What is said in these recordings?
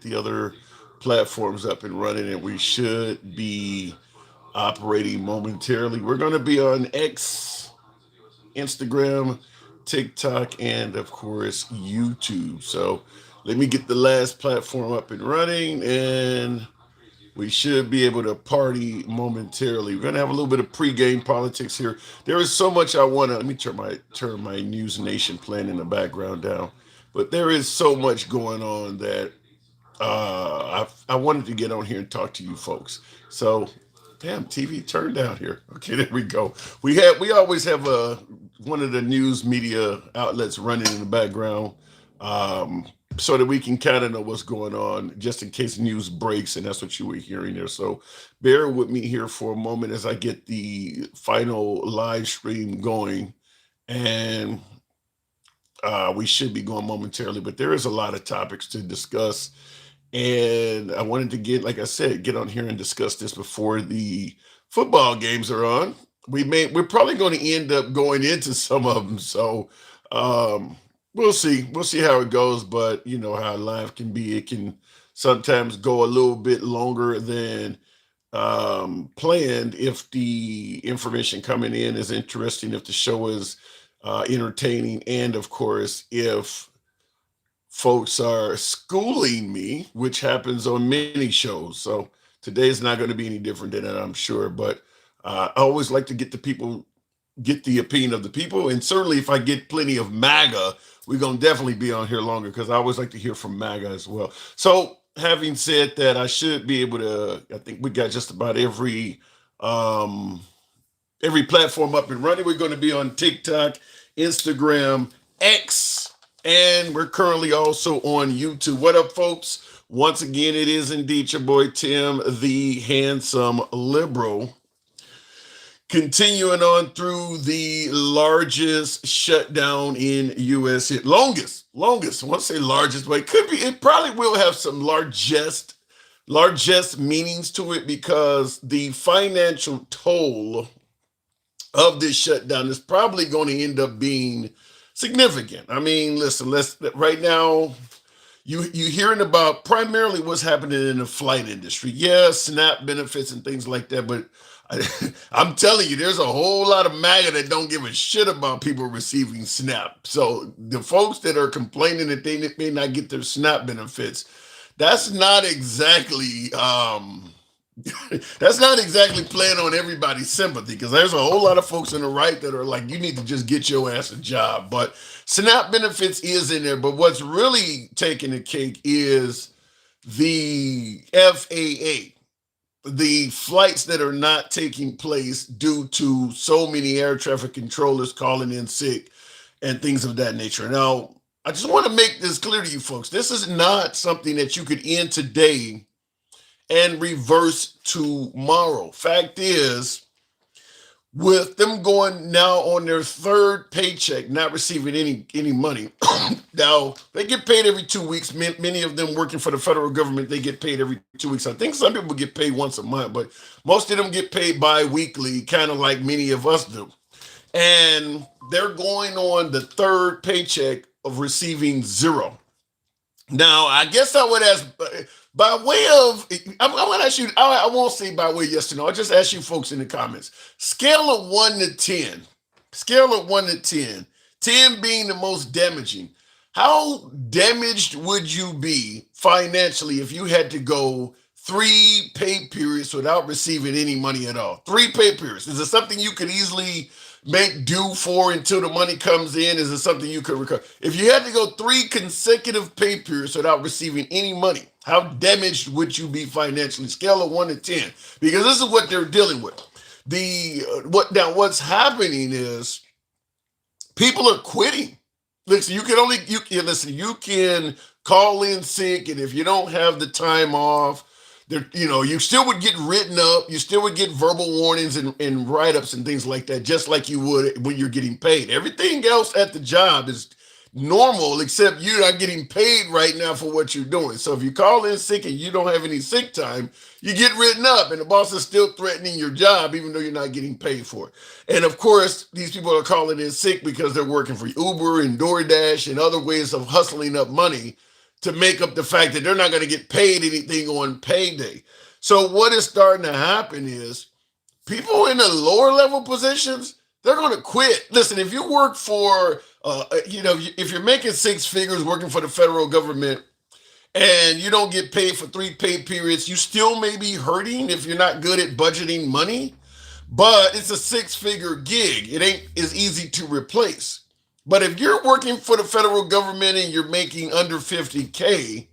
the other platforms up and running, and we should be operating momentarily. We're going to be on X, Instagram, TikTok, and of course, YouTube. So let me get the last platform up and running, and we should be able to party momentarily. We're gonna have a little bit of pregame politics here. There is so much I want to. Let me turn my News Nation plan in the background down. But there is so much going on that I wanted to get on here and talk to you folks. So, damn, TV turned down here. Okay, there we go. We always have one of the news media outlets running in the background, um, so that we can kind of know what's going on, just in case news breaks, and that's what you were hearing there. So, bear with me here for a moment as I get the final live stream going, and we should be going momentarily. But there is a lot of topics to discuss, and I wanted to get, like I said, get on here and discuss this before the football games are on. We're probably going to end up going into some of them, so um, we'll see. We'll see how it goes. But you know how live can be; it can sometimes go a little bit longer than planned if the information coming in is interesting, if the show is entertaining, and of course if folks are schooling me, which happens on many shows. So today's not going to be any different than that, I'm sure. But I always like to get the opinion of the people, and certainly if I get plenty of MAGA, we're gonna definitely be on here longer because I always like to hear from MAGA as well. So having said that, I should be able to. I think we got just about um, every platform up and running. We're going to be on TikTok, Instagram, X, and we're currently also on YouTube. What up, folks? Once again, it is indeed your boy Tim, the handsome liberal, continuing on through the largest shutdown in U.S. longest. I want to say largest, but it could be. It probably will have some largest meanings to it because the financial toll of this shutdown is probably going to end up being significant. I mean, listen, let's right now you hearing about primarily what's happening in the flight industry. Yeah, SNAP benefits and things like that, but I'm telling you, there's a whole lot of MAGA that don't give a shit about people receiving SNAP. So the folks that are complaining that they may not get their SNAP benefits, that's not exactly that's not exactly playing on everybody's sympathy because there's a whole lot of folks on the right that are like, you need to just get your ass a job. But SNAP benefits is in there. But what's really taking the cake is the FAA, the flights that are not taking place due to so many air traffic controllers calling in sick and things of that nature. Now, I just want to make this clear to you folks. This is not something that you could end today and reverse tomorrow. Fact is, with them going now on their third paycheck, not receiving any money. Now they get paid every 2 weeks. Many of them working for the federal government, they get paid every 2 weeks. I think some people get paid once a month, but most of them get paid bi-weekly, kind of like many of us do. And they're going on the third paycheck of receiving zero. Now, I guess I would ask, by way of, I'm going to ask you, I won't say by way of yes or no. I'll just ask you folks in the comments. Scale of 1 to 10. Scale of 1 to 10. 10 being the most damaging. How damaged would you be financially if you had to go 3 pay periods without receiving any money at all? 3 pay periods. Is it something you could easily make due for until the money comes in? Is it something you could recover? If you had to go 3 consecutive pay periods without receiving any money, how damaged would you be financially? Scale of 1 to 10, because this is what they're dealing with. What's happening is people are quitting. Listen, you can call in sick, and if you don't have the time off, there, you still would get written up. You still would get verbal warnings and write-ups and things like that, just like you would when you're getting paid. Everything else at the job is normal, except you're not getting paid right now for what you're doing. So if you call in sick and you don't have any sick time, you get written up, and the boss is still threatening your job, even though you're not getting paid for it. And of course, these people are calling in sick because they're working for Uber and DoorDash and other ways of hustling up money to make up the fact that they're not going to get paid anything on payday. So what is starting to happen is people in the lower level positions, they're going to quit. Listen, if you work for, if you're making six figures working for the federal government and you don't get paid for 3 pay periods, you still may be hurting if you're not good at budgeting money, but it's a six-figure gig. It ain't as easy to replace. But if you're working for the federal government and you're making under 50K,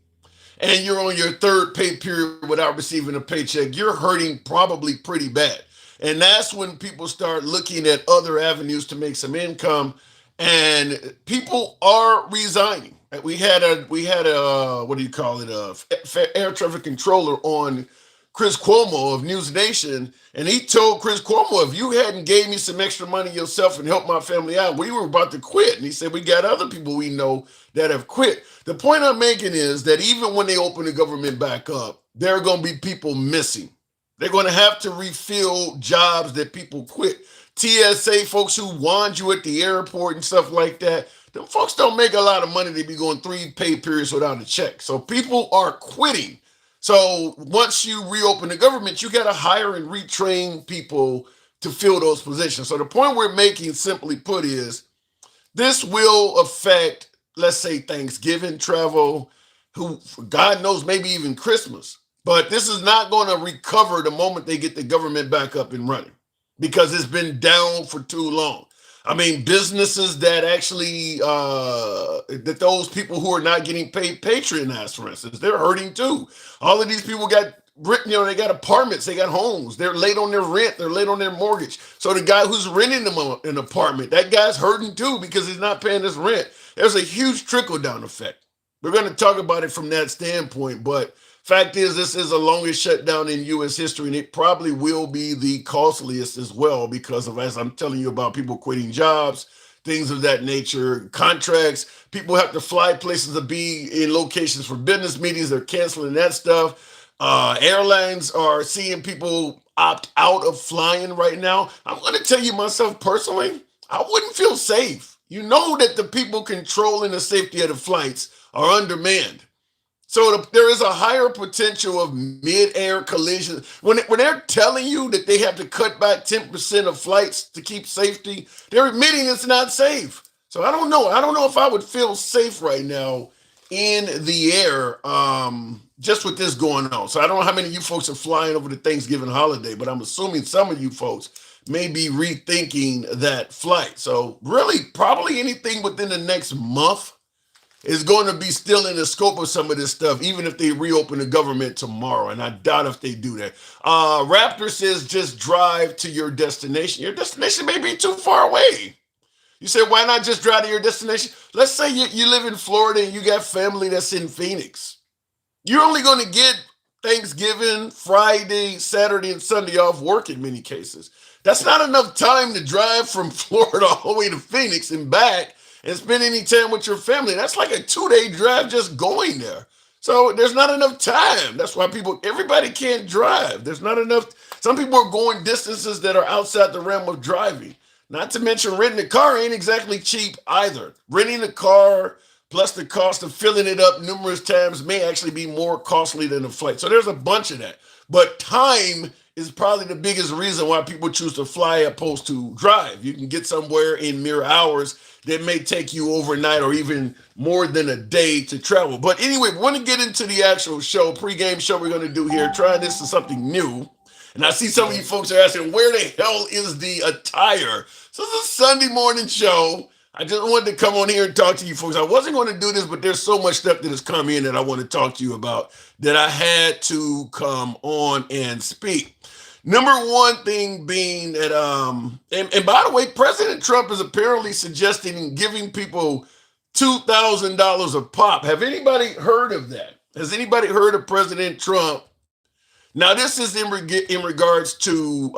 and you're on your third pay period without receiving a paycheck, you're hurting probably pretty bad. And that's when people start looking at other avenues to make some income, and people are resigning. We had a what do you call it, air traffic controller on Chris Cuomo of News Nation, and he told Chris Cuomo, if you hadn't gave me some extra money yourself and helped my family out, we were about to quit. And he said, we got other people we know that have quit. The point I'm making is that even when they open the government back up, there are going to be people missing. They're going to have to refill jobs that people quit. TSA folks who wand you at the airport and stuff like that, them folks don't make a lot of money. They be going 3 pay periods without a check. So people are quitting. So once you reopen the government, you got to hire and retrain people to fill those positions. So the point we're making, simply put, is this will affect, let's say, Thanksgiving travel, who, God knows, maybe even Christmas. But this is not going to recover the moment they get the government back up and running because it's been down for too long. I mean, businesses that actually, that those people who are not getting paid patronize, for instance, they're hurting too. All of these people got, they got apartments, they got homes, they're late on their rent, they're late on their mortgage. So the guy who's renting them an apartment, that guy's hurting too because he's not paying his rent. There's a huge trickle down effect. We're going to talk about it from that standpoint, but fact is, this is the longest shutdown in U.S. history, and it probably will be the costliest as well because of, as I'm telling you, about people quitting jobs, things of that nature, contracts. People have to fly places to be in locations for business meetings. They're canceling that stuff. Airlines are seeing people opt out of flying right now. I'm going to tell you myself personally, I wouldn't feel safe. You know that the people controlling the safety of the flights are undermanned. So there is a higher potential of mid-air collisions. When they're telling you that they have to cut back 10% of flights to keep safety, they're admitting it's not safe. So I don't know. I don't know if I would feel safe right now in the air just with this going on. So I don't know how many of you folks are flying over the Thanksgiving holiday, but I'm assuming some of you folks may be rethinking that flight. So really, probably anything within the next month is going to be still in the scope of some of this stuff, even if they reopen the government tomorrow. And I doubt if they do that. Raptor says, just drive to your destination. Your destination may be too far away. You say, why not just drive to your destination? Let's say you live in Florida and you got family that's in Phoenix. You're only going to get Thanksgiving, Friday, Saturday, and Sunday off work in many cases. That's not enough time to drive from Florida all the way to Phoenix and back and spend any time with your family. That's like a 2-day drive just going there. So there's not enough time. That's why everybody can't drive. There's not enough. Some people are going distances that are outside the realm of driving. Not to mention renting a car ain't exactly cheap either. Renting a car plus the cost of filling it up numerous times may actually be more costly than a flight. So there's a bunch of that. But time is probably the biggest reason why people choose to fly opposed to drive. You can get somewhere in mere hours that may take you overnight or even more than a day to travel. But anyway, we want to get into the actual show, pregame show we're going to do here. Trying this is something new. And I see some of you folks are asking, where the hell is the attire? So this is a Sunday morning show. I just wanted to come on here and talk to you folks. I wasn't going to do this, but there's so much stuff that has come in that I want to talk to you about that I had to come on and speak. Number one thing being that, and by the way, President Trump is apparently suggesting giving people $2,000 a pop. Have anybody heard of that? Has anybody heard of President Trump? Now, this is in regards to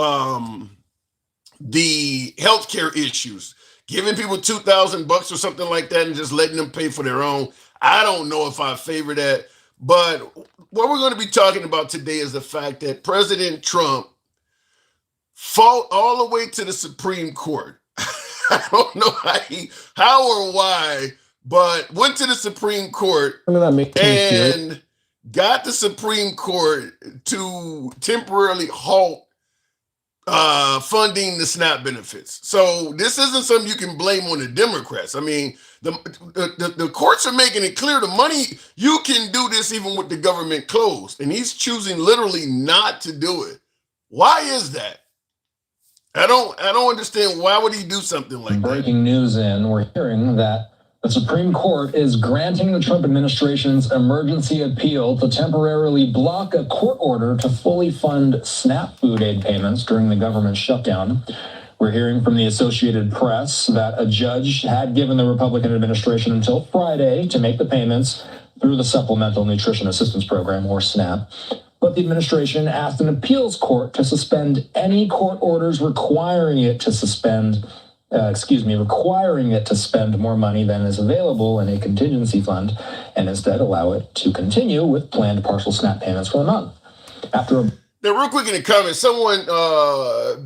the healthcare issues, giving people $2,000 or something like that and just letting them pay for their own. I don't know if I favor that, but what we're going to be talking about today is the fact that President Trump fought all the way to the Supreme Court. I don't know how or why, but went to the Supreme Court and got the Supreme Court to temporarily halt funding the SNAP benefits. So this isn't something you can blame on the Democrats. I mean, the courts are making it clear the money, you can do this even with the government closed, and he's choosing literally not to do it. Why is that? I don't understand. Why would he do something like that? Breaking news we're hearing that the Supreme Court is granting the Trump administration's emergency appeal to temporarily block a court order to fully fund SNAP food aid payments during the government shutdown. We're hearing from the Associated Press that a judge had given the Republican administration until Friday to make the payments through the Supplemental Nutrition Assistance Program, or SNAP. But the administration asked an appeals court to suspend any court orders requiring it to spend more money than is available in a contingency fund, and instead allow it to continue with planned partial SNAP payments for the month. Now, real quick in the comments, someone,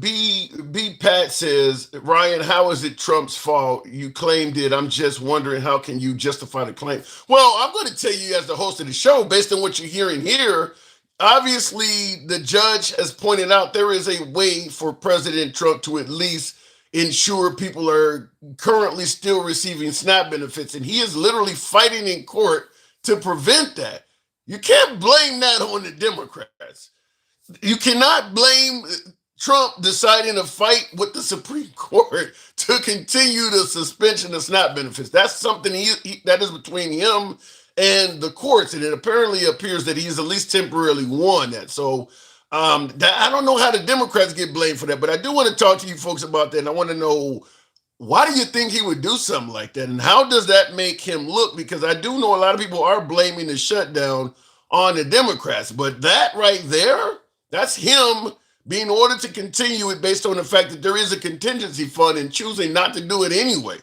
B. Pat says, Ryan, how is it Trump's fault? You claimed it. I'm just wondering, how can you justify the claim? Well, I'm going to tell you as the host of the show, based on what you're hearing here, obviously the judge has pointed out there is a way for President Trump to at least ensure people are currently still receiving SNAP benefits, and he is literally fighting in court to prevent that. You can't blame that on the Democrats. You cannot blame Trump deciding to fight with the Supreme Court to continue the suspension of SNAP benefits. That's something that is between him and the courts, and it apparently appears that he's at least temporarily won that. So I don't know how the Democrats get blamed for that, but I do want to talk to you folks about that, and I want to know, why do you think he would do something like that, and how does that make him look? Because I do know a lot of people are blaming the shutdown on the Democrats, but that right there, that's him being ordered to continue it based on the fact that there is a contingency fund and choosing not to do it anyway.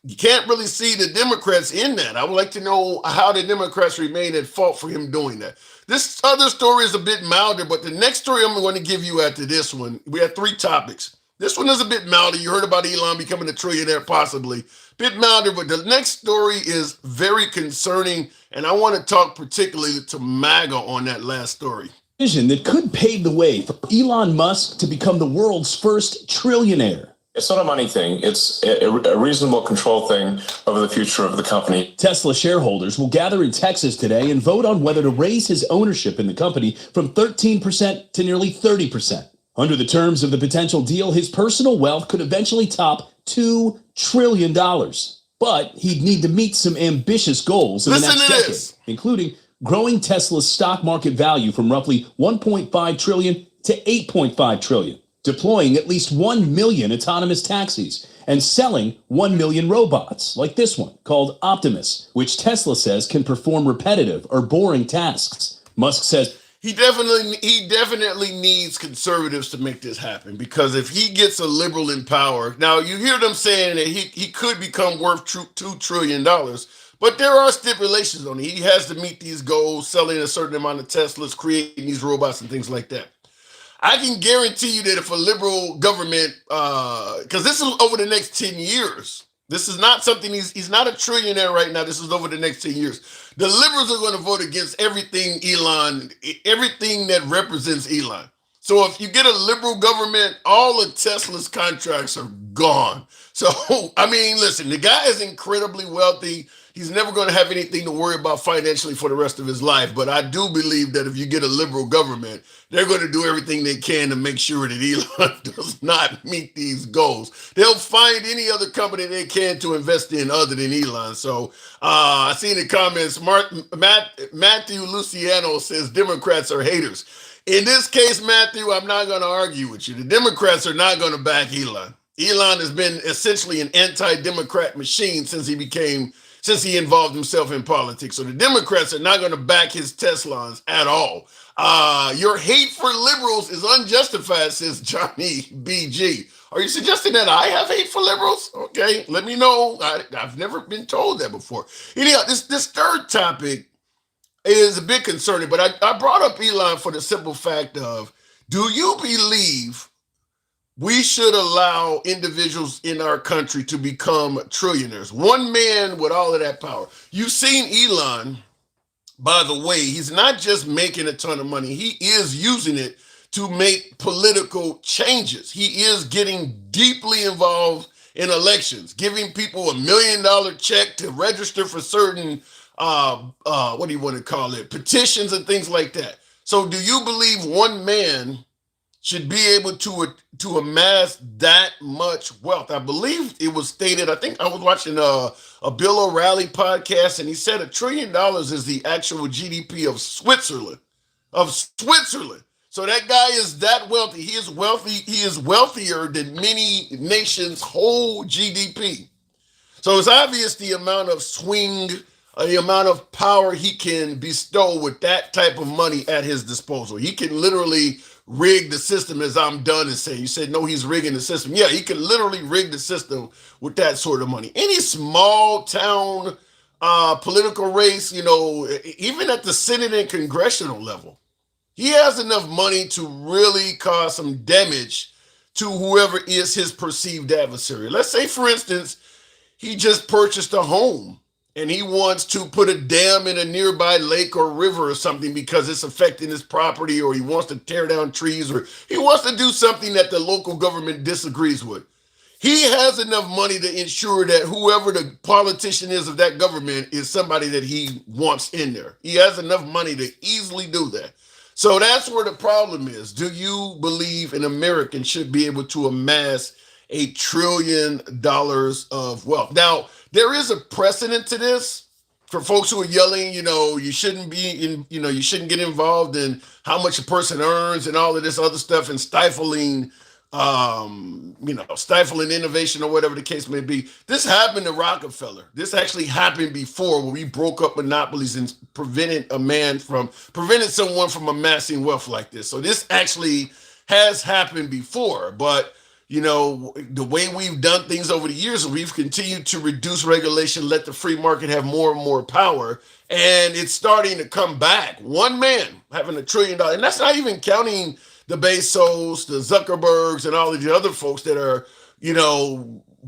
You can't really see the Democrats in that. I would like to know how the Democrats remain at fault for him doing that. This other story is a bit milder, but the next story I'm going to give you after this one, we have 3 topics. This one is a bit milder. You heard about Elon becoming a trillionaire, possibly. Bit milder, but the next story is very concerning, and I want to talk particularly to MAGA on that last story. Vision that could pave the way for Elon Musk to become the world's first trillionaire. It's not a money thing. It's a reasonable control thing over the future of the company. Tesla shareholders will gather in Texas today and vote on whether to raise his ownership in the company from 13% to nearly 30%. Under the terms of the potential deal, his personal wealth could eventually top $2 trillion. But he'd need to meet some ambitious goals in the next decade, including growing Tesla's stock market value from roughly $1.5 trillion to $8.5 trillion, deploying at least 1 million autonomous taxis, and selling 1 million robots, like this one, called Optimus, which Tesla says can perform repetitive or boring tasks. Musk says he definitely needs conservatives to make this happen, because if he gets a liberal in power, now you hear them saying that he could become worth $2 trillion, but there are stipulations on it. He has to meet these goals, selling a certain amount of Teslas, creating these robots and things like that. I can guarantee you that if a liberal government, because this is over the next 10 years, this is not something, he's not a trillionaire right now. This is over the next 10 years. The liberals are going to vote against everything that represents Elon. So if you get a liberal government, all of Tesla's contracts are gone. So, I mean, listen, the guy is incredibly wealthy. He's never going to have anything to worry about financially for the rest of his life. But I do believe that if you get a liberal government, they're going to do everything they can to make sure that Elon does not meet these goals. They'll find any other company they can to invest in other than Elon. So I see in the comments, Matthew Luciano says Democrats are haters. In this case, Matthew, I'm not going to argue with you. The Democrats are not going to back Elon. Elon has been essentially an anti-Democrat machine since he involved himself in politics. So the Democrats are not going to back his Teslans at all. Your hate for liberals is unjustified, says Johnny BG. Are you suggesting that I have hate for liberals? Okay, let me know. I've never been told that before. Anyhow, this third topic is a bit concerning, but I brought up Elon for the simple fact of, do you believe we should allow individuals in our country to become trillionaires. One man with all of that power. You've seen Elon, by the way, he's not just making a ton of money, he is using it to make political changes. He is getting deeply involved in elections, giving people $1 million check to register for certain, what do you want to call it, petitions and things like that. So do you believe one man should be able to amass that much wealth? I believe it was stated, I think I was watching a Bill O'Reilly podcast, and he said $1 trillion is the actual GDP of Switzerland. So that guy is that wealthy. He is wealthy. He is wealthier than many nations' whole GDP. So it's obvious the amount of swing, the amount of power he can bestow with that type of money at his disposal. He can literally rig the system, as I'm done and saying. You said, no, he's rigging the system. Yeah, he can literally rig the system with that sort of money. Any small town political race, even at the Senate and congressional level, he has enough money to really cause some damage to whoever is his perceived adversary. Let's say, for instance, he just purchased a home and he wants to put a dam in a nearby lake or river or something because it's affecting his property, or he wants to tear down trees, or he wants to do something that the local government disagrees with. He has enough money to ensure that whoever the politician is of that government is somebody that he wants in there. He has enough money to easily do that. So that's where the problem is. Do you believe an American should be able to amass $1 trillion of wealth? Now, there is a precedent to this for folks who are yelling, you shouldn't you shouldn't get involved in how much a person earns and all of this other stuff, and stifling innovation or whatever the case may be. This happened to Rockefeller. This actually happened before, where we broke up monopolies and prevented someone from amassing wealth like this. So this actually has happened before, but the way we've done things over the years, we've continued to reduce regulation, let the free market have more and more power, and it's starting to come back. One man having $1 trillion, and that's not even counting the Bezos, the Zuckerbergs, and all of the other folks that are,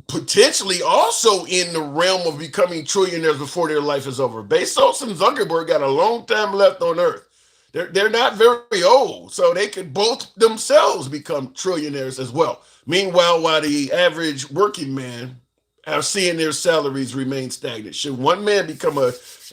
potentially also in the realm of becoming trillionaires before their life is over. Bezos and Zuckerberg got a long time left on Earth. They're not very old, so they could both themselves become trillionaires as well. Meanwhile, while the average working man are seeing their salaries remain stagnant. Should one man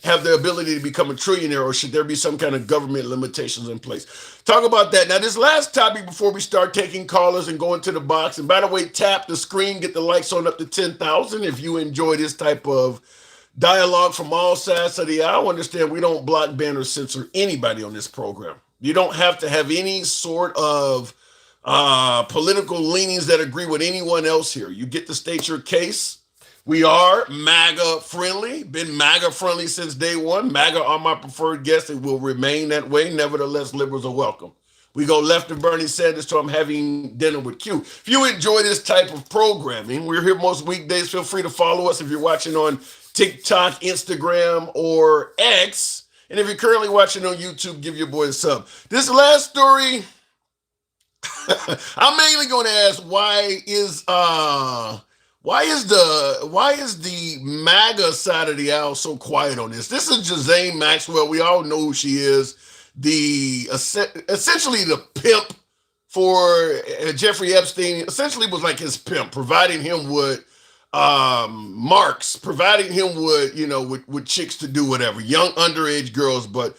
have the ability to become a trillionaire, or should there be some kind of government limitations in place? Talk about that. Now, this last topic before we start taking callers and going to the box. And by the way, tap the screen, get the likes on up to 10,000 if you enjoy this type of dialogue from all sides of the aisle. Understand we don't block, ban, or censor anybody on this program. You don't have to have any sort of political leanings that agree with anyone else here. You get to state your case. We are MAGA friendly, been MAGA friendly since day one. MAGA are my preferred guests and will remain that way. Nevertheless, liberals are welcome. We go left of Bernie Sanders to I'm having dinner with Q. If you enjoy this type of programming, we're here most weekdays. Feel free to follow us if you're watching on TikTok, Instagram, or X. And if you're currently watching on YouTube, give your boy a sub. This last story, I'm mainly going to ask why is the MAGA side of the aisle so quiet on this? This is Ghislaine Maxwell. We all know who she is. Essentially the pimp for Jeffrey Epstein. Essentially was like his pimp, providing him with marks, providing him with chicks to do whatever, young underage girls. But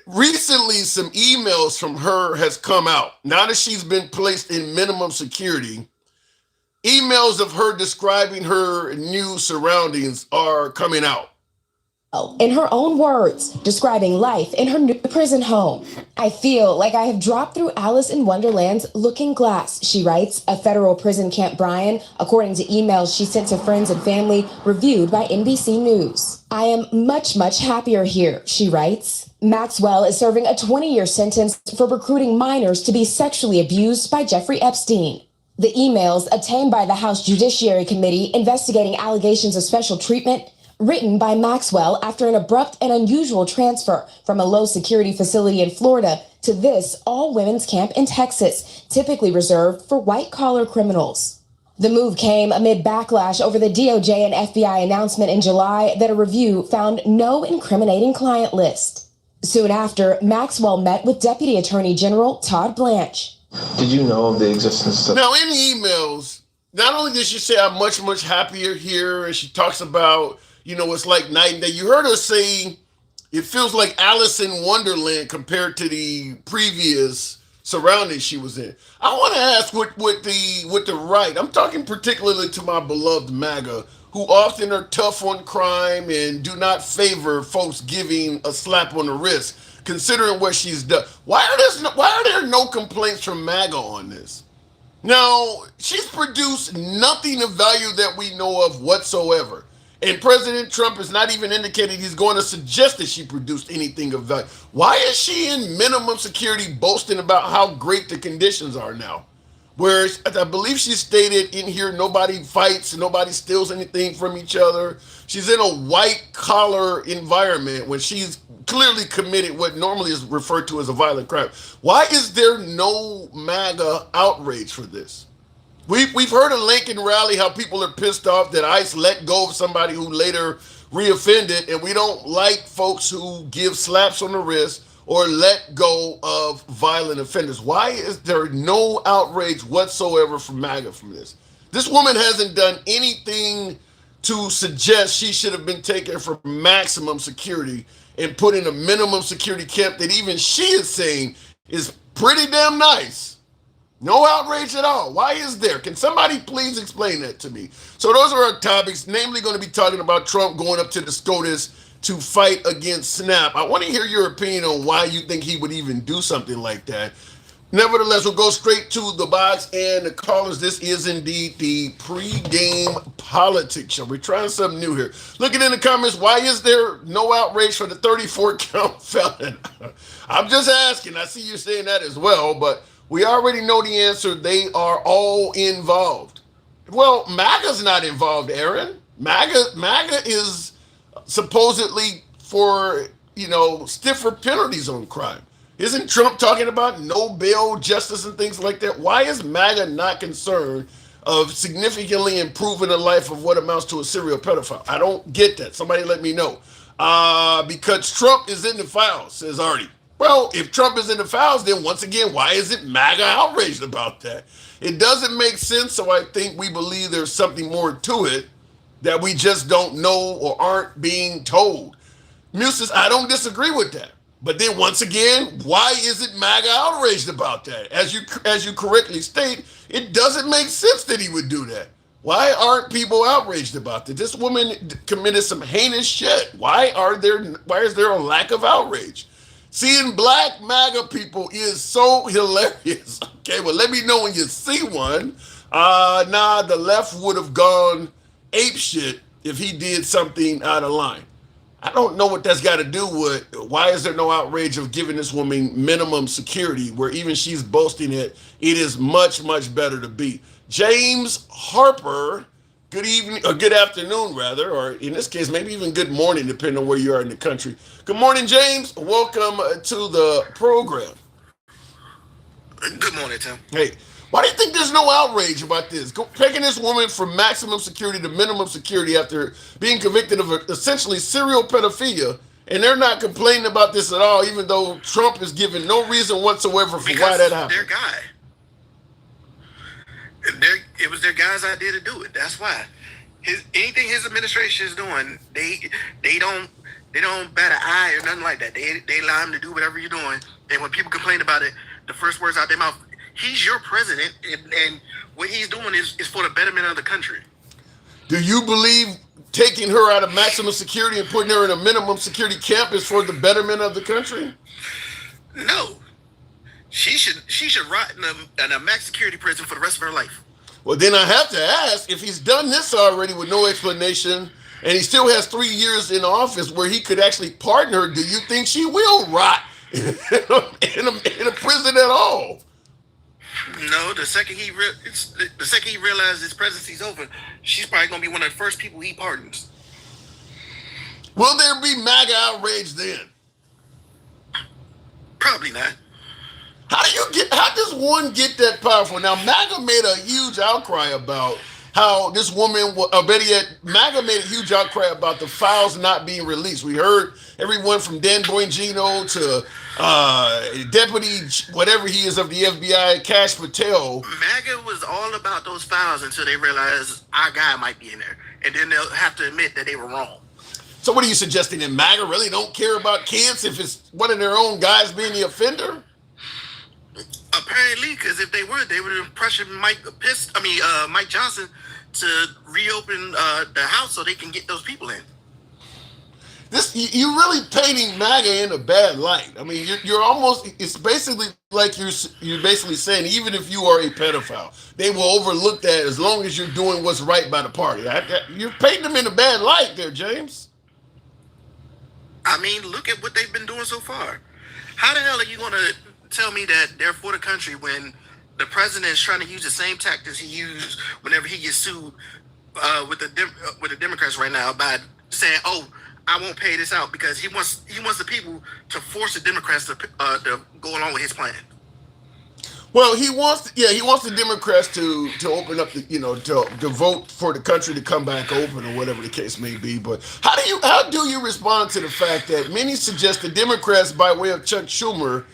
recently some emails from her has come out. Now that she's been placed in minimum security, emails of her describing her new surroundings are coming out. In her own words, describing life in her new prison home. I feel like I have dropped through Alice in Wonderland's looking glass, she writes, a federal prison Camp Bryan, according to emails she sent to friends and family reviewed by NBC News. I am much, much happier here, she writes. Maxwell is serving a 20-year sentence for recruiting minors to be sexually abused by Jeffrey Epstein. The emails obtained by the House Judiciary Committee investigating allegations of special treatment, written by Maxwell after an abrupt and unusual transfer from a low-security facility in Florida to this all-women's camp in Texas, typically reserved for white-collar criminals. The move came amid backlash over the DOJ and FBI announcement in July that a review found no incriminating client list. Soon after, Maxwell met with Deputy Attorney General Todd Blanche. Did you know of the existence of... Now, in the emails, not only did she say I'm much, much happier here, and she talks about, it's like night and day. You heard her say it feels like Alice in Wonderland compared to the previous surroundings she was in. I want to ask with the right, I'm talking particularly to my beloved MAGA, who often are tough on crime and do not favor folks giving a slap on the wrist, considering what she's done. Why are there no complaints from MAGA on this? Now, she's produced nothing of value that we know of whatsoever. And President Trump has not even indicated he's going to suggest that she produced anything of value. Why is she in minimum security boasting about how great the conditions are now? Whereas I believe she stated in here, nobody fights, nobody steals anything from each other. She's in a white collar environment when she's clearly committed what normally is referred to as a violent crime. Why is there no MAGA outrage for this? We've heard a Lincoln rally, how people are pissed off that ICE let go of somebody who later reoffended, and we don't like folks who give slaps on the wrist or let go of violent offenders. Why is there no outrage whatsoever from MAGA from this? This woman hasn't done anything to suggest she should have been taken for maximum security and put in a minimum security camp that even she is saying is pretty damn nice. No outrage at all. Why is there? Can somebody please explain that to me? So those are our topics, namely going to be talking about Trump going up to the SCOTUS to fight against SNAP. I want to hear your opinion on why you think he would even do something like that. Nevertheless, we'll go straight to the box and the callers. This is indeed the Pregame Politics show. We're trying something new here. Looking in the comments, why is there no outrage for the 34-count felon? I'm just asking. I see you saying that as well, but we already know the answer. They are all involved. Well, MAGA's not involved, Aaron. MAGA is supposedly for, stiffer penalties on crime. Isn't Trump talking about no bail justice and things like that? Why is MAGA not concerned of significantly improving the life of what amounts to a serial pedophile? I don't get that. Somebody let me know. Because Trump is in the files, says Artie. Well, if Trump is in the files, then once again, why isn't MAGA outraged about that? It doesn't make sense, so I think we believe there's something more to it that we just don't know or aren't being told. Muse says, I don't disagree with that. But then once again, why isn't MAGA outraged about that? As you correctly state, it doesn't make sense that he would do that. Why aren't people outraged about that? This woman committed some heinous shit. Why is there a lack of outrage? Seeing black MAGA people is so hilarious. Okay, well, let me know when you see one. The left would have gone apeshit if he did something out of line. I don't know what that's got to do with why is there no outrage of giving this woman minimum security where even she's boasting it is much, much better to be. James Harper, good evening, or good afternoon rather, or in this case, maybe even good morning, depending on where you are in the country. Good morning, James. Welcome to the program. Good morning, Tim. Hey, why do you think there's no outrage about this? Taking this woman from maximum security to minimum security after being convicted of essentially serial pedophilia, and they're not complaining about this at all, even though Trump is giving no reason whatsoever for why that happened. Their guy. It was their guy's idea to do it. That's why. Anything his administration is doing, they don't bat an eye or nothing like that. They allow him to do whatever you're doing. And when people complain about it, the first words out their mouth, he's your president, and what he's doing is for the betterment of the country. Do you believe taking her out of maximum security and putting her in a minimum security camp is for the betterment of the country? No. She should rot in a max security prison for the rest of her life. Well, then I have to ask, if he's done this already with no explanation, and he still has 3 years in office where he could actually pardon her, do you think she will rot in a prison at all? No, the second he realizes his presidency's over, she's probably gonna be one of the first people he pardons. Will there be MAGA outrage then? Probably not. How does one get that powerful? Now, MAGA made a huge outcry about how this woman, or better yet, MAGA made a huge outcry about the files not being released. We heard everyone from Dan Bongino to Deputy, whatever he is of the FBI, Cash Patel. MAGA was all about those files until they realized our guy might be in there. And then they'll have to admit that they were wrong. So what are you suggesting, that MAGA really don't care about kids if it's one of their own guys being the offender? Apparently, because if they would have pressured Mike Johnson to reopen the house so they can get those people in. You're really painting MAGA in a bad light. I mean, you're almost, it's basically like you're basically saying, even if you are a pedophile, they will overlook that as long as you're doing what's right by the party. You're painting them in a bad light there, James. I mean, look at what they've been doing so far. How the hell are you going to tell me that they're for the country when the president is trying to use the same tactics he used whenever he gets sued with the Democrats right now by saying, "Oh, I won't pay this out," because he wants the people to force the Democrats to go along with his plan. Well, he wants the Democrats to open up to vote for the country to come back open, or whatever the case may be. But how do you respond to the fact that many suggest the Democrats, by way of Chuck Schumer,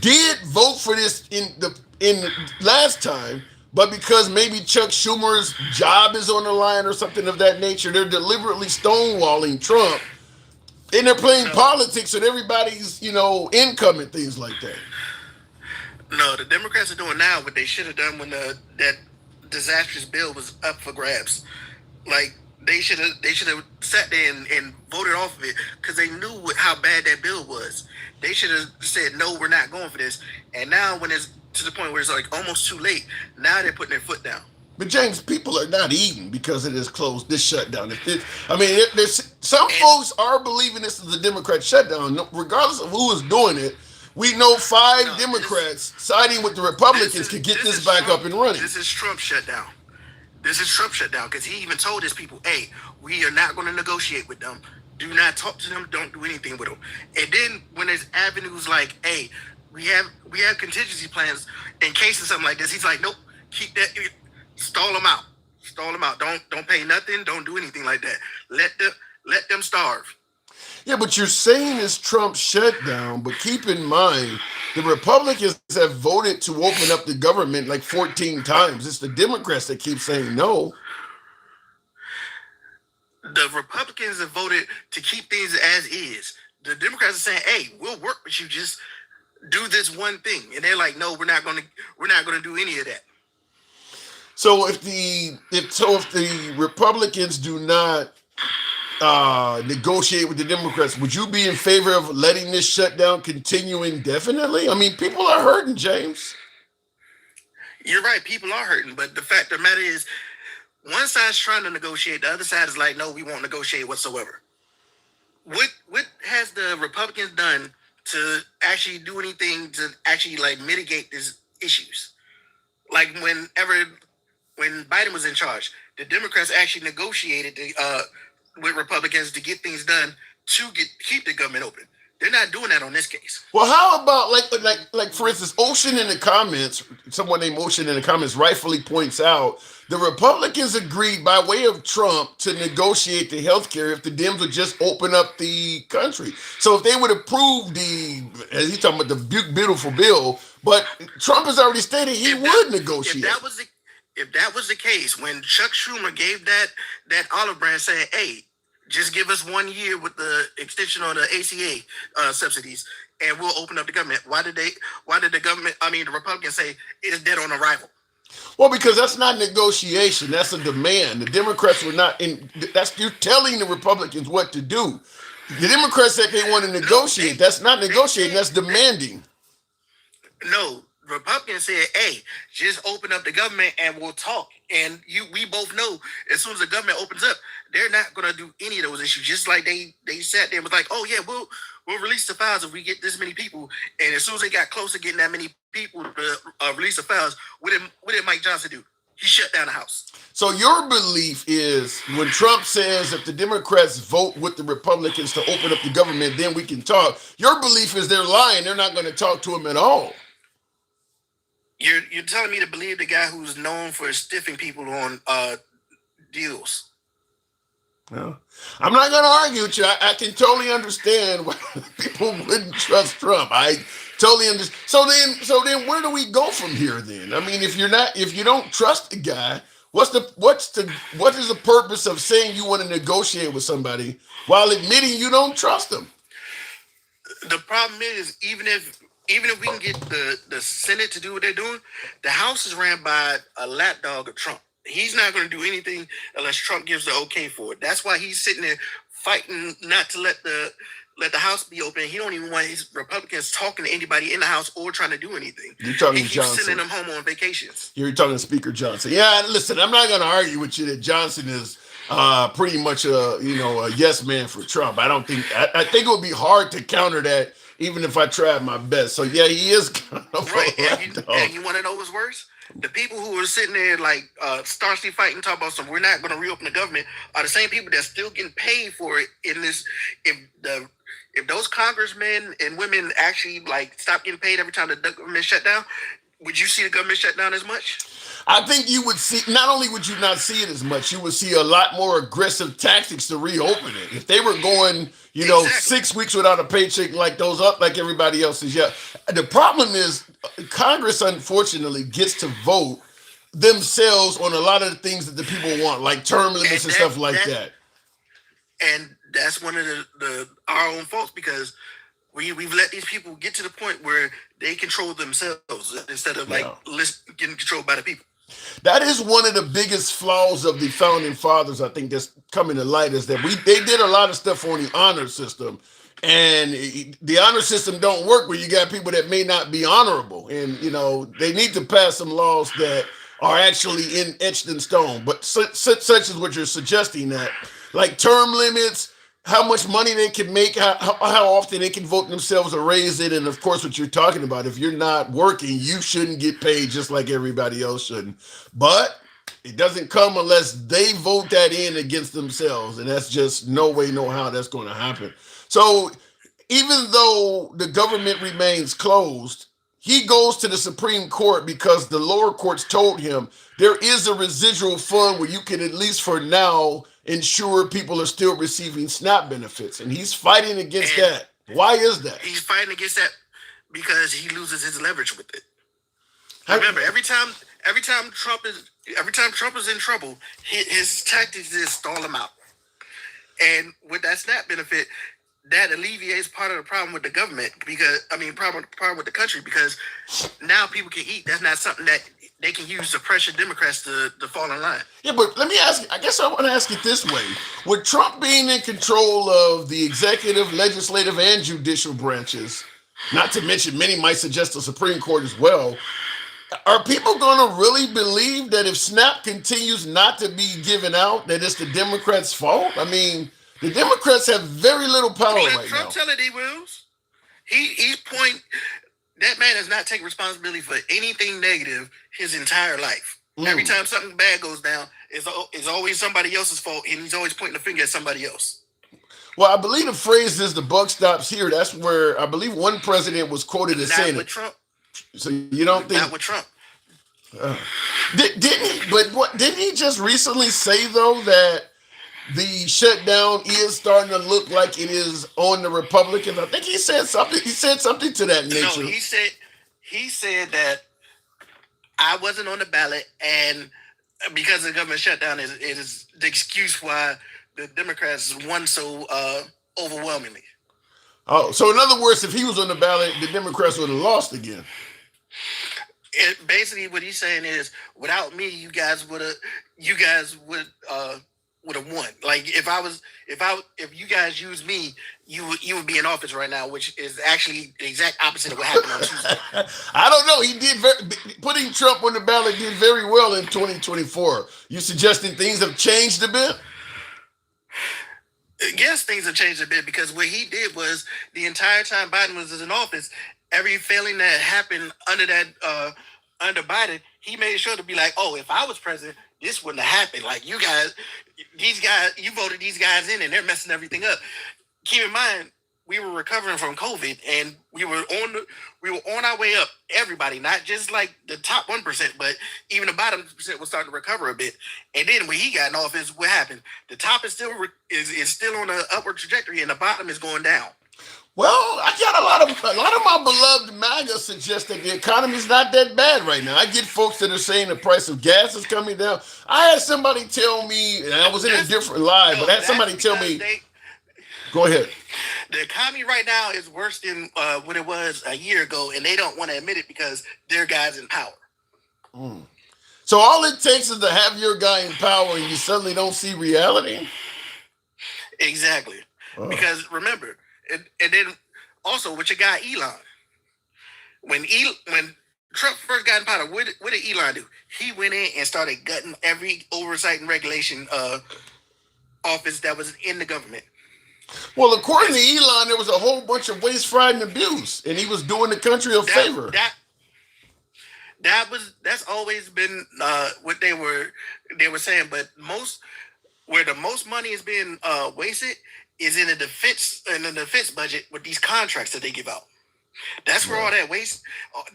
did vote for this in last time, but because maybe Chuck Schumer's job is on the line or something of that nature, they're deliberately stonewalling Trump, and they're playing politics with everybody's income and things like that. No, the Democrats are doing now what they should have done when that disastrous bill was up for grabs. Like, they should have sat there and voted off of it because they knew how bad that bill was. They should have said, no, we're not going for this. And now when it's to the point where it's like almost too late, now they're putting their foot down. But James, people are not eating because of this shutdown. Some folks are believing this is a Democrat shutdown, regardless of who is doing it. We know five Democrats siding with the Republicans could get this back up and running. This is Trump's shutdown. This is Trump's shutdown because he even told his people, "Hey, we are not going to negotiate with them. Do not talk to them. Don't do anything with them." And then when there's avenues like, "Hey, we have contingency plans in case of something like this," he's like, "Nope, keep that. Stall them out. Stall them out. Don't pay nothing. Don't do anything like that. Let them starve." Yeah, but you're saying it's Trump's shutdown, but keep in mind, the Republicans have voted to open up the government like 14 times. It's the Democrats that keep saying no. The Republicans have voted to keep things as is. The Democrats are saying, "Hey, we'll work with you. Just do this one thing." And they're like, "No, we're not going to do any of that." So if the Republicans do not negotiate with the Democrats, would you be in favor of letting this shutdown continue indefinitely? I mean, people are hurting, James. You're right, people are hurting, but the fact of the matter is, one side's trying to negotiate, the other side is like, "No, we won't negotiate whatsoever." What has the Republicans done to actually do anything to actually like mitigate these issues? Like when Biden was in charge, the Democrats actually negotiated with Republicans to get things done to keep the government open. They're not doing that on this case. Well, how about like for instance, Ocean in the comments, someone named Ocean in the comments rightfully points out the Republicans agreed by way of Trump to negotiate the health care if the Dems would just open up the country. So if they would approve he's talking about the beautiful bill, but Trump has already stated he would negotiate. If that was the case, when Chuck Schumer gave that olive branch saying, "Hey, just give us 1 year with the extension on the ACA subsidies, and we'll open up the government," why did the Republicans say it is dead on arrival? Well, because that's not negotiation. That's a demand. The Democrats were not in. You're telling the Republicans what to do. The Democrats said they want to negotiate. That's not negotiating. That's demanding. No, Republicans said, "Hey, just open up the government and we'll talk." And we both know as soon as the government opens up, they're not going to do any of those issues. Just like they sat there and was like, "Oh yeah, we'll release the files if we get this many people." And as soon as they got close to getting that many people to release the files, what did Mike Johnson do? He shut down the House. So your belief is when Trump says if the Democrats vote with the Republicans to open up the government, then we can talk. Your belief is they're lying. They're not going to talk to him at all. You're telling me to believe the guy who's known for stiffing people on deals? No, I'm not going to argue with you. I can totally understand why people wouldn't trust Trump. I totally understand. So then, where do we go from here? Then, I mean, if you don't trust the guy, what is the purpose of saying you want to negotiate with somebody while admitting you don't trust them? The problem is, even if we can get the Senate to do what they're doing, the House is ran by a lapdog of Trump. He's not going to do anything unless Trump gives the okay for it. That's why he's sitting there fighting not to let the House be open. He don't even want his Republicans talking to anybody in the House or trying to do anything. You're talking he keeps Johnson. sending them home on vacations. You're talking Speaker Johnson. Yeah, listen, I'm not going to argue with you that Johnson is pretty much a yes man for Trump. I think it would be hard to counter that even if I tried my best. So yeah, he is kind of right. And you want to know what's worse? The people who are sitting there like staunchly fighting, talking about we're not going to reopen the government, are the same people that's still getting paid for it in this. If those congressmen and women actually like stop getting paid every time the government shut down, would you see the government shut down as much? I think you would see, not only would you not see it as much, you would see a lot more aggressive tactics to reopen it. If they were going, exactly. 6 weeks without a paycheck like everybody else is. Yeah. The problem is Congress, unfortunately, gets to vote themselves on a lot of the things that the people want, like term limits and stuff like that. And that's one of our own faults, because we've let these people get to the point where they control themselves instead of getting controlled by the people. That is one of the biggest flaws of the founding fathers, I think, that's coming to light, is that they did a lot of stuff on the honor system, and the honor system don't work where you got people that may not be honorable, and they need to pass some laws that are actually etched in stone. But such as what you're suggesting, that like term limits, how much money they can make, how often they can vote themselves or raise it. And of course, what you're talking about, if you're not working, you shouldn't get paid just like everybody else shouldn't. But it doesn't come unless they vote that in against themselves. And that's just no way, no how that's going to happen. So even though the government remains closed, he goes to the Supreme Court because the lower courts told him there is a residual fund where you can, at least for now, ensure people are still receiving SNAP benefits. And he's fighting against that. Why is that? He's fighting against that because he loses his leverage with it. Remember, every time Trump is in trouble, his tactics is stall him out. And with that SNAP benefit, that alleviates part of the problem with the government, problem with the country, because now people can eat. That's not something that they can use to pressure Democrats to fall in line. Yeah, but let me ask you, I guess I want to ask it this way. With Trump being in control of the executive, legislative, and judicial branches, not to mention many might suggest the Supreme Court as well, are people going to really believe that if SNAP continues not to be given out, that it's the Democrats' fault? I mean, the Democrats have very little power right now. Trump tell it he wills. That man does not take responsibility for anything negative his entire life. Every time something bad goes down, it's always somebody else's fault, and he's always pointing the finger at somebody else. Well, I believe the phrase is "the buck stops here." That's where I believe one president was quoted as saying with Trump. So you don't think not with Trump? Didn't he just recently say though that the shutdown is starting to look like it is on the Republicans? I think he said something. He said something to that nature. No, he said that I wasn't on the ballot, and because the government shutdown it is the excuse why the Democrats won so overwhelmingly. Oh, so in other words, if he was on the ballot, the Democrats would have lost again. Basically, what he's saying is, without me, you guys would have won. Like if you guys used me, you would be in office right now, which is actually the exact opposite of what happened on Tuesday. I don't know. He did putting Trump on the ballot did very well in 2024. You suggesting things have changed a bit? Yes, things have changed a bit, because what he did was, the entire time Biden was in office, every failing that happened under Biden, he made sure to be like, oh, if I was president, this wouldn't have happened. Like, you voted these guys in, and they're messing everything up. Keep in mind, we were recovering from COVID, and we were on our way up. Everybody, not just like the top 1%, but even the bottom percent was starting to recover a bit. And then when he got in office, what happened? The top is still is still on an upward trajectory, and the bottom is going down. Well, I got a lot of my beloved MAGA suggest that the economy's not that bad right now. I get folks that are saying the price of gas is coming down. I had somebody tell me, and I was in a different live, but I had somebody tell me. Go ahead. The economy right now is worse than what it was a year ago, and they don't want to admit it because their guys in power. Mm. So all it takes is to have your guy in power, and you suddenly don't see reality. Exactly. Because remember. And then also with your guy Elon, when Trump first got in power, what did Elon do? He went in and started gutting every oversight and regulation office that was in the government. Well, according to Elon, there was a whole bunch of waste, fraud, and abuse, and he was doing the country a favor. That's always been what they were saying, but where the most money is being wasted is in the defense budget with these contracts that they give out. That's where all that waste.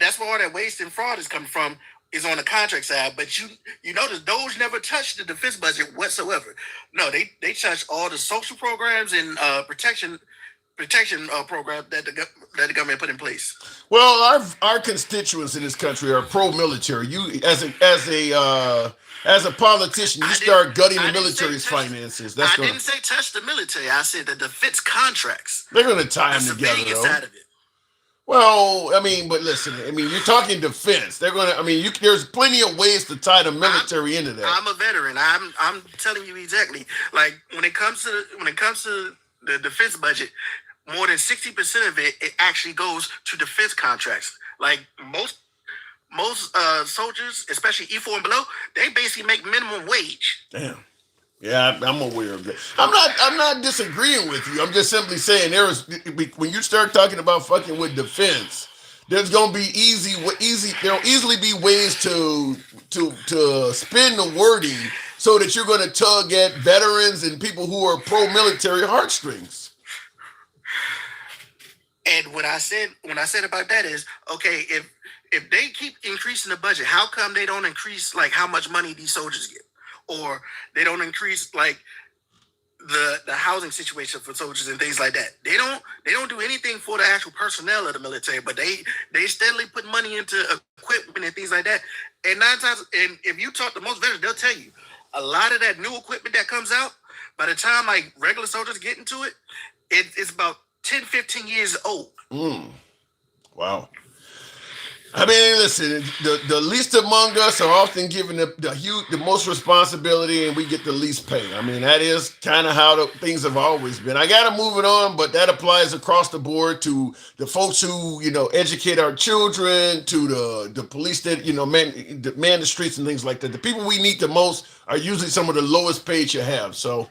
That's where all that waste and fraud is coming from. Is on the contract side. But you notice those never touched the defense budget whatsoever. No, they touched all the social programs and protection program that the government put in place. Well, our constituents in this country are pro-military. You as a politician, you start gutting the military's finances. I didn't say touch the military. I said the defense contracts. They're going to tie them together, the biggest side of it. Well, I mean, but listen, I mean, you're talking defense. They're going to, I mean, there's plenty of ways to tie the military into that. I'm a veteran. I'm telling you exactly. Like when it comes to the defense budget, more than 60% of it actually goes to defense contracts. Like most soldiers, especially E4 and below, they basically make minimum wage. Damn. Yeah, I'm aware of that. I'm not disagreeing with you. I'm just simply saying when you start talking about fucking with defense, there's gonna be there'll easily be ways to spin the wording so that you're gonna tug at veterans and people who are pro-military heartstrings. And what I said about that is, okay, if they keep increasing the budget, how come they don't increase like how much money these soldiers get? Or they don't increase like the housing situation for soldiers and things like that. They don't do anything for the actual personnel of the military, but they steadily put money into equipment and things like that. And 9 times, and if you talk to most veterans, they'll tell you a lot of that new equipment that comes out, by the time like regular soldiers get into it, it's about 10, 15 years old. Wow. I mean, listen, the least among us are often given the most responsibility, and we get the least pay. I mean, that is kind of how things have always been. I got to move it on, but that applies across the board to the folks who, educate our children, to the police that, man the streets and things like that. The people we need the most are usually some of the lowest paid you have. So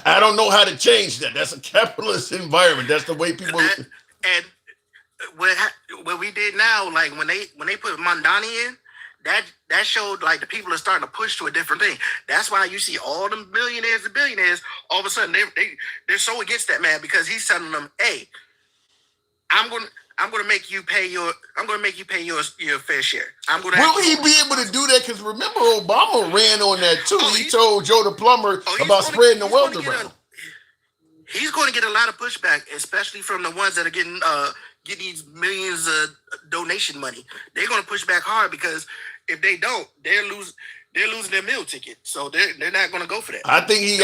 I don't know how to change that. That's a capitalist environment. That's the way people... And what we did now, like when they put Mondani in, that showed like the people are starting to push to a different thing. That's why you see all the millionaires and billionaires all of a sudden they're so against that man, because he's telling them, hey, I'm gonna make you pay your fair share. Will he be able to do that? Because remember, Obama ran on that too. He told Joe the plumber about spreading the wealth around. He's going to get a lot of pushback, especially from the ones that are getting these millions of donation money. They're going to push back hard, because if they don't, they're losing their meal ticket. So they're not going to go for that. I think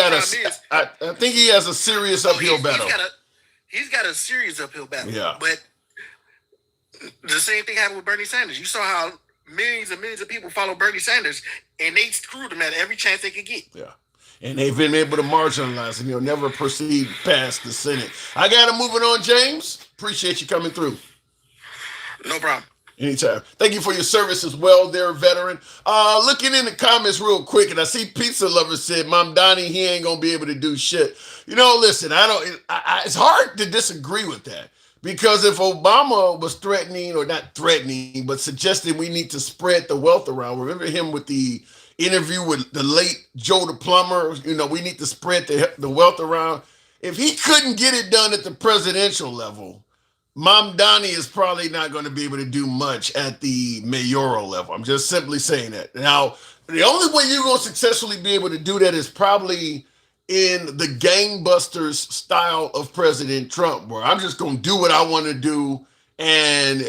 I think he has a serious uphill battle. He's got a serious uphill battle. Yeah. But the same thing happened with Bernie Sanders. You saw how millions and millions of people follow Bernie Sanders, and they screwed him at every chance they could get. Yeah. And they've been able to marginalize him. He'll never proceed past the Senate. I got to move it on, James. Appreciate you coming through. No problem. Anytime. Thank you for your service as well there, veteran. Looking in the comments real quick, and I see Pizza Lover said, Mom Donnie, he ain't going to be able to do shit. Listen, it's hard to disagree with that. Because if Obama was threatening, or not threatening, but suggesting we need to spread the wealth around, remember him with the interview with the late Joe the plumber, we need to spread the wealth around. if he couldn't get it done at the presidential level, Mamdani is probably not going to be able to do much at the mayoral level. I'm just simply saying that. Now, the only way you're going to successfully be able to do that is probably in the gangbusters style of President Trump, where I'm just going to do what I want to do and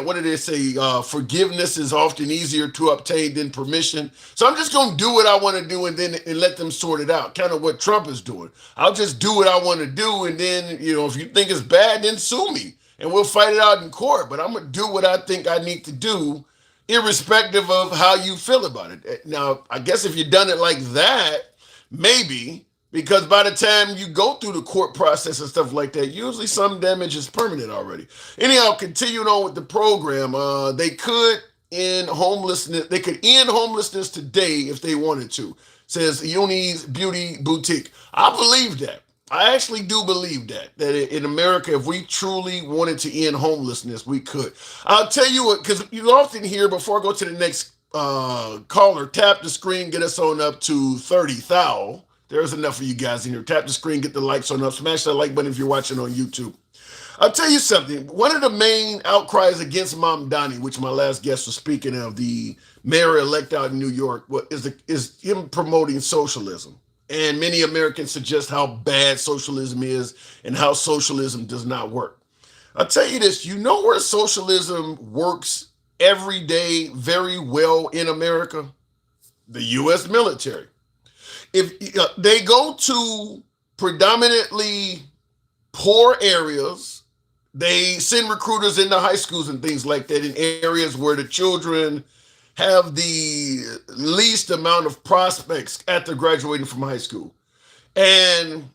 what did they say? Forgiveness is often easier to obtain than permission. So I'm just going to do what I want to do and let them sort it out. Kind of what Trump is doing. I'll just do what I want to do. And then, if you think it's bad, then sue me and we'll fight it out in court. But I'm going to do what I think I need to do, irrespective of how you feel about it. Now, I guess if you've done it like that, maybe, because by the time you go through the court process and stuff like that, usually some damage is permanent already. Anyhow, continuing on with the program, they could end homelessness. They could end homelessness today if they wanted to, says Uni's Beauty Boutique. I believe that. I actually do believe that in America, if we truly wanted to end homelessness, we could. I'll tell you what, because you often hear, before I go to the next caller, tap the screen, get us on up to 30,000. There's enough for you guys in here. Tap the screen, get the likes on up, smash that like button if you're watching on YouTube. I'll tell you something. One of the main outcries against Mamdani, which my last guest was speaking of, the mayor-elect out in New York, is him promoting socialism. And many Americans suggest how bad socialism is and how socialism does not work. I'll tell you this, where socialism works every day very well in America? The U.S. military. If they go to predominantly poor areas, they send recruiters into high schools and things like that in areas where the children have the least amount of prospects after graduating from high school. And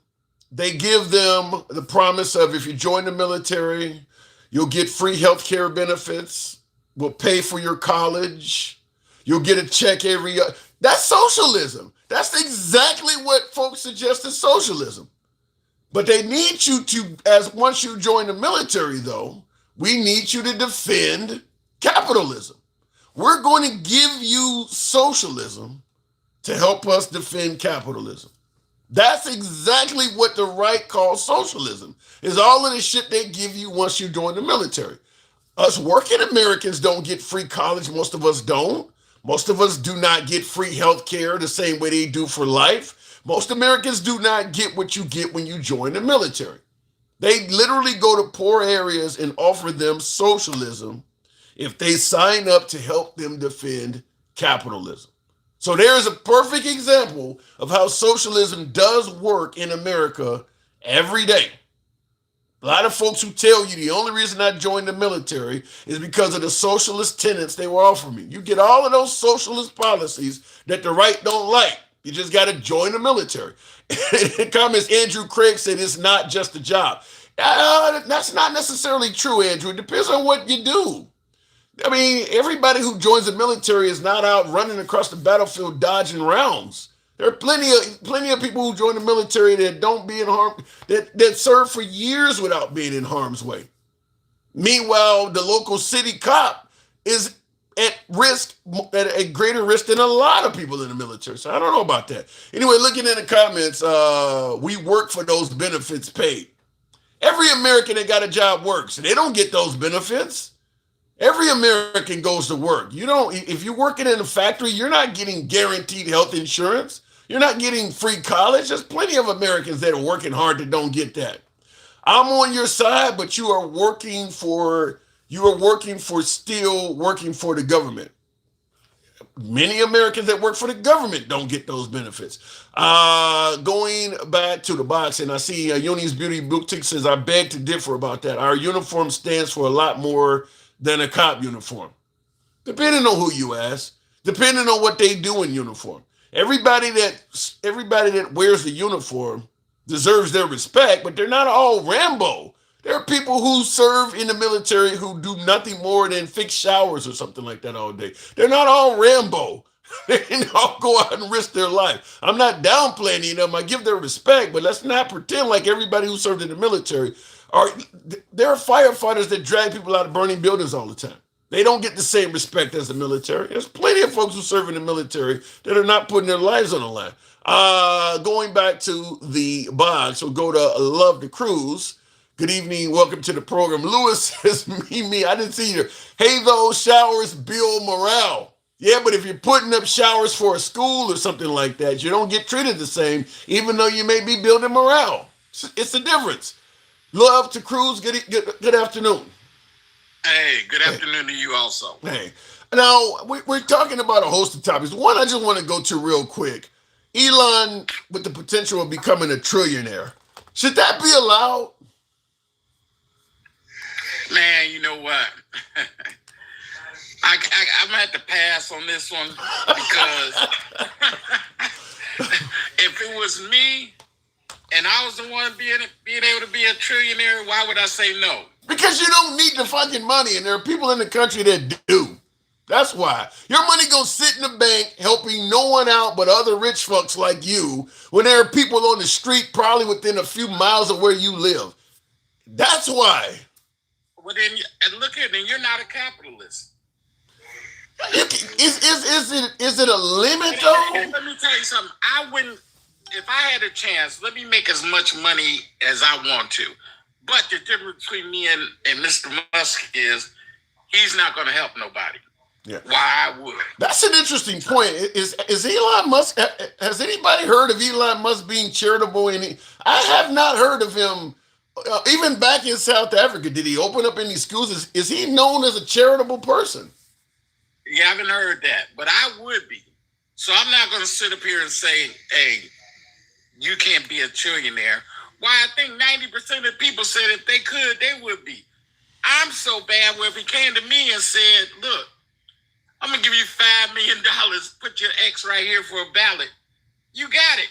they give them the promise of, if you join the military, you'll get free health care benefits, we'll pay for your college, you'll get a check every year. That's socialism. That's exactly what folks suggest is socialism. But they need you to, once you join the military, though, we need you to defend capitalism. We're going to give you socialism to help us defend capitalism. That's exactly what the right calls socialism, is all of the shit they give you once you join the military. Us working Americans don't get free college. Most of us don't. Most of us do not get free health care the same way they do for life. Most Americans do not get what you get when you join the military. They literally go to poor areas and offer them socialism if they sign up to help them defend capitalism. So there's a perfect example of how socialism does work in America every day. A lot of folks who tell you the only reason I joined the military is because of the socialist tenets they were offering me. You get all of those socialist policies that the right don't like. You just got to join the military. Comments, Andrew Craig said it's not just a job. That's not necessarily true, Andrew. It depends on what you do. I mean, everybody who joins the military is not out running across the battlefield dodging rounds. There are plenty of people who join the military that don't be in harm, that serve for years without being in harm's way. Meanwhile, the local city cop is at risk, at a greater risk than a lot of people in the military. So I don't know about that. Anyway, looking in the comments, we work for those benefits paid. Every American that got a job works, and they don't get those benefits. Every American goes to work. If you're working in a factory, you're not getting guaranteed health insurance. You're not getting free college. There's plenty of Americans that are working hard that don't get that. I'm on your side, but you are working for the government. Many Americans that work for the government don't get those benefits. Going back to the box, and I see Uni's Beauty Boutique says, I beg to differ about that. Our uniform stands for a lot more than a cop uniform. Depending on who you ask, depending on what they do in uniform. Everybody that wears the uniform deserves their respect, but they're not all Rambo. There are people who serve in the military who do nothing more than fix showers or something like that all day. They're not all Rambo. They can all go out and risk their life. I'm not downplaying them. I give their respect, but let's not pretend like everybody who served in the military there are firefighters that drag people out of burning buildings all the time. They don't get the same respect as the military. There's plenty of folks who serve in the military that are not putting their lives on the line. Going back to the box, we'll go to Love the Cruise. Good evening. Welcome to the program. Lewis says, me. I didn't see you. Hey, those showers build morale. Yeah, but if you're putting up showers for a school or something like that, you don't get treated the same, even though you may be building morale. It's a difference. Love to Cruise. Good afternoon. Hey, good afternoon to you also. Hey, now we're talking about a host of topics. One I just want to go to real quick. Elon with the potential of becoming a trillionaire. Should that be allowed? Man, you know what? I'm gonna have to pass on this one because if it was me and I was the one being able to be a trillionaire, why would I say no? Because you don't need the fucking money, and there are people in the country that do. That's why. Your money gonna sit in the bank helping no one out but other rich fucks like you when there are people on the street probably within a few miles of where you live. That's why. Well, then, and look at it, you're not a capitalist. Is it a limit though? Let me tell you something. I wouldn't, if I had a chance, let me make as much money as I want to. But the difference between me and Mr. Musk is he's not going to help nobody. Yeah. Why I would. That's an interesting point. Is Elon Musk? Has anybody heard of Elon Musk being charitable? I have not heard of him. Even back in South Africa, did he open up any schools? Is he known as a charitable person? You haven't heard that, but I would be. So I'm not going to sit up here and say, hey, you can't be a trillionaire. Why I think 90% of people said if they could, they would be. I'm so bad where if he came to me and said, look, I'm going to give you $5 million, put your X right here for a ballot. You got it.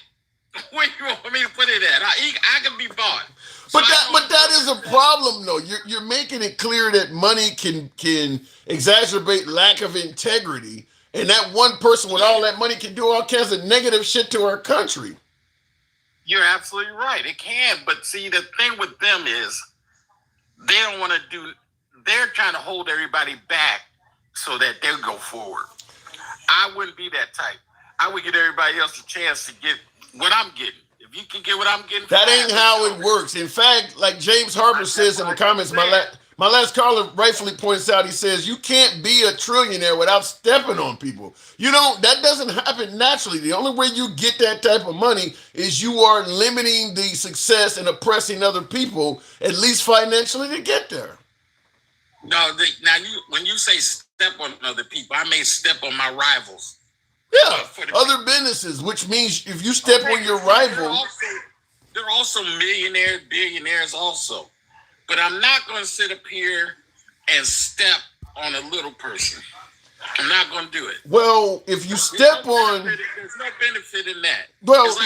Where you want me to put it at? I can be bought. So but that is a problem, though. You're making it clear that money can exacerbate lack of integrity, and that one person with all that money can do all kinds of negative shit to our country. You're absolutely right. It can, but see, the thing with them is they don't want to do. They're trying to hold everybody back so that they'll go forward. I wouldn't be that type. I would give everybody else a chance to get what I'm getting. If you can get what I'm getting, that ain't how it works. In fact, like James Harper says in the comments, my last caller rightfully points out, he says, you can't be a trillionaire without stepping on people. That doesn't happen naturally. The only way you get that type of money is you are limiting the success and oppressing other people, at least financially, to get there. No, when you say step on other people, I may step on my rivals. Yeah, other businesses, which means if you step on your rival. They're also millionaires, billionaires also. But I'm not going to sit up here and step on a little person. I'm not going to do it. Well, if you step on... There's no benefit in that. Well,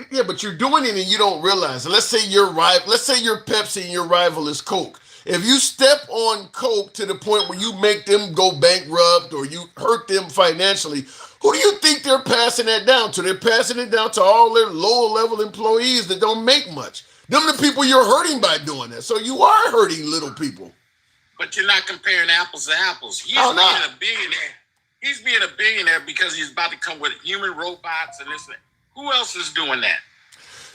yeah, but you're doing it and you don't realize it. Let's say you're Pepsi and your rival is Coke. If you step on Coke to the point where you make them go bankrupt or you hurt them financially, who do you think they're passing that down to? They're passing it down to all their lower-level employees that don't make much. Them the people you're hurting by doing that. So you are hurting little people. But you're not comparing apples to apples. He's being a billionaire. He's being a billionaire because he's about to come with human robots and this thing. Who else is doing that?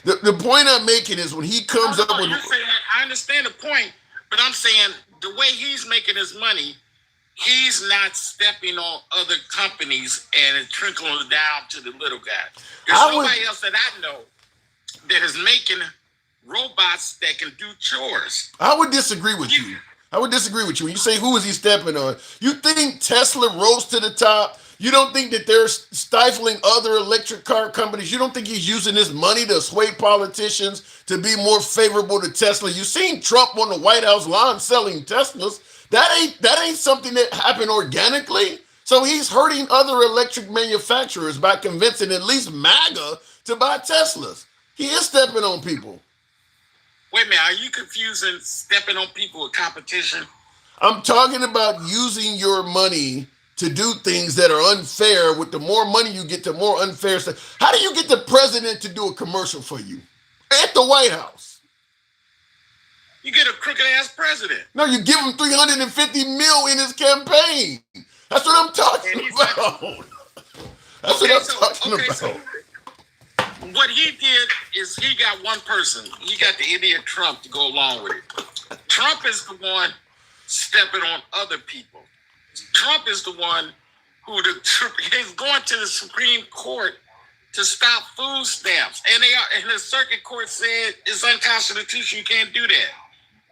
The point I'm making is when he comes up with... You're saying that, I understand the point, but I'm saying the way he's making his money, he's not stepping on other companies and it's trickling down to the little guy. There's nobody else that I know that is making robots that can do chores. I would disagree with you. When you say who is he stepping on? You think Tesla rose to the top? You don't think that they're stifling other electric car companies? You don't think he's using his money to sway politicians to be more favorable to Tesla? You've seen Trump on the White House lawn selling Teslas. That ain't something that happened organically. So he's hurting other electric manufacturers by convincing at least MAGA to buy Teslas. He is stepping on people. Wait a minute, are you confusing stepping on people with competition? I'm talking about using your money to do things that are unfair. With the more money you get, the more unfair stuff. How do you get the president to do a commercial for you at the White House? You get a crooked ass president. No, you give him $350 million in his campaign. That's what I'm talking about. That's what I'm talking about. So what he did is he got one person. He got the idiot Trump to go along with it. Trump is the one stepping on other people. Trump is the one who is going to the Supreme Court to stop food stamps, and the circuit court said it's unconstitutional. You can't do that.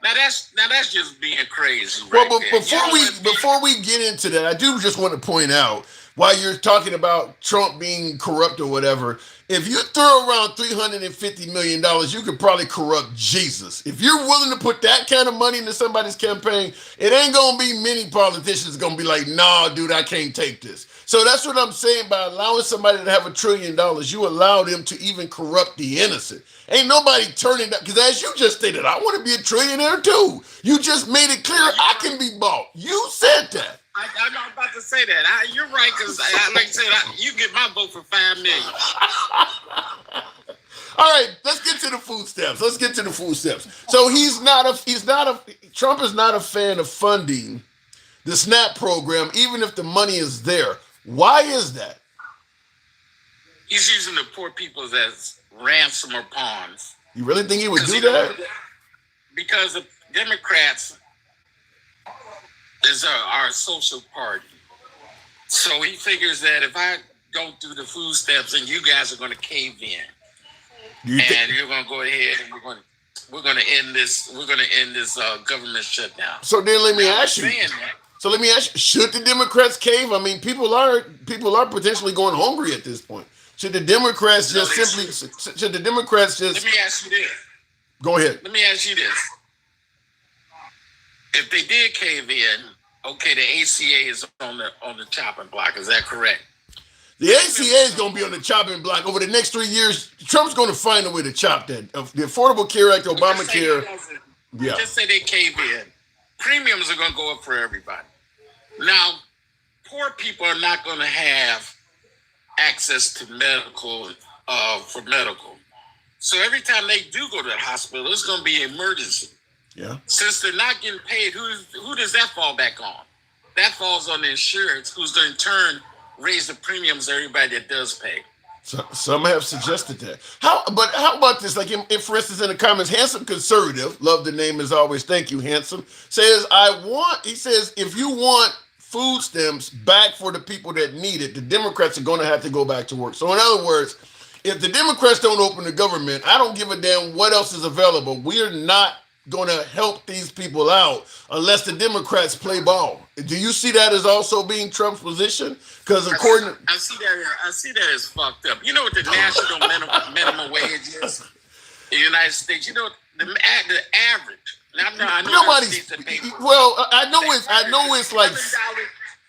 Now that's just being crazy. Right, well, but before we get into that, I do just want to point out, while you're talking about Trump being corrupt or whatever, if you throw around $350 million, you could probably corrupt Jesus. If you're willing to put that kind of money into somebody's campaign, it ain't gonna be many politicians gonna be like, nah, dude, I can't take this. So that's what I'm saying. By allowing somebody to have $1 trillion, you allow them to even corrupt the innocent. Ain't nobody turning that, because as you just stated, I want to be a trillionaire too. You just made it clear I can be bought. You said that. I'm not about to say that. You're right, because like I said, you get my vote for $5 million. All right, let's get to the food stamps. So Trump is not a fan of funding the SNAP program, even if the money is there. Why is that? He's using the poor people as ransom or pawns. You really think he would do that? Because the Democrats is our social party. So he figures that if I don't do the food stamps, then you guys are going to cave in. You're going to go ahead and we're going to end this. We're going to end this government shutdown. So then let me ask you. Should the Democrats cave? I mean, people are potentially going hungry at this point. Should the Democrats Should the Democrats just? Let me ask you this. Go ahead. Let me ask you this. If they did cave in, okay, the ACA is on the chopping block. Is that correct? The ACA is going to be on the chopping block over the next 3 years. Trump's going to find a way to chop that. The Affordable Care Act, Obamacare. Just say they cave in. Premiums are going to go up for everybody. Now, poor people are not going to have access to medical for medical. So every time they do go to the hospital, it's going to be an emergency. Yeah. Since they're not getting paid, who does that fall back on? That falls on the insurance, who's going to in turn raise the premiums of everybody that does pay. So, some have suggested that. How about this? Like, for instance, in the comments, Handsome Conservative, love the name as always. Thank you, Handsome. He says, if you want food stamps back for the people that need it, the Democrats are going to have to go back to work. So in other words, if the Democrats don't open the government, I don't give a damn what else is available. We're not going to help these people out unless the Democrats play ball. Do you see that as also being Trump's position? Because according to... I see that as fucked up. You know what the national minimum wage is in the United States? You know the average. I know nobody's... Well, I know it's like...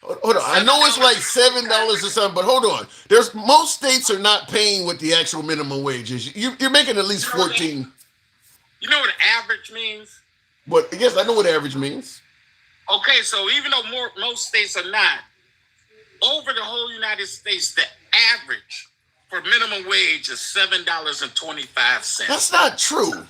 Hold on. I know it's like $7 or something, but hold on. Most states are not paying what the actual minimum wage is. You're making at least 14. You know what average means? But yes, I know what average means. Okay, so even though most states are not, over the whole United States, the average for minimum wage is $7.25. That's not true.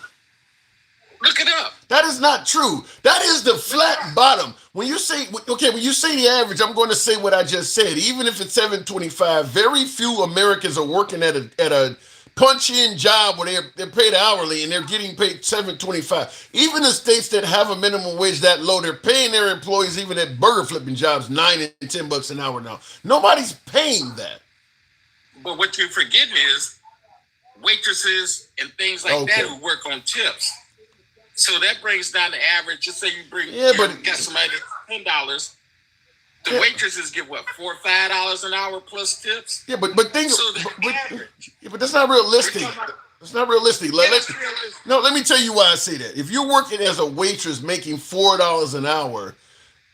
Look it up. That is not true. That is the flat bottom. When you say the average, I'm going to say what I just said. Even if it's $7.25, very few Americans are working at a punch-in job where they're paid hourly and they're getting paid $7.25. Even the states that have a minimum wage that low, they're paying their employees even at burger flipping jobs $9 and $10 an hour now. Nobody's paying that. But what you're forgetting is waitresses and things like that who work on tips. So that brings down the average. Just say you got somebody $10. The waitresses get what, $4 or $5 an hour plus tips? Yeah, but that's not realistic. It's not realistic. Let me tell you why I say that. If you're working as a waitress making $4 an hour,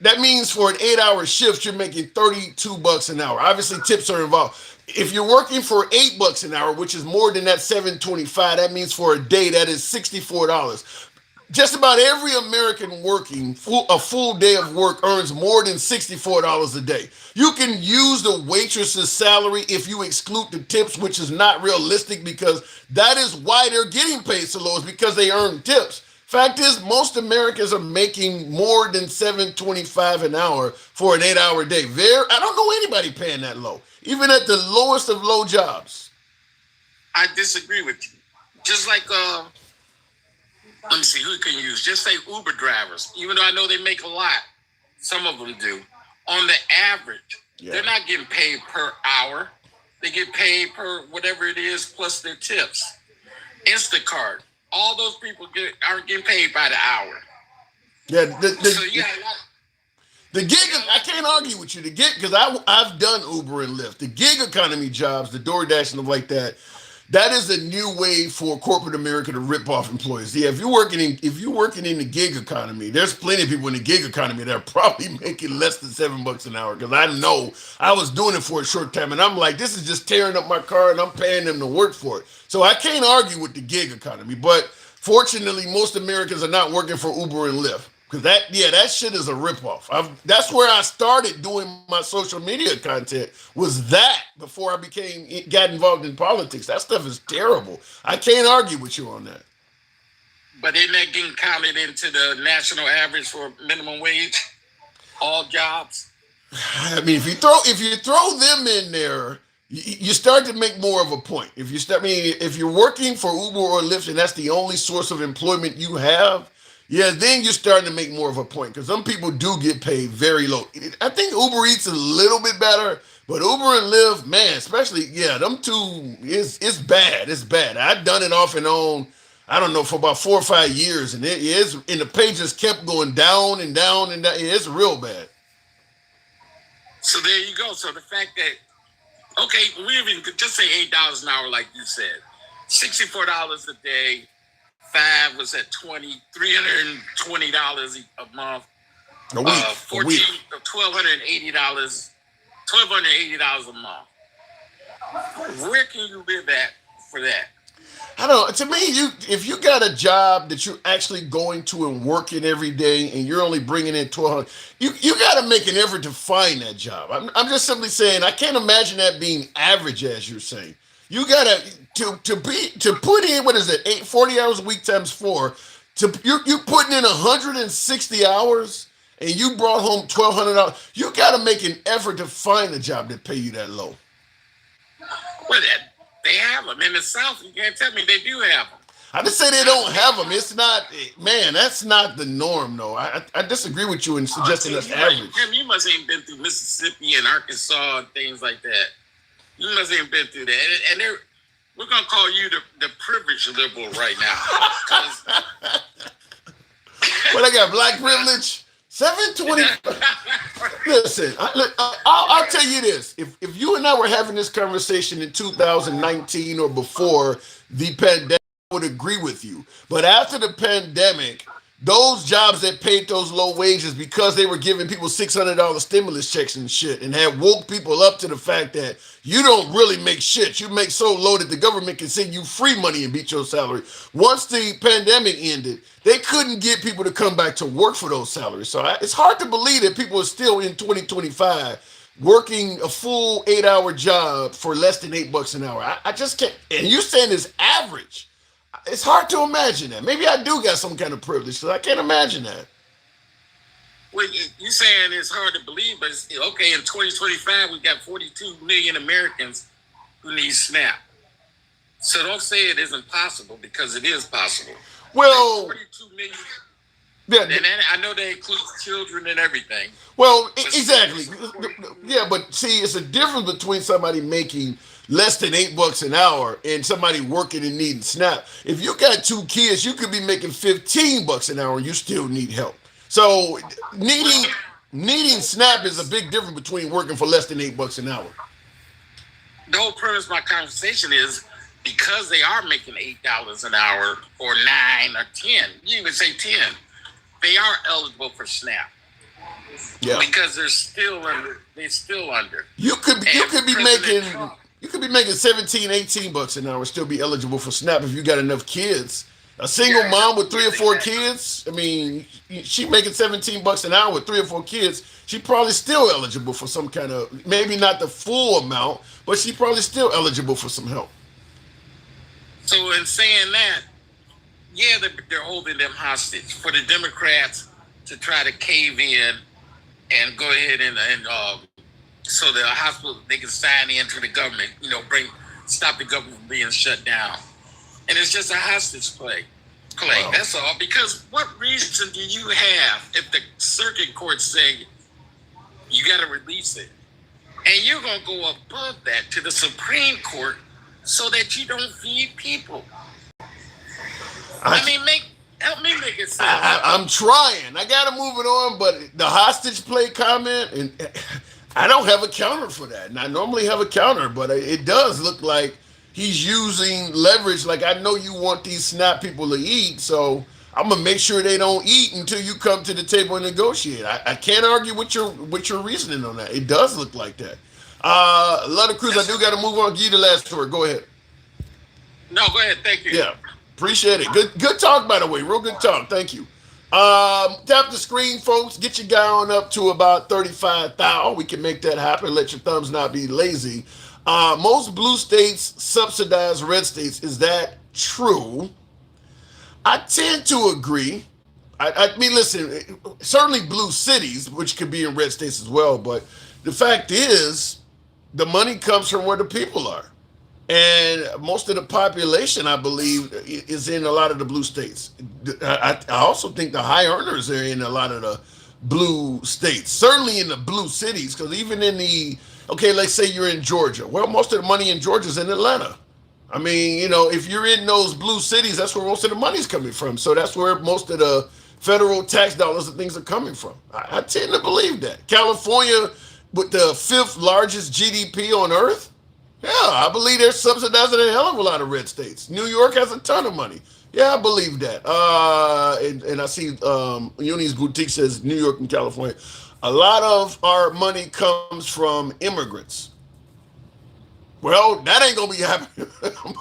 that means for an 8-hour shift, you're making $32 an hour. Obviously, tips are involved. If you're working for $8 an hour, which is more than that $7.25, that means for a day, that is $64. Just about every American working a full day of work earns more than $64 a day. You can use the waitress's salary if you exclude the tips, which is not realistic because that is why they're getting paid so low, is because they earn tips. Fact is, most Americans are making more than $7.25 an hour for an 8-hour day. I don't know anybody paying that low, even at the lowest of low jobs. I disagree with you. Just like let me see who can use. Just say Uber drivers. Even though I know they make a lot, some of them do. On the average, they're not getting paid per hour. They get paid per whatever it is plus their tips. Instacart. All those people aren't getting paid by the hour. Yeah, the gig. I can't argue with you. The gig, because I've done Uber and Lyft. The gig economy jobs, the DoorDash and stuff like that. That is a new way for corporate America to rip off employees. Yeah, if you're working in the gig economy, there's plenty of people in the gig economy that are probably making less than $7 an hour. Because I know I was doing it for a short time, and I'm like, this is just tearing up my car, and I'm paying them to work for it. So I can't argue with the gig economy. But fortunately, most Americans are not working for Uber and Lyft. Because that shit is a ripoff. That's where I started doing my social media content, was that before I got involved in politics. That stuff is terrible. I can't argue with you on that. But isn't that getting counted into the national average for minimum wage? All jobs? I mean, if you throw them in there, you start to make more of a point. If you're working for Uber or Lyft and that's the only source of employment you have, yeah, then you're starting to make more of a point, because some people do get paid very low. I think Uber Eats is a little bit better, but Uber and Lyft, man, especially, them two, it's bad. It's bad. I've done it off and on, I don't know, for about 4 or 5 years, and the pay just kept going down and down and down. It's real bad. So there you go. So the fact that, okay, we even just say $8 an hour, like you said, $64 a day. 5 was at $320 a month. A week. $1,280 a month. Where can you live at for that? I don't know. To me, if you got a job that you're actually going to and working every day, and you're only bringing in $1,200, you got to make an effort to find that job. I'm just simply saying, I can't imagine that being average, as you're saying. You gotta to put in, what is it, 40 hours a week times 4. You're putting in 160 hours and you brought home $1,200. You gotta make an effort to find a job that pay you that low. Well, they have them in the South. You can't tell me they do have them. I just say they don't have them. It's not, man. That's not the norm, though. I disagree with you in suggesting that's average. You must have been through Mississippi and Arkansas and things like that. You must have been through that, and we're gonna call you the privileged liberal right now. What, I got black privilege? 720. Listen, I'll tell you this: if you and I were having this conversation in 2019 or before the pandemic, I would agree with you. But after the pandemic, those jobs that paid those low wages, because they were giving people $600 stimulus checks and shit, and had woke people up to the fact that you don't really make shit. You make so low that the government can send you free money and beat your salary. Once the pandemic ended, they couldn't get people to come back to work for those salaries. So it's hard to believe that people are still in 2025 working a full 8-hour job for less than $8 an hour. I just can't. And you're saying it's average. It's hard to imagine that. Maybe I do got some kind of privilege, because I can't imagine that. Well, you're saying it's hard to believe, but it's, okay, in 2025, we got 42 million Americans who need SNAP. So don't say it isn't possible, because it is possible. Well, 42 million. Yeah, and I know that includes children and everything. Well, exactly. Yeah, but see, it's a difference between somebody making less than $8 an hour and somebody working and needing SNAP. If you got 2 kids, you could be making $15 an hour and you still need help. So needing SNAP is a big difference between working for less than $8 an hour. The whole premise of my conversation is, because they are making $8 an hour or 9 or 10, you even say 10, they are eligible for SNAP. Yeah. Because they're still under. You could be making 17, 18 bucks an hour and still be eligible for SNAP if you got enough kids. A single mom with 3 or 4 kids, I mean, she making $17 an hour with 3 or 4 kids, she probably still eligible for some kind of, maybe not the full amount, but she probably still eligible for some help. So in saying that, yeah, they're holding them hostage for the Democrats to try to cave in and go ahead and so the hospital they can sign into the government, stop the government from being shut down, and it's just a hostage play. Wow. That's all. Because what reason do you have if the circuit court say you got to release it, and you're gonna go above that to the Supreme Court so that you don't feed people? Help me make it sense. I'm trying. I gotta move it on, but the hostage play comment, and I don't have a counter for that. And I normally have a counter, but it does look like he's using leverage. Like, I know you want these SNAP people to eat, so I'm gonna make sure they don't eat until you come to the table and negotiate. I can't argue with your reasoning on that. It does look like that. Love the Cruz. I do got to move on. Give you the last word. Go ahead. No, go ahead. Thank you. Yeah. Appreciate it. Good talk, by the way. Real good talk. Thank you. Tap the screen, folks. Get your guy on up to about 35,000. We can make that happen. Let your thumbs not be lazy. Most blue states subsidize red states. Is that true? I tend to agree. I mean, listen, certainly blue cities, which could be in red states as well, but the fact is the money comes from where the people are. And most of the population, I believe, is in a lot of the blue states. I also think the high earners are in a lot of the blue states, certainly in the blue cities, because even in let's say you're in Georgia. Well, most of the money in Georgia is in Atlanta. I mean, if you're in those blue cities, that's where most of the money's coming from. So that's where most of the federal tax dollars and things are coming from. I tend to believe that. California, with the fifth largest GDP on earth, yeah, I believe they're subsidizing a hell of a lot of red states. New York has a ton of money. Yeah, I believe that. And I see Uni's Boutique says New York and California. A lot of our money comes from immigrants. Well, that ain't going to be happening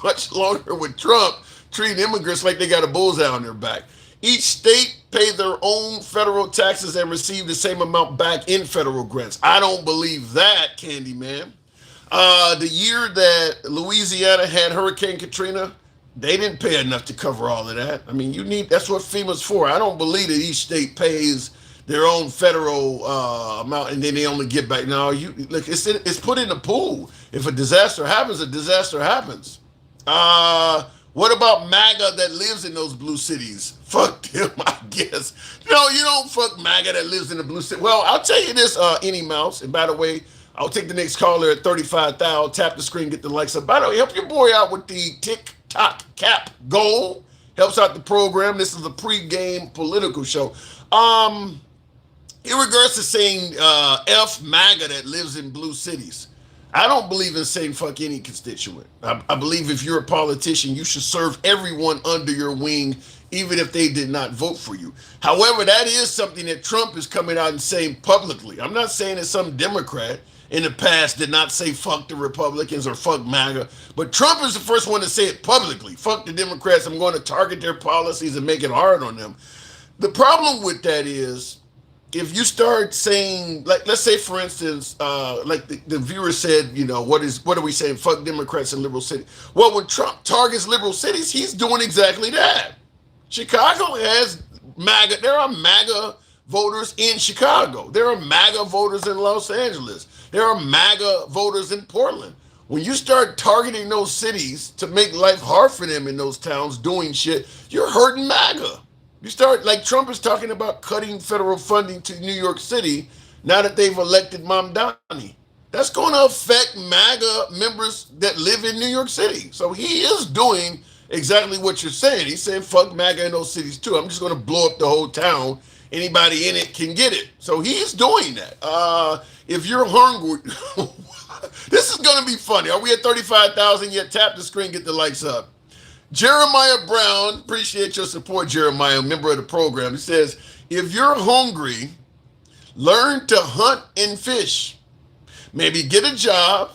much longer with Trump treating immigrants like they got a bullseye on their back. Each state pay their own federal taxes and receive the same amount back in federal grants. I don't believe that, Candyman. The year that Louisiana had Hurricane Katrina, they didn't pay enough to cover all of that. I mean, that's what FEMA's for. I don't believe that each state pays their own federal amount and then they only get back. No, it's put in the pool. If a disaster happens, a disaster happens. What about MAGA that lives in those blue cities? Fuck them, I guess. No, you don't fuck MAGA that lives in the blue city. Well, I'll tell you this, Any Mouse, and by the way, I'll take the next caller at 35,000. Tap the screen, get the likes up. By the way, help your boy out with the TikTok cap goal. Helps out the program. This is a pregame political show. In regards to saying F MAGA that lives in blue cities, I don't believe in saying fuck any constituent. I believe if you're a politician, you should serve everyone under your wing, even if they did not vote for you. However, that is something that Trump is coming out and saying publicly. I'm not saying that some Democrat in the past did not say fuck the Republicans or fuck MAGA, but Trump is the first one to say it publicly. Fuck the Democrats. I'm going to target their policies and make it hard on them. The problem with that is, if you start saying, like, let's say, for instance, like the viewer said, what are we saying? Fuck Democrats in liberal cities. Well, when Trump targets liberal cities, he's doing exactly that. Chicago has MAGA. There are MAGA voters in Chicago. There are MAGA voters in Los Angeles. There are MAGA voters in Portland. When you start targeting those cities to make life hard for them in those towns doing shit, you're hurting MAGA. You start, like Trump is talking about cutting federal funding to New York City now that they've elected Mamdani. That's going to affect MAGA members that live in New York City. So he is doing exactly what you're saying. He's saying fuck MAGA in those cities too. I'm just going to blow up the whole town. Anybody in it can get it. So he's doing that. If you're hungry, this is going to be funny. Are we at 35,000 yet? Tap the screen, get the lights up. Jeremiah Brown, appreciate your support, Jeremiah, member of the program. He says, if you're hungry, learn to hunt and fish. Maybe get a job,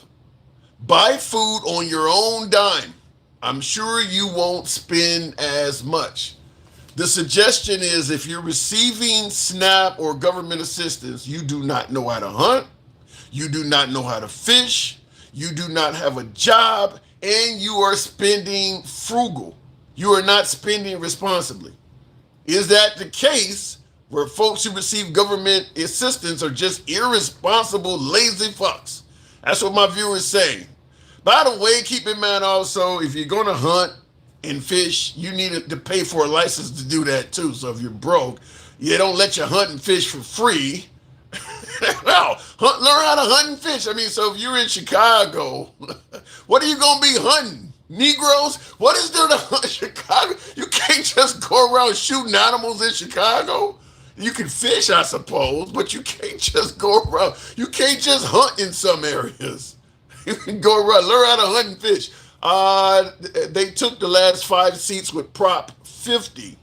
buy food on your own dime. I'm sure you won't spend as much. The suggestion is if you're receiving SNAP or government assistance, you do not know how to hunt, you do not know how to fish, you do not have a job, and you are spending frugal. you are not spending responsibly. Is that the case where folks who receive government assistance are just irresponsible, lazy fucks? That's what my viewers say. By the way, keep in mind also, if you're going to hunt and fish, you need to pay for a license to do that too. So if you're broke, you don't let you hunt and fish for free. No, learn how to hunt and fish. I mean, so if you're in Chicago, what are you going to be hunting? Negroes? What is there to hunt in Chicago? You can't just go around shooting animals in Chicago. You can fish, I suppose, but you can't just go around. You can't just hunt in some areas. You can go around, learn how to hunt and fish. They took the last 5 seats with Prop 50.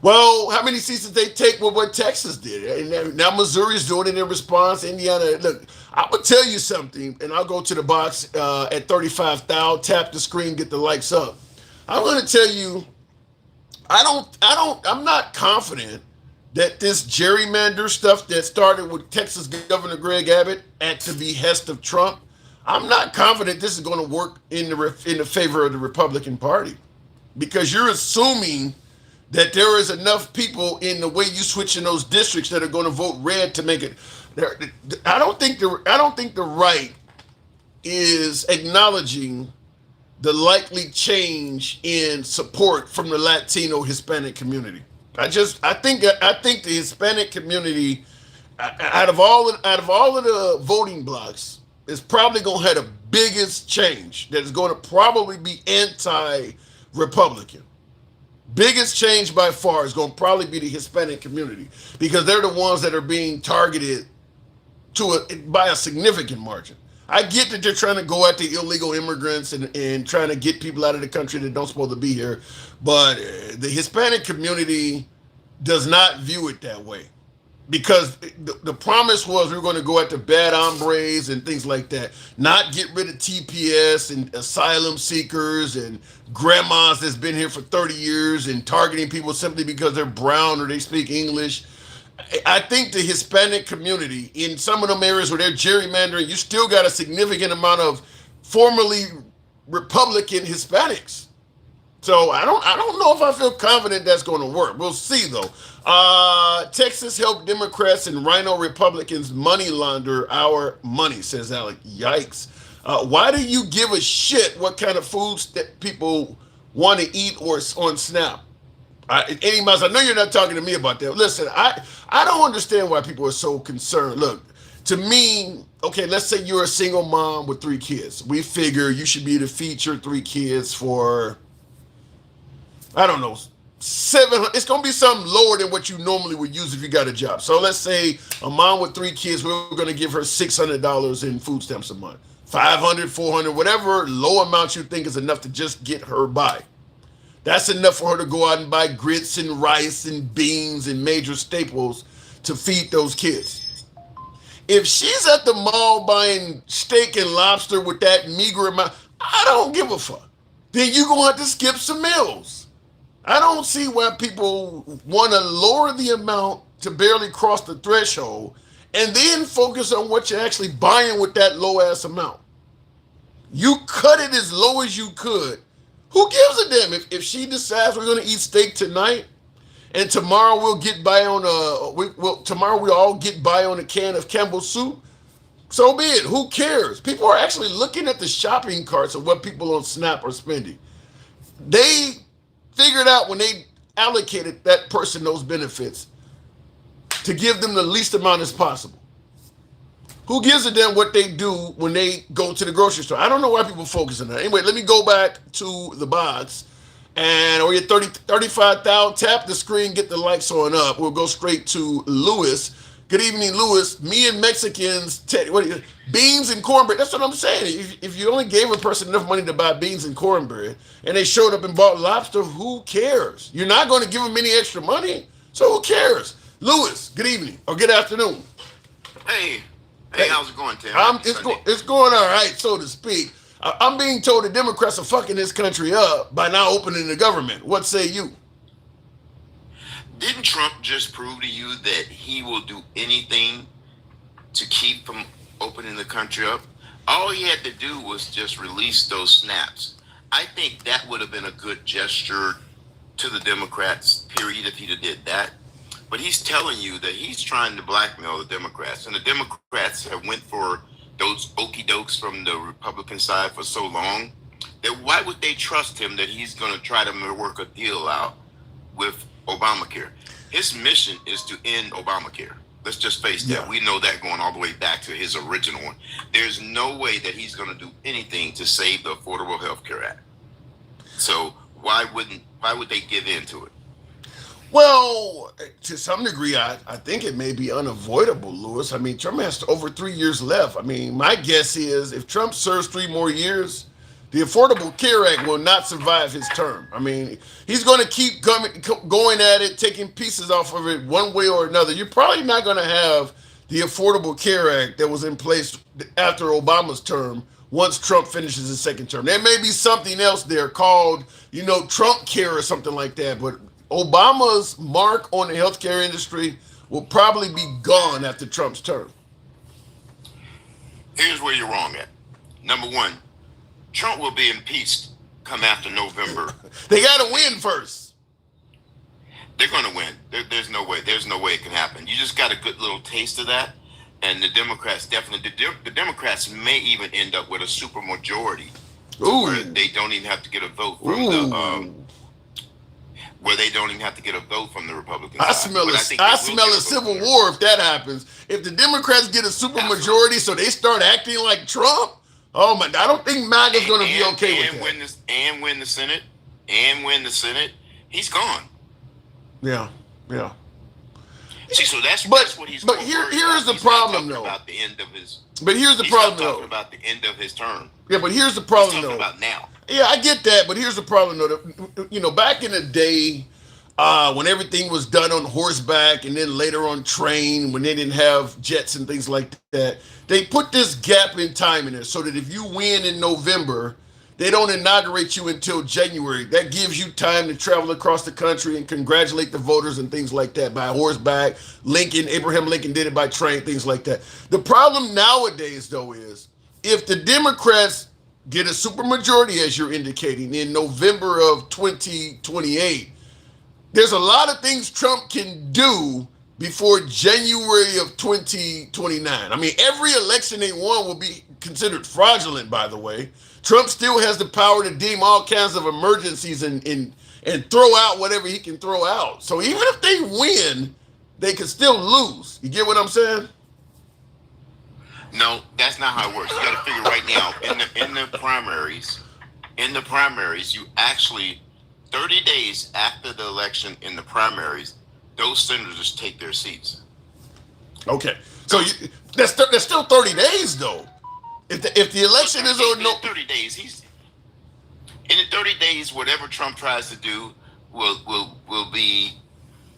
Well, how many seats did they take with what Texas did? And now Missouri's doing it in response. Indiana, look, I would tell you something, and I'll go to the box at 35,000, tap the screen, get the likes up. I'm going to tell you, I'm not confident that this gerrymander stuff that started with Texas Governor Greg Abbott at the behest of Trump, I'm not confident this is going to work in the favor of the Republican Party, because you're assuming that there is enough people in the way you switch in those districts that are going to vote red to make it. I don't think the right is acknowledging the likely change in support from the Latino Hispanic community. I think the Hispanic community, out of all of the voting blocks, is probably going to have the biggest change. That is going to probably be anti-Republican. Biggest change by far is going to probably be the Hispanic community, because they're the ones that are being targeted by a significant margin. I get that they're trying to go at the illegal immigrants and trying to get people out of the country that don't supposed to be here, but the Hispanic community does not view it that way, because the promise was we were going to go at the bad hombres and things like that, not get rid of TPS and asylum seekers and grandmas that's been here for 30 years and targeting people simply because they're brown or they speak English. I think the Hispanic community, in some of them areas where they're gerrymandering, you still got a significant amount of formerly Republican Hispanics. So I don't know if I feel confident that's going to work. We'll see, though. Texas helped Democrats and Rhino Republicans money launder our money, says Alec. Yikes. Why do you give a shit what kind of foods that people want to eat or on Snap? Eddie Miles, I know you're not talking to me about that. Listen, I don't understand why people are so concerned. Look, to me, okay, let's say you're a single mom with 3 kids. We figure you should be able to feed your 3 kids for, I don't know, $700. It's going to be something lower than what you normally would use if you got a job. So let's say a mom with 3 kids, we're going to give her $600 in food stamps a month. $500, $400, whatever low amount you think is enough to just get her by. That's enough for her to go out and buy grits and rice and beans and major staples to feed those kids. If she's at the mall buying steak and lobster with that meager amount, I don't give a fuck. Then you're going to have to skip some meals. I don't see why people want to lower the amount to barely cross the threshold and then focus on what you're actually buying with that low-ass amount. You cut it as low as you could. Who gives a damn if she decides we're going to eat steak tonight and tomorrow we'll get by on tomorrow we all get by on a can of Campbell's soup? So be it. Who cares? People are actually looking at the shopping carts of what people on Snap are spending. They figured out when they allocated that person those benefits to give them the least amount as possible. Who gives a damn what they do when they go to the grocery store? I don't know why people focus on that. Anyway, let me go back to the box. And we're at 35,000. Tap the screen, get the likes on up. We'll go straight to Lewis. Good evening, Lewis. Me and Mexicans, beans and cornbread. That's what I'm saying. If you only gave a person enough money to buy beans and cornbread and they showed up and bought lobster, who cares? You're not going to give them any extra money, so who cares? Lewis, good evening or good afternoon. Hey, how's it going, Tim? It's going all right, so to speak. I'm being told the Democrats are fucking this country up by not opening the government. What say you? Didn't Trump just prove to you that he will do anything to keep from opening the country up? All he had to do was just release those snaps. I think that would have been a good gesture to the Democrats, period, if he'd have did that. But he's telling you that he's trying to blackmail the Democrats, and the Democrats have went for those okey dokes from the Republican side for so long that why would they trust him that he's going to try to work a deal out with Obamacare? His mission is to end Obamacare. Let's just face that. We know that going all the way back to his original one. There's no way that he's going to do anything to save the Affordable Health Care Act. So why would they give in to it? Well, to some degree, I think it may be unavoidable, Lewis. I mean, Trump has over 3 years left. I mean, my guess is if Trump serves 3 more years, the Affordable Care Act will not survive his term. I mean, he's going to keep going at it, taking pieces off of it one way or another. You're probably not going to have the Affordable Care Act that was in place after Obama's term once Trump finishes his second term. There may be something else there called, Trump Care or something like that, but Obama's mark on the healthcare industry will probably be gone after Trump's term. Here's where you're wrong at. Number one, Trump will be impeached come after November. They got to win first. They're going to win. There's no way. There's no way it can happen. You just got a good little taste of that. And the Democrats definitely, the Democrats may even end up with a super majority. Where they don't even have to get a vote from where they don't even have to get a vote from the Republicans. I smell a civil war if that happens. If the Democrats get a super majority, so they start acting like Trump. Oh my! I don't think MAGA's going to be okay with that. And win the Senate, he's gone. Yeah. See, so that's what he's. But here's the problem, though. About the end of his. But here's the problem, though. Talking about the end of his term. Yeah, but here's the problem, though. About now. Yeah, I get that, but here's the problem, though. Back in the day, when everything was done on horseback and then later on train, when they didn't have jets and things like that, they put this gap in time in there so that if you win in November, they don't inaugurate you until January. That gives you time to travel across the country and congratulate the voters and things like that by horseback. Abraham Lincoln did it by train, things like that. The problem nowadays, though, is if the Democrats get a supermajority, as you're indicating, in November of 2028, there's a lot of things Trump can do before January of 2029. I mean, every election they won will be considered fraudulent, by the way. Trump still has the power to deem all kinds of emergencies and throw out whatever he can throw out. So even if they win, they could still lose. You get what I'm saying? No, that's not how it works. You got to figure right now in the primaries, you actually 30 days after the election in the primaries, those senators take their seats. Okay, so that's still 30 days though. If the election is on 30 days, in the 30 days, whatever Trump tries to do will be,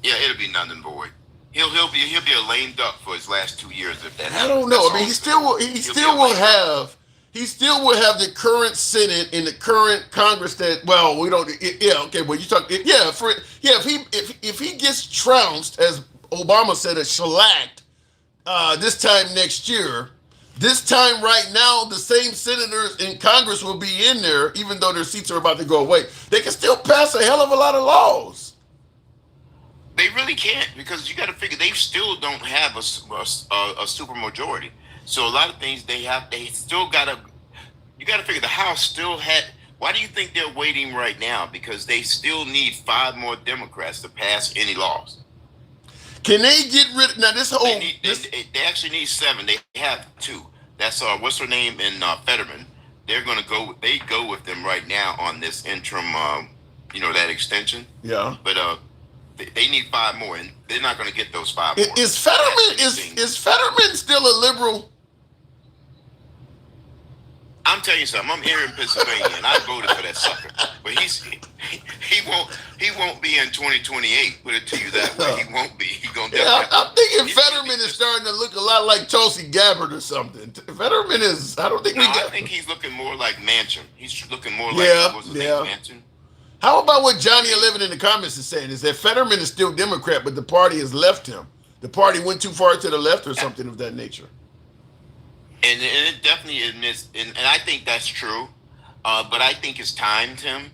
it'll be nothing void. He'll be a lame duck for his last 2 years if that happens. I don't know. I mean, he still will have the current Senate and the current Congress that, well, we don't. Okay. Well, you talk. If he gets trounced, as Obama said, shellacked this time next year. This time right now, the same senators in Congress will be in there, even though their seats are about to go away. They can still pass a hell of a lot of laws. They really can't, because you got to figure they still don't have a super majority. So a lot of things they still got to. You got to figure the House still had. Why do you think they're waiting right now? Because they still need 5 more Democrats to pass any laws. Can they get rid? Now this whole they actually need 7. They have 2. That's what's her name in Fetterman. They're going to go. They go with them right now on this interim. That extension. Yeah. But they need 5 more, and they're not going to get those 5 more. Is Fetterman still a liberal? I'm telling you something. I'm here in Pennsylvania, and I voted for that sucker. But he won't be in 2028. Put it to you that way. He won't be. He gonna. I'm thinking Fetterman is starting to look a lot like Tulsi Gabbard or something. Fetterman is. I don't think I think he's looking more like Manchin. He's looking more like Manchin. How about what Johnny 11 in the comments is saying? Is that Fetterman is still Democrat, but the party has left him. The party went too far to the left or something of that nature. And it definitely admits, and I think that's true. But I think it's time, Tim.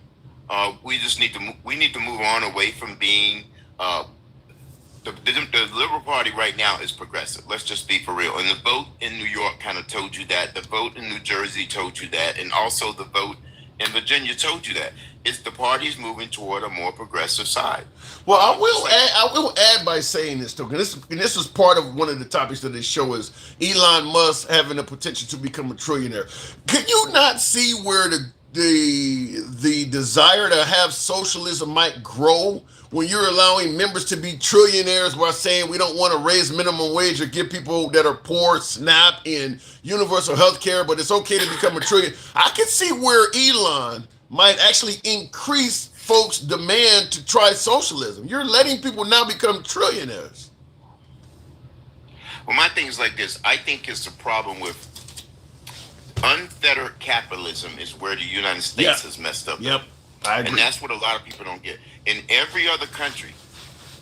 We just need to move on away from being the Liberal Party right now is progressive. Let's just be for real. And the vote in New York kind of told you that. The vote in New Jersey told you that. And also the vote in Virginia told you that. It's the party's moving toward a more progressive side. Well, I will add by saying this though, and this is part of one of the topics of this show is Elon Musk having the potential to become a trillionaire. Can you not see where the desire to have socialism might grow when you're allowing members to be trillionaires while saying we don't want to raise minimum wage or give people that are poor SNAP and universal health care, but it's okay to become a trillion? I can see where Elon might actually increase folks' demand to try socialism. You're letting people now become trillionaires. Well, my thing is like this. I think it's a problem with unfettered capitalism is where the United States has messed up. Yep, I agree. And that's what a lot of people don't get. In every other country,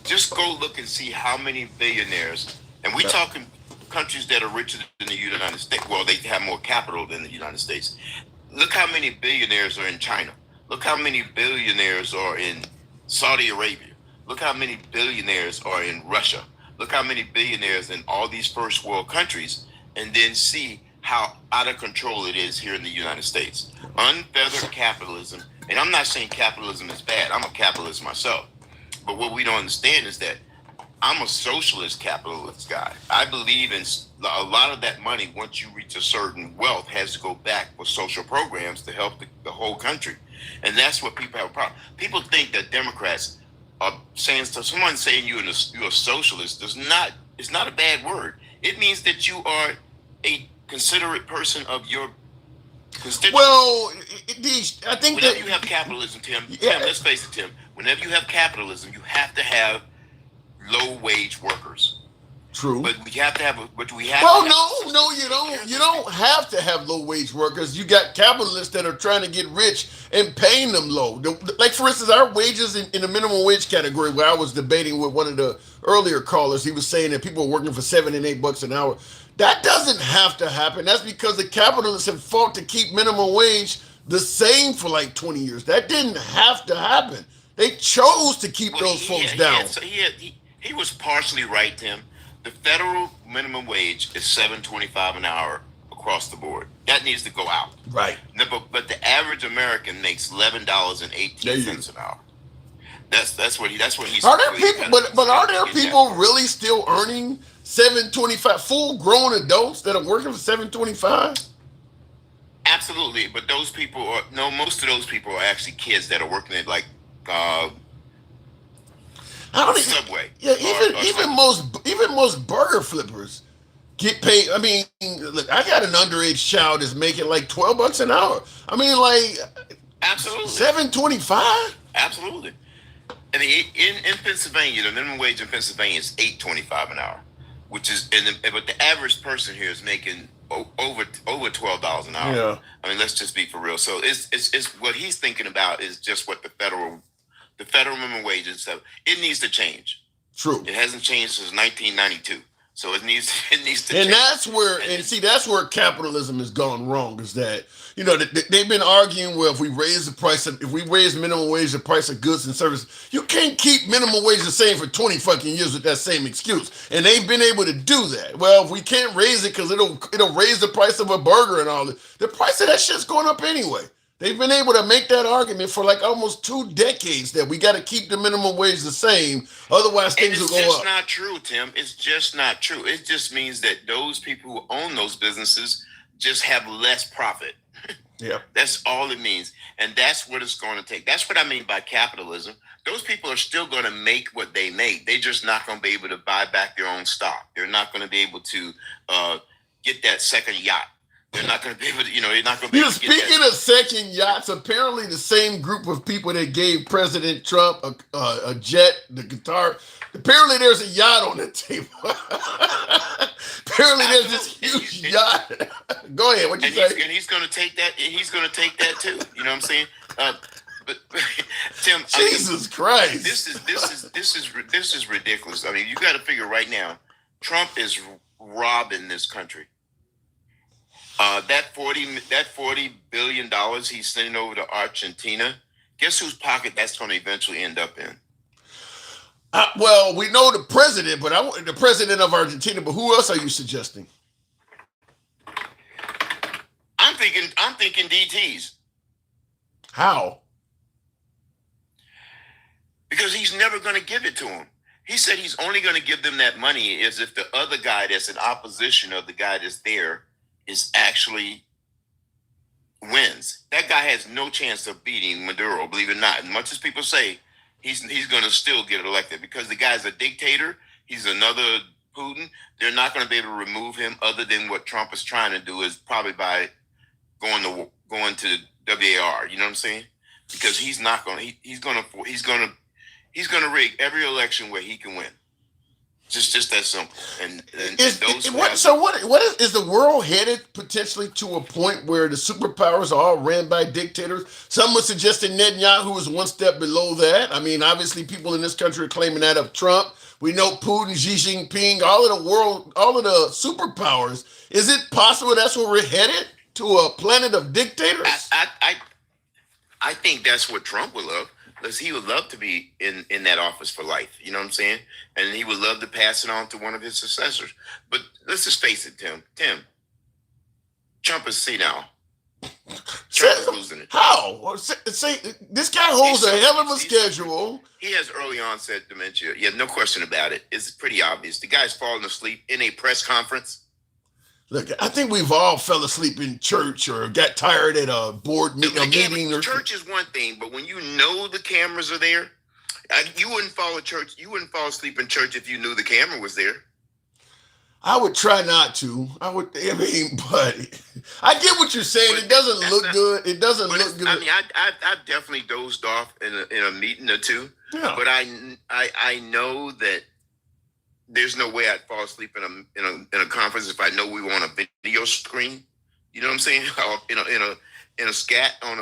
just go look and see how many billionaires, and we're talking countries that are richer than the United States. Well, they have more capital than the United States. Look how many billionaires are in China. Look how many billionaires are in Saudi Arabia. Look how many billionaires are in Russia. Look how many billionaires in all these first world countries, and then see how out of control it is here in the United States. Unfeathered capitalism, and I'm not saying capitalism is bad. I'm a capitalist myself. But what we don't understand is that I'm a socialist capitalist guy. I believe in a lot of that money, once you reach a certain wealth, has to go back for social programs to help the whole country. And that's what people have a problem. People think that Democrats are saying, so someone saying you're a socialist it's not a bad word. It means that you are a considerate person of your constituents. Well, I think whenever you have capitalism, Tim, let's face it, Tim, whenever you have capitalism, you have to have low wage workers. True. But we have to have no, you don't. You don't have to have low wage workers. You got capitalists that are trying to get rich and paying them low. Like for instance, our wages in the minimum wage category, where I was debating with one of the earlier callers, he was saying that people are working for $7 and $8 an hour. That doesn't have to happen. That's because the capitalists have fought to keep minimum wage the same for like 20 years. That didn't have to happen. They chose to keep those folks down. He was partially right, Tim. The federal minimum wage is $7.25 an hour across the board. That needs to go out. Right. No, but the average American makes $11.18 an hour. That's what he's. Are there people? But are there people really still earning $7.25? Full grown adults that are working for $7.25? Absolutely, but those people are most of those people are actually kids that are working at like. Subway. Yeah, even most burger flippers get paid. I mean, look, I got an underage child that's making like $12 an hour. I mean, like, absolutely $7.25. Absolutely. I mean, in Pennsylvania, the minimum wage in Pennsylvania is $8.25 an hour, which is, but the average person here is making over $12 an hour. Yeah. I mean, let's just be for real. So it's what he's thinking about is just what the federal minimum wage and stuff. It needs to change. True. It hasn't changed since 1992. So it needs to and change. That's where capitalism has gone wrong. Is that they've been arguing, well, if we raise minimum wage, the price of goods and services, you can't keep minimum wage the same for 20 fucking years with that same excuse. And they've been able to do that. Well, if we can't raise it because it'll raise the price of a burger and all that, the price of that shit's going up anyway. They've been able to make that argument for like almost 2 decades that we got to keep the minimum wage the same, otherwise things will go up. It's just not true, Tim. It's just not true. It just means that those people who own those businesses just have less profit. Yeah. That's all it means. And that's what it's going to take. That's what I mean by capitalism. Those people are still going to make what they make. They're just not going to be able to buy back their own stock. They're not going to be able to get that second yacht. They're not going to be able to, they're not going to be able to get that. Speaking of second yachts, apparently the same group of people that gave President Trump a jet, the guitar, apparently there's a yacht on the table. Apparently there's this huge yacht. Go ahead, what you say? And he's going to take that, too. You know what I'm saying? But Tim, Jesus Christ. This is ridiculous. I mean, you got to figure right now, Trump is robbing this country. That $40 billion he's sending over to Argentina, guess whose pocket that's going to eventually end up in? Well, we know the president, but I want the president of Argentina. But who else are you suggesting? I'm thinking DTs. How? Because he's never going to give it to him. He said he's only going to give them that money as if the other guy that's in opposition of the guy that's there is actually wins. That guy has no chance of beating Maduro, believe it or not. As much as people say he's going to still get elected because the guy's a dictator, he's another Putin, they're not going to be able to remove him other than what Trump is trying to do is probably by going to WAR, you know what I'm saying? Because he's not going to he's going to rig every election where he can win. Just that simple. What is the world headed potentially to a point where the superpowers are all ran by dictators? Some were suggesting Netanyahu is one step below that. I mean, obviously, people in this country are claiming that of Trump. We know Putin, Xi Jinping, all of the world, all of the superpowers. Is it possible that's where we're headed, to a planet of dictators? I think that's what Trump would love. Because he would love to be in that office for life. You know what I'm saying? And he would love to pass it on to one of his successors. But let's just face it, Tim. Trump is senile. Trump is losing it. How? Say, this guy holds a hell of a schedule. He has early onset dementia. Yeah, no question about it. It's pretty obvious. The guy's falling asleep in a press conference. Look, I think we've all fell asleep in church or got tired at a board meeting. Church is one thing, but when you know the cameras are there, you wouldn't fall asleep in church if you knew the camera was there. I would try not to. But I get what you're saying. It doesn't look good. It doesn't look good. I mean, I definitely dozed off in a meeting or two. Yeah. But I know that there's no way I'd fall asleep in a conference if I know we were on a video screen. You know what I'm saying? in a scat on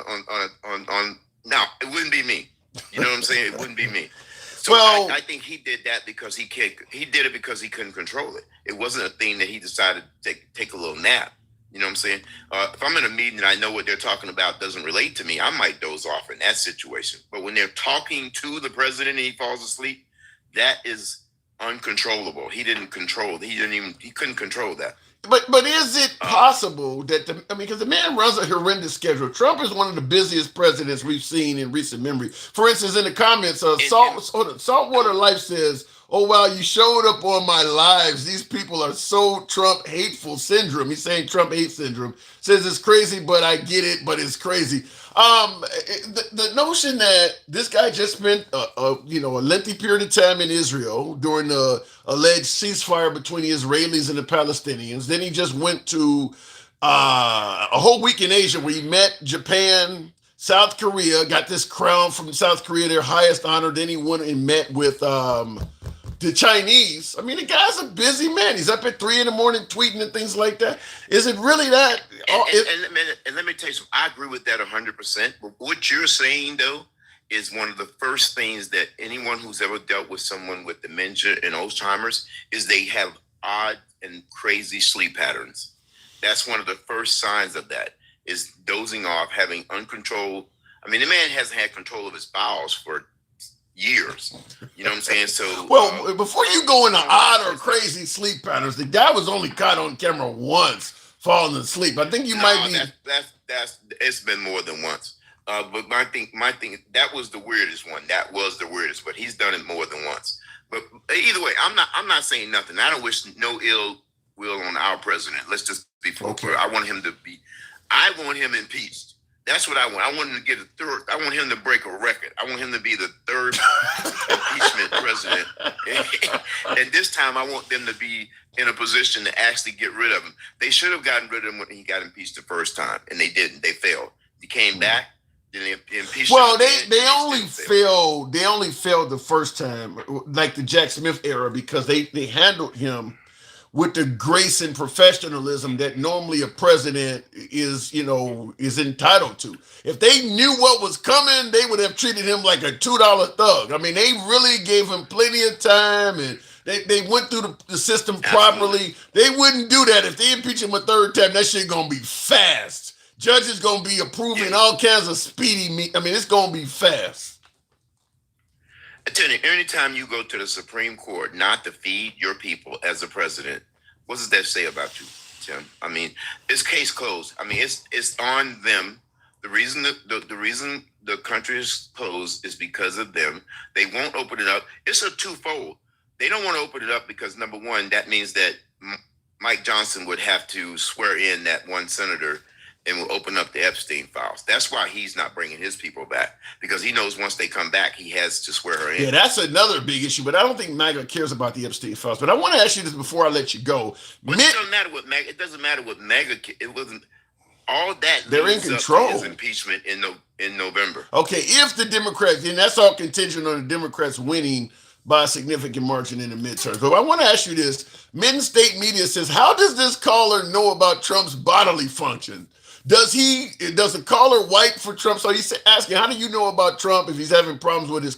no, it wouldn't be me. You know what I'm saying? It wouldn't be me. So I think he did that because he did it because he couldn't control it. It wasn't a thing that he decided to take a little nap. You know what I'm saying? If I'm in a meeting and I know what they're talking about doesn't relate to me, I might doze off in that situation. But when they're talking to the president and he falls asleep, that is uncontrollable. He couldn't control that. But is it possible that because the man runs a horrendous schedule. Trump is one of the busiest presidents we've seen in recent memory. For instance, in the comments, Saltwater Life says, "Oh wow, you showed up on my lives. These people are so Trump hateful syndrome." He's saying Trump hate syndrome. Says it's crazy, but I get it, but it's crazy. The notion that this guy just spent a lengthy period of time in Israel during the alleged ceasefire between the Israelis and the Palestinians. Then he just went to a whole week in Asia where he met Japan, South Korea, got this crown from South Korea, their highest honor. Then he went and met with the Chinese. I mean, the guy's a busy man. He's up at 3 a.m. tweeting and things like that. Is it really that? And let me tell you something. I agree with that 100%. But what you're saying, though, is one of the first things that anyone who's ever dealt with someone with dementia and Alzheimer's is they have odd and crazy sleep patterns. That's one of the first signs of that, is dozing off, having uncontrolled. I mean, the man hasn't had control of his bowels for years. You know what I'm saying? So before you go into odd or crazy sleep patterns, the guy was only caught on camera once falling asleep. I think it's been more than once. But my thing, that was the weirdest one. That was the weirdest, but he's done it more than once. But either way, I'm not saying nothing. I don't wish no ill will on our president. Let's just be clear. I want him impeached. That's what I want. I want him to get a third. I want him to break a record. I want him to be the third impeachment president. And this time, I want them to be in a position to actually get rid of him. They should have gotten rid of him when he got impeached the first time, and they didn't. They failed. He came back. Then they impeached him. Well, they only failed. They only failed the first time, like the Jack Smith era, because they handled him with the grace and professionalism that normally a president is entitled to. If they knew what was coming, they would have treated him like a $2 thug. I mean, they really gave him plenty of time and they went through the system properly. They wouldn't do that if they impeach him a third time. That shit gonna be fast. Judges gonna be approving all kinds of speedy. I mean, it's gonna be fast. I tell you, anytime you go to the Supreme Court not to feed your people as a president, what does that say about you, Tim? I mean, it's case closed. I mean, it's on them. The reason the reason the country is closed is because of them. They won't open it up. It's a twofold. They don't want to open it up because, number one, that means that Mike Johnson would have to swear in that one senator and will open up the Epstein files. That's why he's not bringing his people back, because he knows once they come back, he has to swear her in. Yeah, that's another big issue, but I don't think MAGA cares about the Epstein files. But I want to ask you this before I let you go. It doesn't matter what MAGA. It doesn't matter what MAGA. It wasn't all that. They're in control. His impeachment in November. Okay, if the Democrats, and that's all contingent on the Democrats winning by a significant margin in the midterms. But I want to ask you this. Mid-state media says, how does this caller know about Trump's bodily function? Does a caller wipe for Trump? So he's asking, how do you know about Trump if he's having problems with his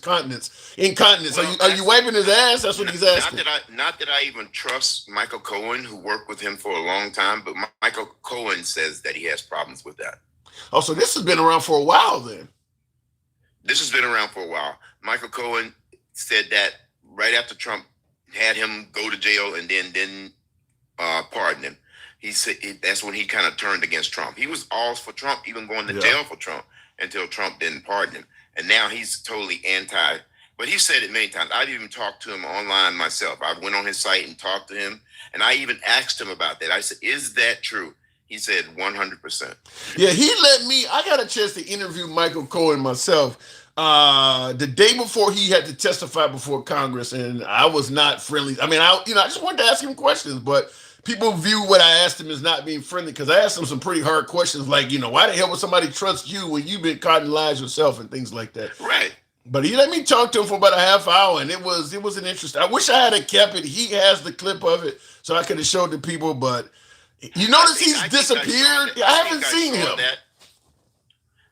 incontinence? Well, are you wiping his ass? That's what he's asking. Not that I even trust Michael Cohen, who worked with him for a long time, but Michael Cohen says that he has problems with that. Oh, so this has been around for a while then. This has been around for a while. Michael Cohen said that right after Trump had him go to jail and then didn't pardon him. He said that's when he kind of turned against Trump. He was all for Trump, even going to jail for Trump, until Trump didn't pardon him. And now he's totally anti. But he said it many times. I've even talked to him online myself. I went on his site and talked to him. And I even asked him about that. I said, is that true? He said 100%. Yeah, I got a chance to interview Michael Cohen myself the day before he had to testify before Congress. And I was not friendly. I mean, I just wanted to ask him questions, but people view what I asked him as not being friendly, because I asked him some pretty hard questions like, why the hell would somebody trust you when you've been caught in lies yourself and things like that. Right. But he let me talk to him for about a half hour, and it was an interesting. I wish I had kept it. He has the clip of it, so I could have showed the people. But you notice he's disappeared. I haven't seen him.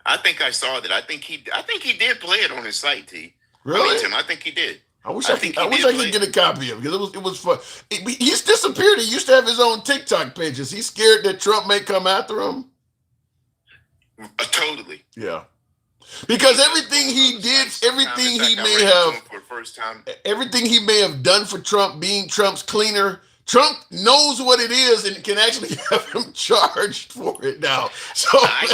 I think I saw that. I think he did play it on his site, T. Really? Tim, I think he did. I wish I could get a copy of it, because it was fun. He's disappeared. He used to have his own TikTok pages. He's scared that Trump may come after him. Totally. Yeah. Because everything he may have done for Trump, being Trump's cleaner, Trump knows what it is and can actually have him charged for it now. So I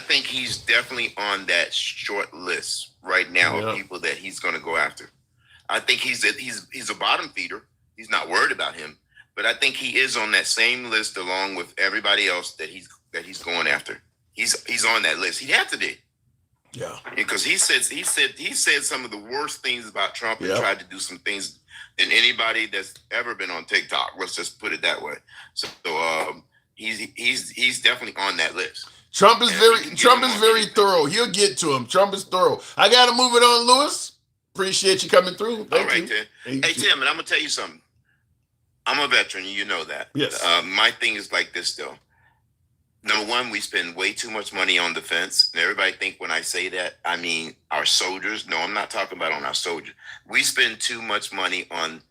think he's definitely on that short list right now of people that he's going to go after. I think he's a bottom feeder. He's not worried about him, but I think he is on that same list along with everybody else that he's going after. He's on that list. He'd have to be. Yeah. Because he said some of the worst things about Trump and tried to do some things than anybody that's ever been on TikTok. Let's just put it that way. So he's definitely on that list. Trump is very thorough. He'll get to him. Trump is thorough. I got to move it on, Lewis. Appreciate you coming through. Thank you. Tim. Hey, Tim, and I'm going to tell you something. I'm a veteran, and you know that. Yes. My thing is like this, though. Number one, we spend way too much money on defense. And everybody think when I say that, I mean our soldiers. No, I'm not talking about on our soldiers. We spend too much money on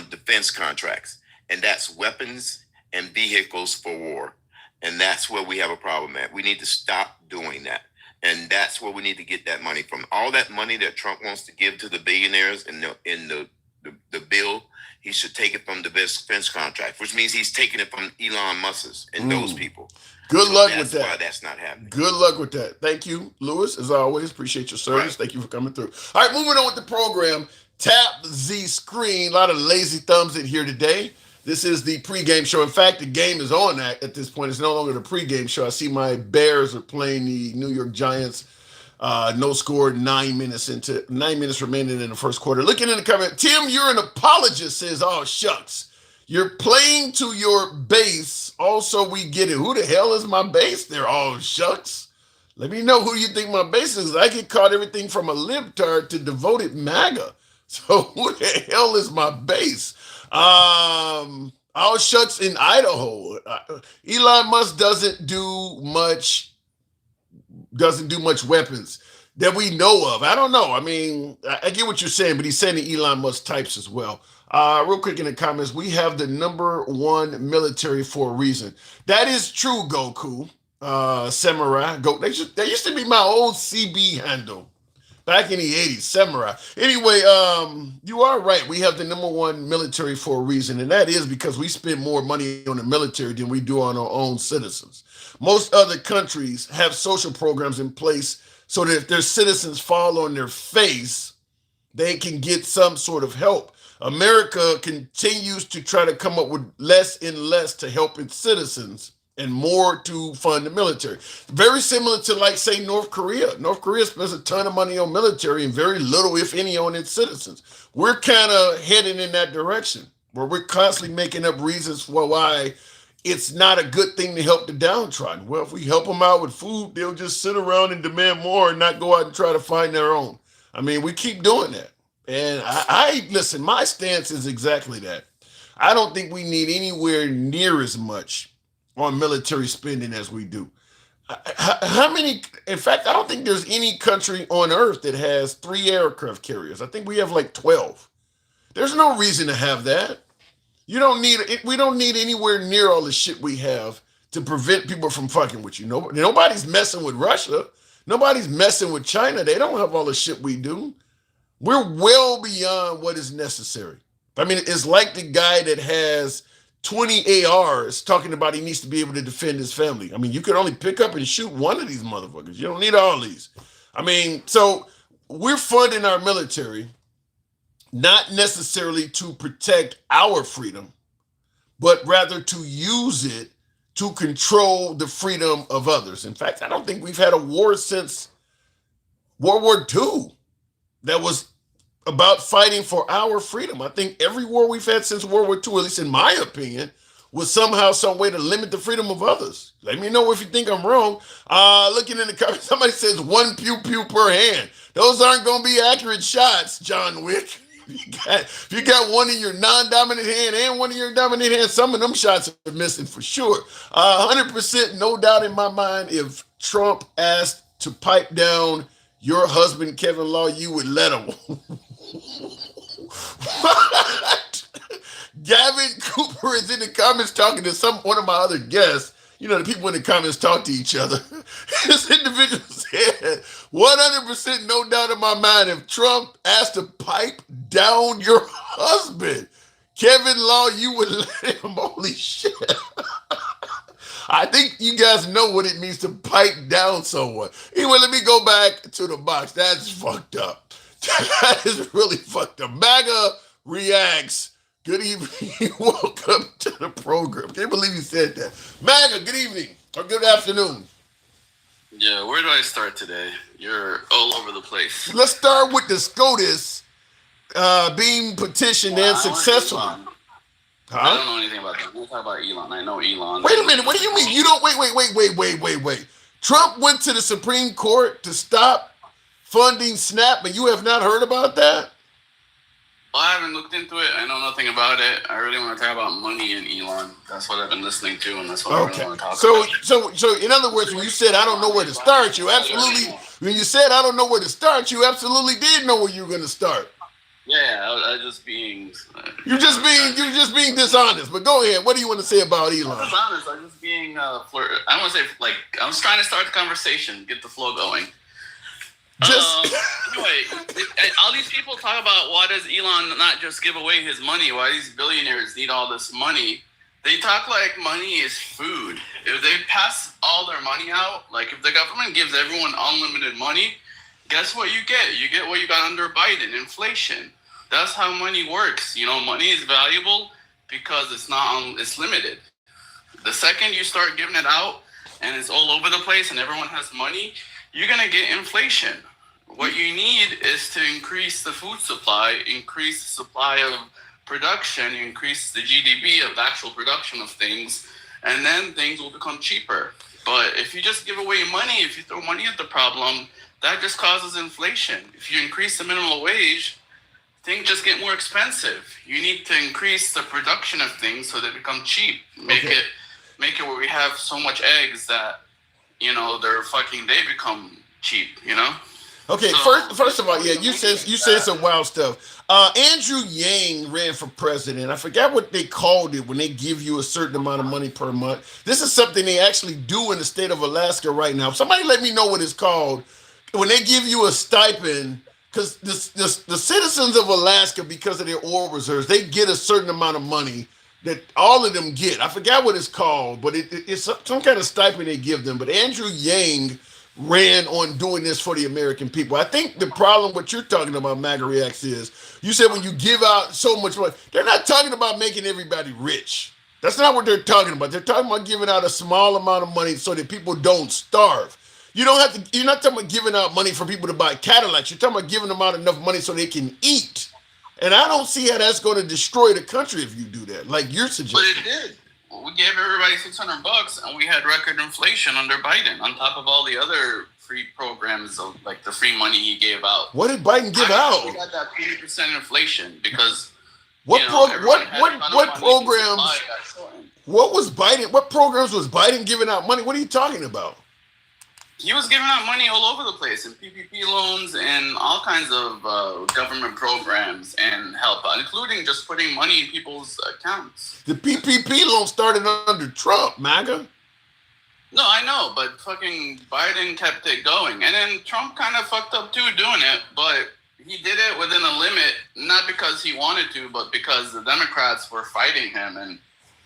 defense contracts. And that's weapons and vehicles for war. And that's where we have a problem at. We need to stop doing that. And that's where we need to get that money from. All that money that Trump wants to give to the billionaires in the bill, he should take it from the defense contract, which means he's taking it from Elon Musk's and those people. Good luck with that. That's why that's not happening. Good luck with that. Thank you, Lewis, as always. Appreciate your service. Right. Thank you for coming through. All right, moving on with the program. Tap the screen. A lot of lazy thumbs in here today. This is the pregame show. In fact, the game is on at this point. It's no longer the pregame show. I see my Bears are playing the New York Giants. No score, 9 minutes remaining in the first quarter. Looking in the comment, Tim, you're an apologist, says, oh, shucks. You're playing to your base. Also, we get it. Who the hell is my base? They're all shucks. Let me know who you think my base is. I get caught everything from a libtard to devoted MAGA. So who the hell is my base? All shucks in Idaho. Elon Musk doesn't do much weapons. that we know of. I don't know. I mean, I get what you're saying, but he's saying the Elon Musk types as well. Real quick in the comments, we have the #1 military for a reason. That is true, Goku. Samurai. That used to be my old CB handle back in the 80s, Samurai. Anyway, you are right. We have the #1 military for a reason, and that is because we spend more money on the military than we do on our own citizens. Most other countries have social programs in place so that if their citizens fall on their face, they can get some sort of help. America continues to try to come up with less and less to help its citizens and more to fund the military. Very similar to, like, say, North Korea. North Korea spends a ton of money on military and very little, if any, on its citizens. We're kind of heading in that direction where we're constantly making up reasons for why it's not a good thing to help the downtrodden. Well, if we help them out with food, they'll just sit around and demand more and not go out and try to find their own. I mean, we keep doing that. And I listen, my stance is exactly that. I don't think we need anywhere near as much on military spending as we do. How many, in fact, I don't think there's any country on earth that has 3 aircraft carriers. I think we have like 12. There's no reason to have that. We don't need anywhere near all the shit we have to prevent people from fucking with you. Nobody's messing with Russia. Nobody's messing with China. They don't have all the shit we do. We're well beyond what is necessary. I mean, it's like the guy that has 20 ARs talking about he needs to be able to defend his family. I mean, you could only pick up and shoot one of these motherfuckers. You don't need all these. I mean, so we're funding our military not necessarily to protect our freedom, but rather to use it to control the freedom of others. In fact, I don't think we've had a war since World War II that was about fighting for our freedom. I think every war we've had since World War II, at least in my opinion, was somehow some way to limit the freedom of others. Let me know if you think I'm wrong. Looking in the comments, somebody says 1 pew pew per hand. Those aren't going to be accurate shots, John Wick. If you got one in your non-dominant hand and one in your dominant hand, some of them shots are missing for sure. 100%, no doubt in my mind, if Trump asked to pipe down your husband, Kevin Law, you would let him. What? Gavin Cooper is in the comments talking to one of my other guests. You know, the people in the comments talk to each other. This individual said, 100% no doubt in my mind, if Trump asked to pipe down your husband, Kevin Law, you would let him. Holy shit. I think you guys know what it means to pipe down someone. Anyway, let me go back to the box. That's fucked up. That is really fucked up. MAGA reacts. Good evening. Welcome to the program. Can't believe you said that. MAGA, good evening or good afternoon. Yeah, where do I start today? You're all over the place. Let's start with the SCOTUS being petitioned and successful. Huh? I don't know anything about that. We'll talk about Elon. I know Elon. Wait a minute. What do you mean? You don't wait. Trump went to the Supreme Court to stop funding SNAP, but you have not heard about that? Well, I haven't looked into it. I know nothing about it. I really want to talk about money and Elon. That's what I've been listening to, and that's what I really want to talk about. So in other words, when you said I don't know where to start, you absolutely. When you said I don't know where to start, you absolutely did know where you were going to start. Yeah, I was just being. You're just being dishonest. But go ahead. What do you want to say about Elon? I'm dishonest. I'm just being flirt. I want to say I'm just trying to start the conversation, get the flow going. Anyway, all these people talk about why does Elon not just give away his money? Why these billionaires need all this money? They talk like money is food. If they pass all their money out, like if the government gives everyone unlimited money, guess what you get? You get what you got under Biden, inflation. That's how money works. You know, money is valuable because it's limited. The second you start giving it out and it's all over the place and everyone has money, you're going to get inflation. What you need is to increase the food supply, increase the supply of production, increase the GDP of the actual production of things, and then things will become cheaper. But if you just give away money, if you throw money at the problem, that just causes inflation. If you increase the minimum wage, things just get more expensive. You need to increase the production of things so they become cheap. Make it where we have so much eggs that, you know, they become cheap, you know? Okay, So, first of all, yeah, you said some wild stuff. Andrew Yang ran for president. I forgot what they called it when they give you a certain amount of money per month. This is something they actually do in the state of Alaska right now. Somebody let me know what it's called when they give you a stipend. Because the citizens of Alaska, because of their oil reserves, they get a certain amount of money that all of them get. I forgot what it's called, but it's some kind of stipend they give them. But Andrew Yang ran on doing this for the American people. I think the problem what you're talking about, MAGA Reacts, is you said when you give out so much money, they're not talking about making everybody rich. That's not what they're talking about. They're talking about giving out a small amount of money so that people don't starve. You don't have to. You're not talking about giving out money for people to buy Cadillacs. You're talking about giving them out enough money so they can eat. And I don't see how that's going to destroy the country if you do that, like you're but suggesting. it did. We gave everybody $600, and we had record inflation under Biden, on top of all the other free programs, of, like the free money he gave out. What did Biden give out? We got that 80% inflation because What you know, what programs? What was Biden? What programs was Biden giving out money? What are you talking about? He was giving out money all over the place, in PPP loans and all kinds of government programs and help, including just putting money in people's accounts. The PPP loan started under Trump, MAGA. No, I know, but fucking Biden kept it going. And then Trump kind of fucked up too doing it, but he did it within a limit, not because he wanted to, but because the Democrats were fighting him and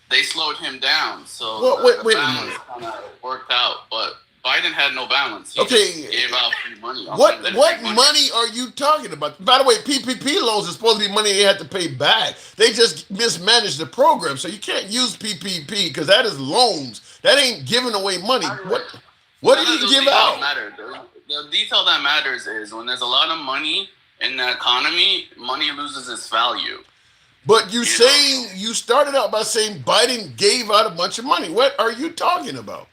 they slowed him down. So Well, wait a balance minute. kind of worked out, but Biden had no balance. He Okay, just gave out free money. What money are you talking about? By the way, PPP loans is supposed to be money they had to pay back. They just mismanaged the program, so you can't use PPP because that is loans. That ain't giving away money. What did he give out? Matter. The detail that matters is when there's a lot of money in the economy, money loses its value. But you saying you started out by saying Biden gave out a bunch of money. What are you talking about?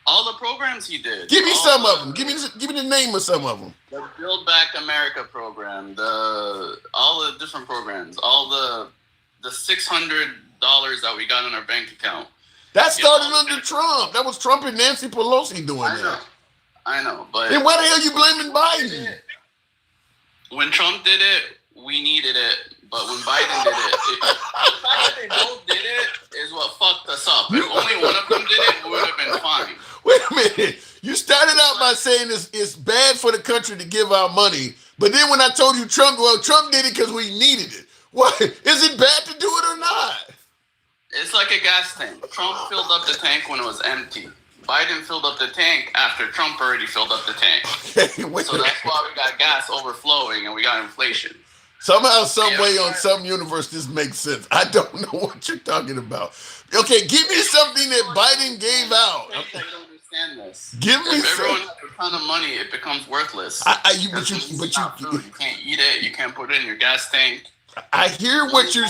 All the programs he did. Give me some of them. Give me the name of some of them. The Build Back America program, all the different programs, all the $600 that we got in our bank account. That started under Trump. That was Trump and Nancy Pelosi doing that. I know, but then why the hell are you blaming Biden? When Trump did it, we needed it. But when Biden did it, the fact that they both did it is what fucked us up. If only one of them did it, we would have been fine. Wait a minute. You started out by saying it's bad for the country to give out money, but then when I told you Trump did it because we needed it. What? Is it bad to do it or not? It's like a gas tank. Trump filled up the tank when it was empty. Biden filled up the tank after Trump already filled up the tank. Okay, so that's why we got gas overflowing and we got inflation. Somehow, some way, on some universe, this makes sense. I don't know what you're talking about. Okay, give me something that Biden gave out. I don't understand this. Give me if everyone has a ton of money, it becomes worthless. But you can't eat it. You can't put it in your gas tank. I hear what you're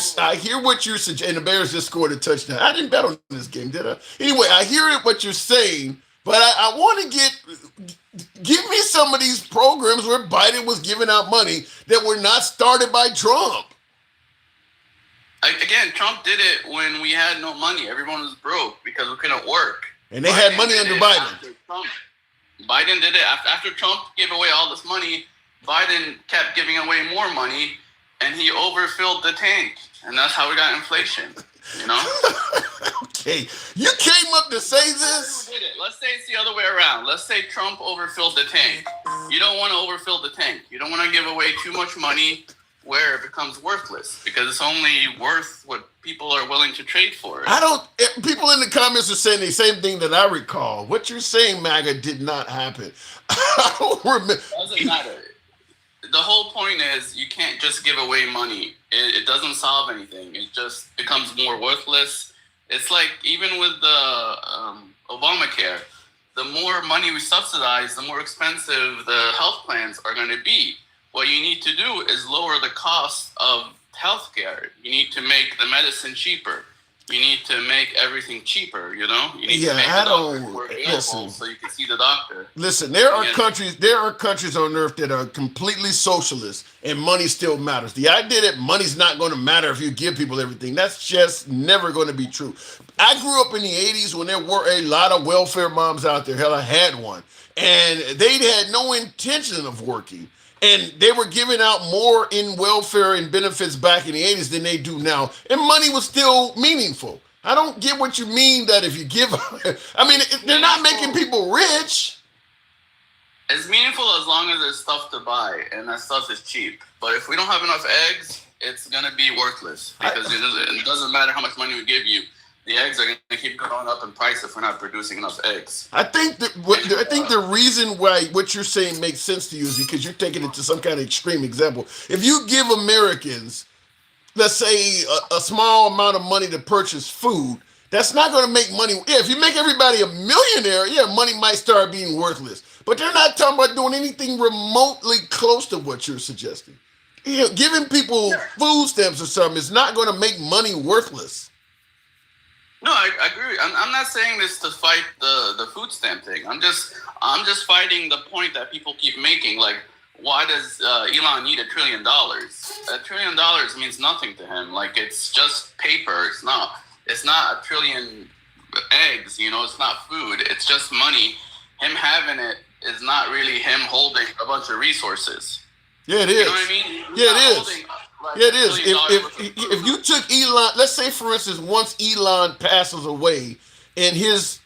suggesting. And the Bears just scored a touchdown. I didn't bet on this game, did I? Anyway, I hear what you're saying, but I want to give me some of these programs where Biden was giving out money that were not started by Trump. Again, Trump did it when we had no money. Everyone was broke because we couldn't work. And they had money under Biden. Biden did it after Trump gave away all this money. Biden kept giving away more money, and he overfilled the tank, and that's how we got inflation. You know? Okay, you came up to say this. Let's say it's the other way around. Let's say Trump overfilled the tank. You don't want to overfill the tank. You don't want to give away too much money where it becomes worthless, because it's only worth what people are willing to trade for. People in the comments are saying the same thing that I recall. What you're saying, MAGA, did not happen. I don't remember. It doesn't matter. The whole point is you can't just give away money. It doesn't solve anything. It just becomes more worthless. It's like even with the Obamacare, the more money we subsidize, the more expensive the health plans are going to be. What you need to do is lower the cost of healthcare. You need to make the medicine cheaper. you need to make everything cheaper. You know, you need Yeah, to make I the doctor don't more available listen. so you can see the doctor. Listen, there are Yeah. countries on earth that are completely socialist and money still matters. The idea that money's not going to matter if you give people everything, that's just never going to be true. I grew up in the 80s when there were a lot of welfare moms out there. Hell, I had one. And they had no intention of working. And they were giving out more in welfare and benefits back in the 80s than they do now. And money was still meaningful. I don't get what you mean that if you give, I mean, they're not making people rich. It's meaningful as long as there's stuff to buy and that stuff is cheap. But if we don't have enough eggs, it's gonna be worthless because it doesn't matter how much money we give you. The eggs are gonna keep going up in price if we're not producing enough eggs. I think the reason why what you're saying makes sense to you is because you're taking it to some kind of extreme example. If you give Americans, let's say, a small amount of money to purchase food, that's not going to make money. Yeah, if you make everybody a millionaire, yeah, money might start being worthless. But they're not talking about doing anything remotely close to what you're suggesting. You know, giving people food stamps or something is not going to make money worthless. No, I agree. I'm not saying this to fight the food stamp thing. I'm just fighting the point that people keep making. Like, why does Elon need $1 trillion? $1 trillion means nothing to him. Like, it's just paper. It's not $1 trillion eggs. You know, it's not food. It's just money. Him having it is not really him holding a bunch of resources. Yeah, it is. You know what I mean? Yeah, it is. Yeah, it is. If you took Elon, let's say for instance, once Elon passes away and his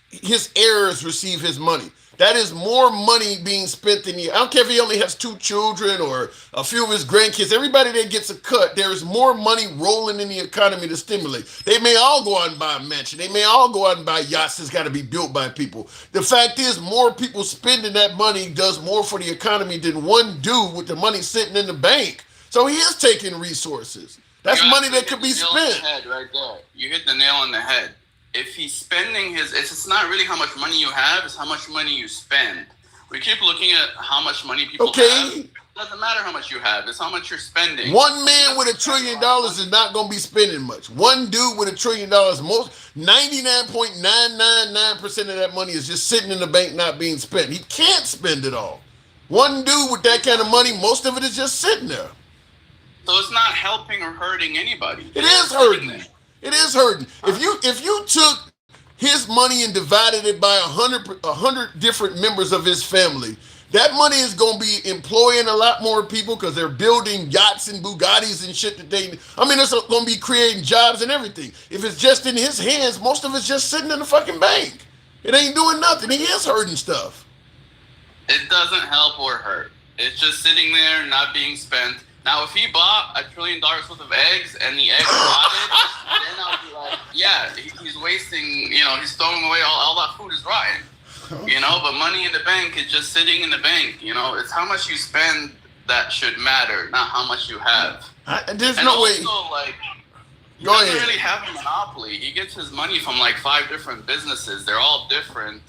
heirs receive his money, that is more money being spent than I don't care if he only has 2 children or a few of his grandkids. Everybody that gets a cut, there is more money rolling in the economy to stimulate. They may all go out and buy a mansion. They may all go out and buy yachts that's got to be built by people. The fact is, more people spending that money does more for the economy than one dude with the money sitting in the bank. So he is taking resources. That's money that could be spent. Right there. You hit the nail on the head. If he's spending it's not really how much money you have, it's how much money you spend. We keep looking at how much money people have. It doesn't matter how much you have, it's how much you're spending. One man with $1 trillion is not going to be spending much. One dude with $1 trillion, most 99.999% of that money is just sitting in the bank not being spent. He can't spend it all. One dude with that kind of money, most of it is just sitting there. So it's not helping or hurting anybody. It is hurting. It is hurting. If you took his money and divided it by 100 different members of his family, that money is going to be employing a lot more people because they're building yachts and Bugattis and shit that it's going to be creating jobs and everything. If it's just in his hands, most of it's just sitting in the fucking bank. It ain't doing nothing. He is hurting stuff. It doesn't help or hurt. It's just sitting there not being spent. Now, if he bought $1 trillion worth of eggs and the eggs rotted, then I'll be like, yeah, he's wasting, he's throwing away all that food is rotten. But money in the bank is just sitting in the bank. It's how much you spend that should matter, not how much you have. There's and no also, way. He doesn't really have a monopoly. He gets his money from 5 different businesses. They're all different.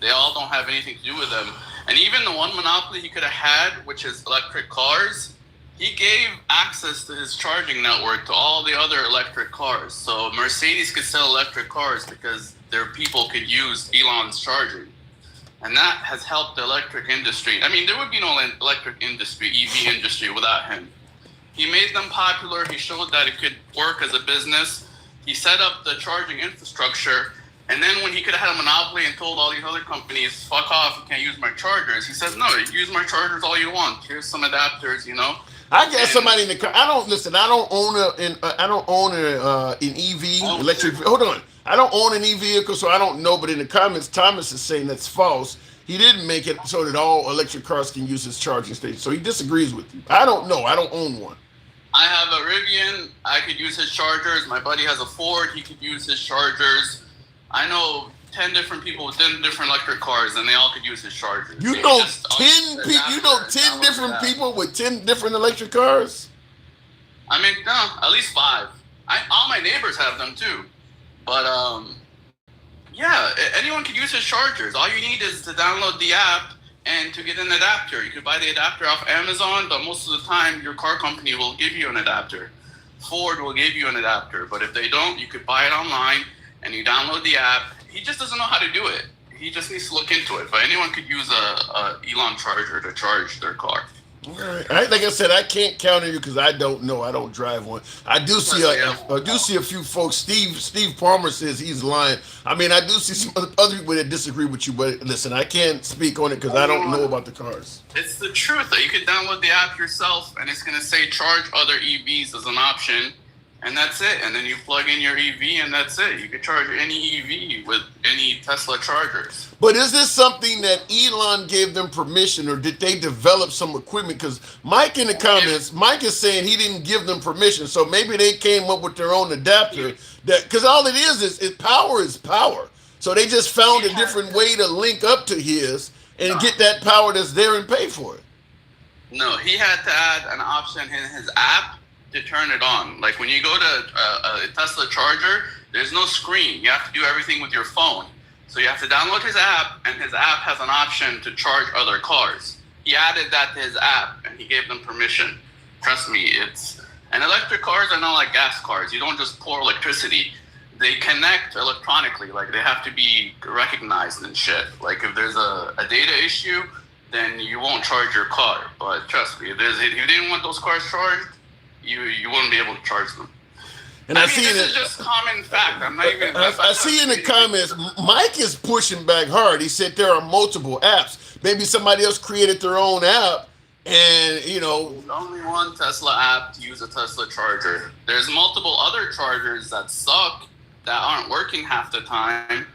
They all don't have anything to do with them. And even the one monopoly he could have had, which is electric cars, he gave access to his charging network to all the other electric cars. So Mercedes could sell electric cars because their people could use Elon's charging. And that has helped the electric industry. I mean, there would be no electric industry, EV industry without him. He made them popular. He showed that it could work as a business. He set up the charging infrastructure. And then when he could have had a monopoly and told all these other companies, fuck off, you can't use my chargers. He says, no, use my chargers all you want. Here's some adapters, I got somebody in the car. I don't own an EV electric. Hold on, I don't own an EV vehicle, so I don't know. But in the comments, Thomas is saying that's false. He didn't make it so that all electric cars can use his charging station. So he disagrees with you. I don't know. I don't own one. I have a Rivian. I could use his chargers. My buddy has a Ford. He could use his chargers. I know 10 different people with 10 different electric cars, and they all could use his chargers. You know 10 different people with 10 different electric cars? I mean, no, at least 5. All my neighbors have them too. But yeah, anyone could use his chargers. All you need is to download the app and to get an adapter. You could buy the adapter off Amazon, but most of the time your car company will give you an adapter Ford will give you an adapter, but if they don't, you could buy it online and you download the app. He just doesn't know how to do it. He just needs to look into it. But anyone could use a Elon charger to charge their car. All right. Like I said, I can't counter you because I don't know. I don't drive one. I do see a few folks. Steve Palmer says he's lying. I mean, I do see some other people that disagree with you, but listen, I can't speak on it because I don't know about the cars. It's the truth. You can download the app yourself, and it's going to say charge other EVs as an option, and that's it. And then you plug in your EV, and that's it. You can charge any EV with any Tesla chargers. But is this something that Elon gave them permission, or did they develop some equipment? Because Mike in the comments, Mike is saying he didn't give them permission, so maybe they came up with their own adapter. That because all it is power is power. So they just found a different way to link up to his and get that power that's there and pay for it. No, he had to add an option in his app to turn it on. Like when you go to a Tesla charger, there's no screen. You have to do everything with your phone. So you have to download his app, and his app has an option to charge other cars. He added that to his app, and he gave them permission. Trust me, and electric cars are not like gas cars. You don't just pour electricity. They connect electronically. Like they have to be recognized and shit. Like if there's a data issue, then you won't charge your car. But trust me, if you didn't want those cars charged, you wouldn't be able to charge them. And I mean, this is just common fact. I'm not even. I see in the comments, Mike is pushing back hard. He said there are multiple apps. Maybe somebody else created their own app, and There's only one Tesla app to use a Tesla charger. There's multiple other chargers that suck, that aren't working half the time.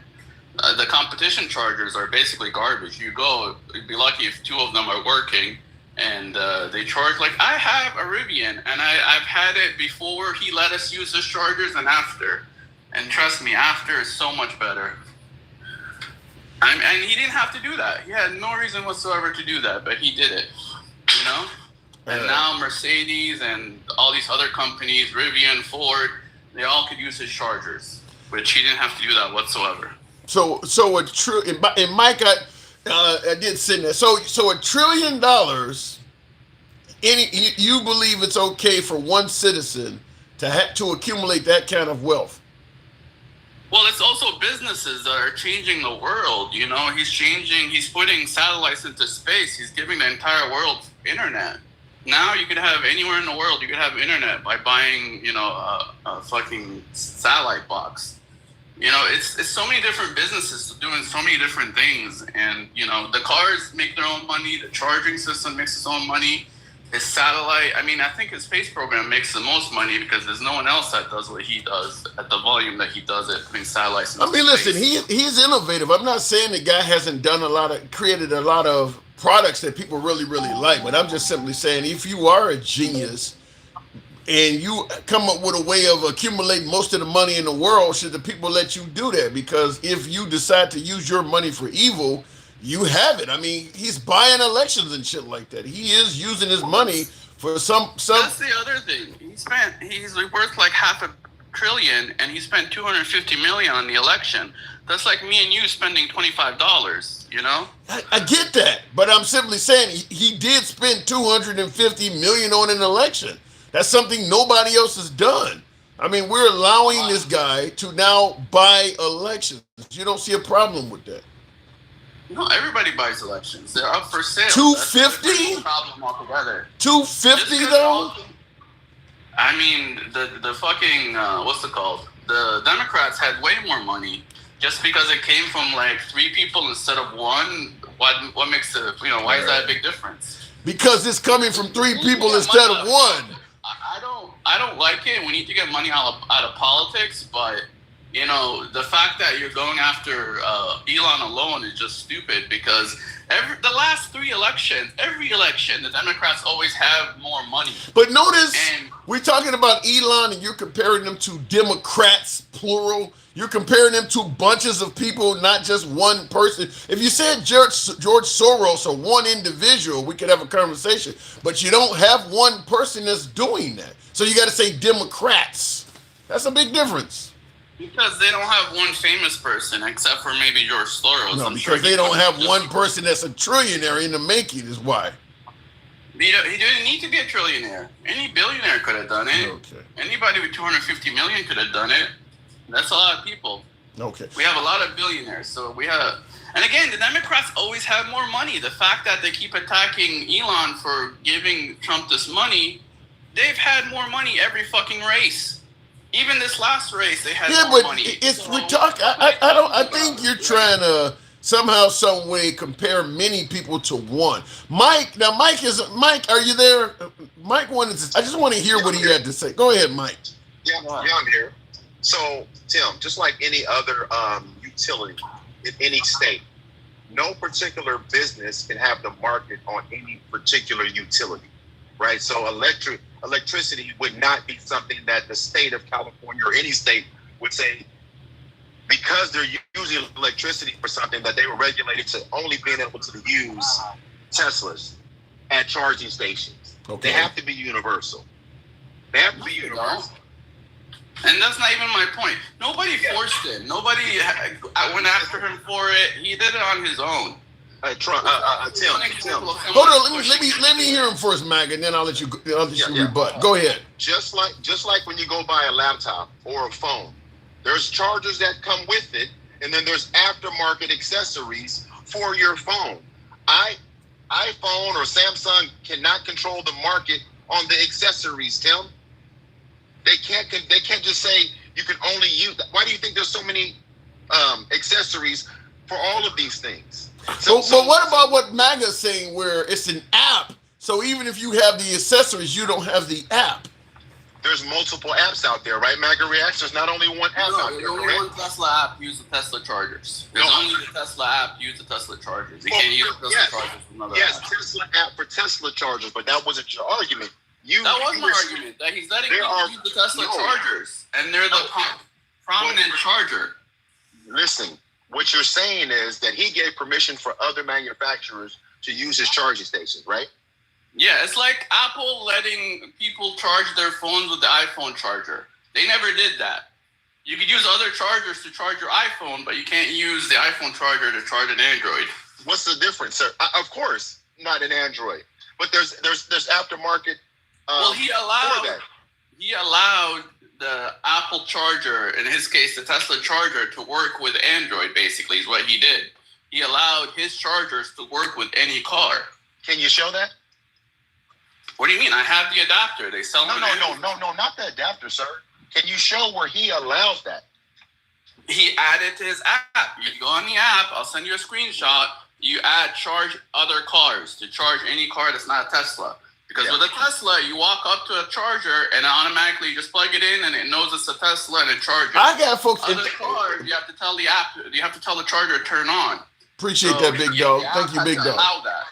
The competition chargers are basically garbage. You'd be lucky if 2 of them are working. And they charge like I have a Rivian, and I've had it before he let us use his chargers and after. And trust me, after is so much better. And he didn't have to do that. He had no reason whatsoever to do that, but he did it. And now Mercedes and all these other companies, Rivian, Ford, they all could use his chargers, which he didn't have to do that whatsoever. So it's true. And Mike, I did say that. So $1 trillion. You believe it's okay for one citizen to accumulate that kind of wealth? Well, it's also businesses that are changing the world. He's putting satellites into space. He's giving the entire world internet. Now you could have anywhere in the world, you could have internet by buying, a fucking satellite box. It's so many different businesses doing so many different things. And, the cars make their own money. The charging system makes its own money. His satellite, I think his space program makes the most money because there's no one else that does what he does at the volume that he does it, putting satellites into space. Listen, he's innovative. I'm not saying the guy hasn't created a lot of products that people really, really like, but I'm just simply saying if you are a genius and you come up with a way of accumulating most of the money in the world, should the people let you do that? Because if you decide to use your money for evil, you have it. He's buying elections and shit like that. He is using his money for some. That's the other thing. He's worth like $500 billion, and he spent $250 million on the election. That's like me and you spending $25. I get that, but I'm simply saying he did spend $250 million on an election. That's something nobody else has done. We're allowing this guy to now buy elections. You don't see a problem with that? No, everybody buys elections. They're up for sale. $250? Problem altogether. $250 though? The fucking what's it called? The Democrats had way more money. Just because it came from like 3 people instead of 1, what makes it? Why is that a big difference? Because it's coming from 3 people instead of 1. I don't like it. We need to get money out of politics, but the fact that you're going after Elon alone is just stupid because the last 3 elections, every election, the Democrats always have more money. But notice, we're talking about Elon and you're comparing them to Democrats, plural. You're comparing them to bunches of people, not just one person. If you said George Soros or one individual, we could have a conversation. But you don't have one person that's doing that. So you got to say Democrats. That's a big difference. Because they don't have one famous person, except for maybe George Soros. No, because they don't have one person that's a trillionaire in the making is why. He didn't need to be a trillionaire. Any billionaire could have done it. Okay. Anybody with 250 million could have done it. That's a lot of people. Okay. We have a lot of billionaires, so we have. And again, the Democrats always have more money. The fact that they keep attacking Elon for giving Trump this money, they've had more money every fucking race. Even this last race, they had more money. It's we're talking. I think you're trying to somehow, some way compare many people to one. Mike, are you there? Mike wanted to. I just want to hear what he had to say. Go ahead, Mike. Yeah, I'm here. So, Tim, just like any other utility in any state, no particular business can have the market on any particular utility, right? So electricity would not be something that the state of California or any state would say, because they're using electricity for something, that they were regulated to only being able to use Teslas at charging stations. Okay. They have to be universal. They have to be universal. And that's not even my point. Nobody forced him. Nobody went after him for it. He did it on his own. Tim. Hold on, let me hear him first, Mag, and then I'll let you rebut. Go ahead. Just like when you go buy a laptop or a phone, there's chargers that come with it, and then there's aftermarket accessories for your phone. iPhone or Samsung cannot control the market on the accessories, Tim. They can't just say you can only use that. Why do you think there's so many accessories for all of these things? But what about what MAGA's saying, where it's an app? So even if you have the accessories, you don't have the app. There's multiple apps out there, right? MAGA Reacts. There's not only one app out there. There's only one Tesla app. Use the Tesla chargers. There's only the Tesla app. Use the Tesla chargers. You can't use the Tesla chargers from another app. Tesla app for Tesla chargers, but that wasn't your argument. That was my argument. That he's letting people use the Tesla chargers, and they're the prominent charger. Listen, what you're saying is that he gave permission for other manufacturers to use his charging stations, right? Yeah, it's like Apple letting people charge their phones with the iPhone charger. They never did that. You could use other chargers to charge your iPhone, but you can't use the iPhone charger to charge an Android. What's the difference, sir? Of course, not an Android, but there's aftermarket. Well, he allowed the Apple charger, in his case, the Tesla charger, to work with Android. Basically, is what he did. He allowed his chargers to work with any car. Can you show that? What do you mean? I have the adapter. They sell them. No, not the adapter, sir. Can you show where he allows that? He added to his app. You go on the app. I'll send you a screenshot. You add charge other cars to charge any car that's not a Tesla. Because with a Tesla, you walk up to a charger and automatically just plug it in, and it knows it's a Tesla and it charges. I got folks. Other cars, you have to tell the app. You have to tell the charger to turn on. Appreciate that, big dog. Thank you, big dog. Allow that.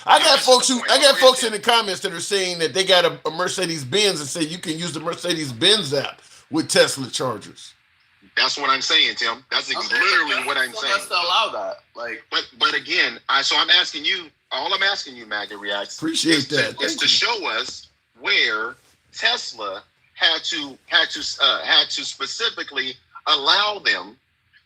I got folks in the comments that are saying that they got a Mercedes-Benz and say you can use the Mercedes-Benz app with Tesla chargers. That's what I'm saying, Tim. That's literally what I'm saying. Let's allow that. But again, I'm asking you. All I'm asking you, MAGA Reacts, appreciate that, is to show us where Tesla had to specifically allow them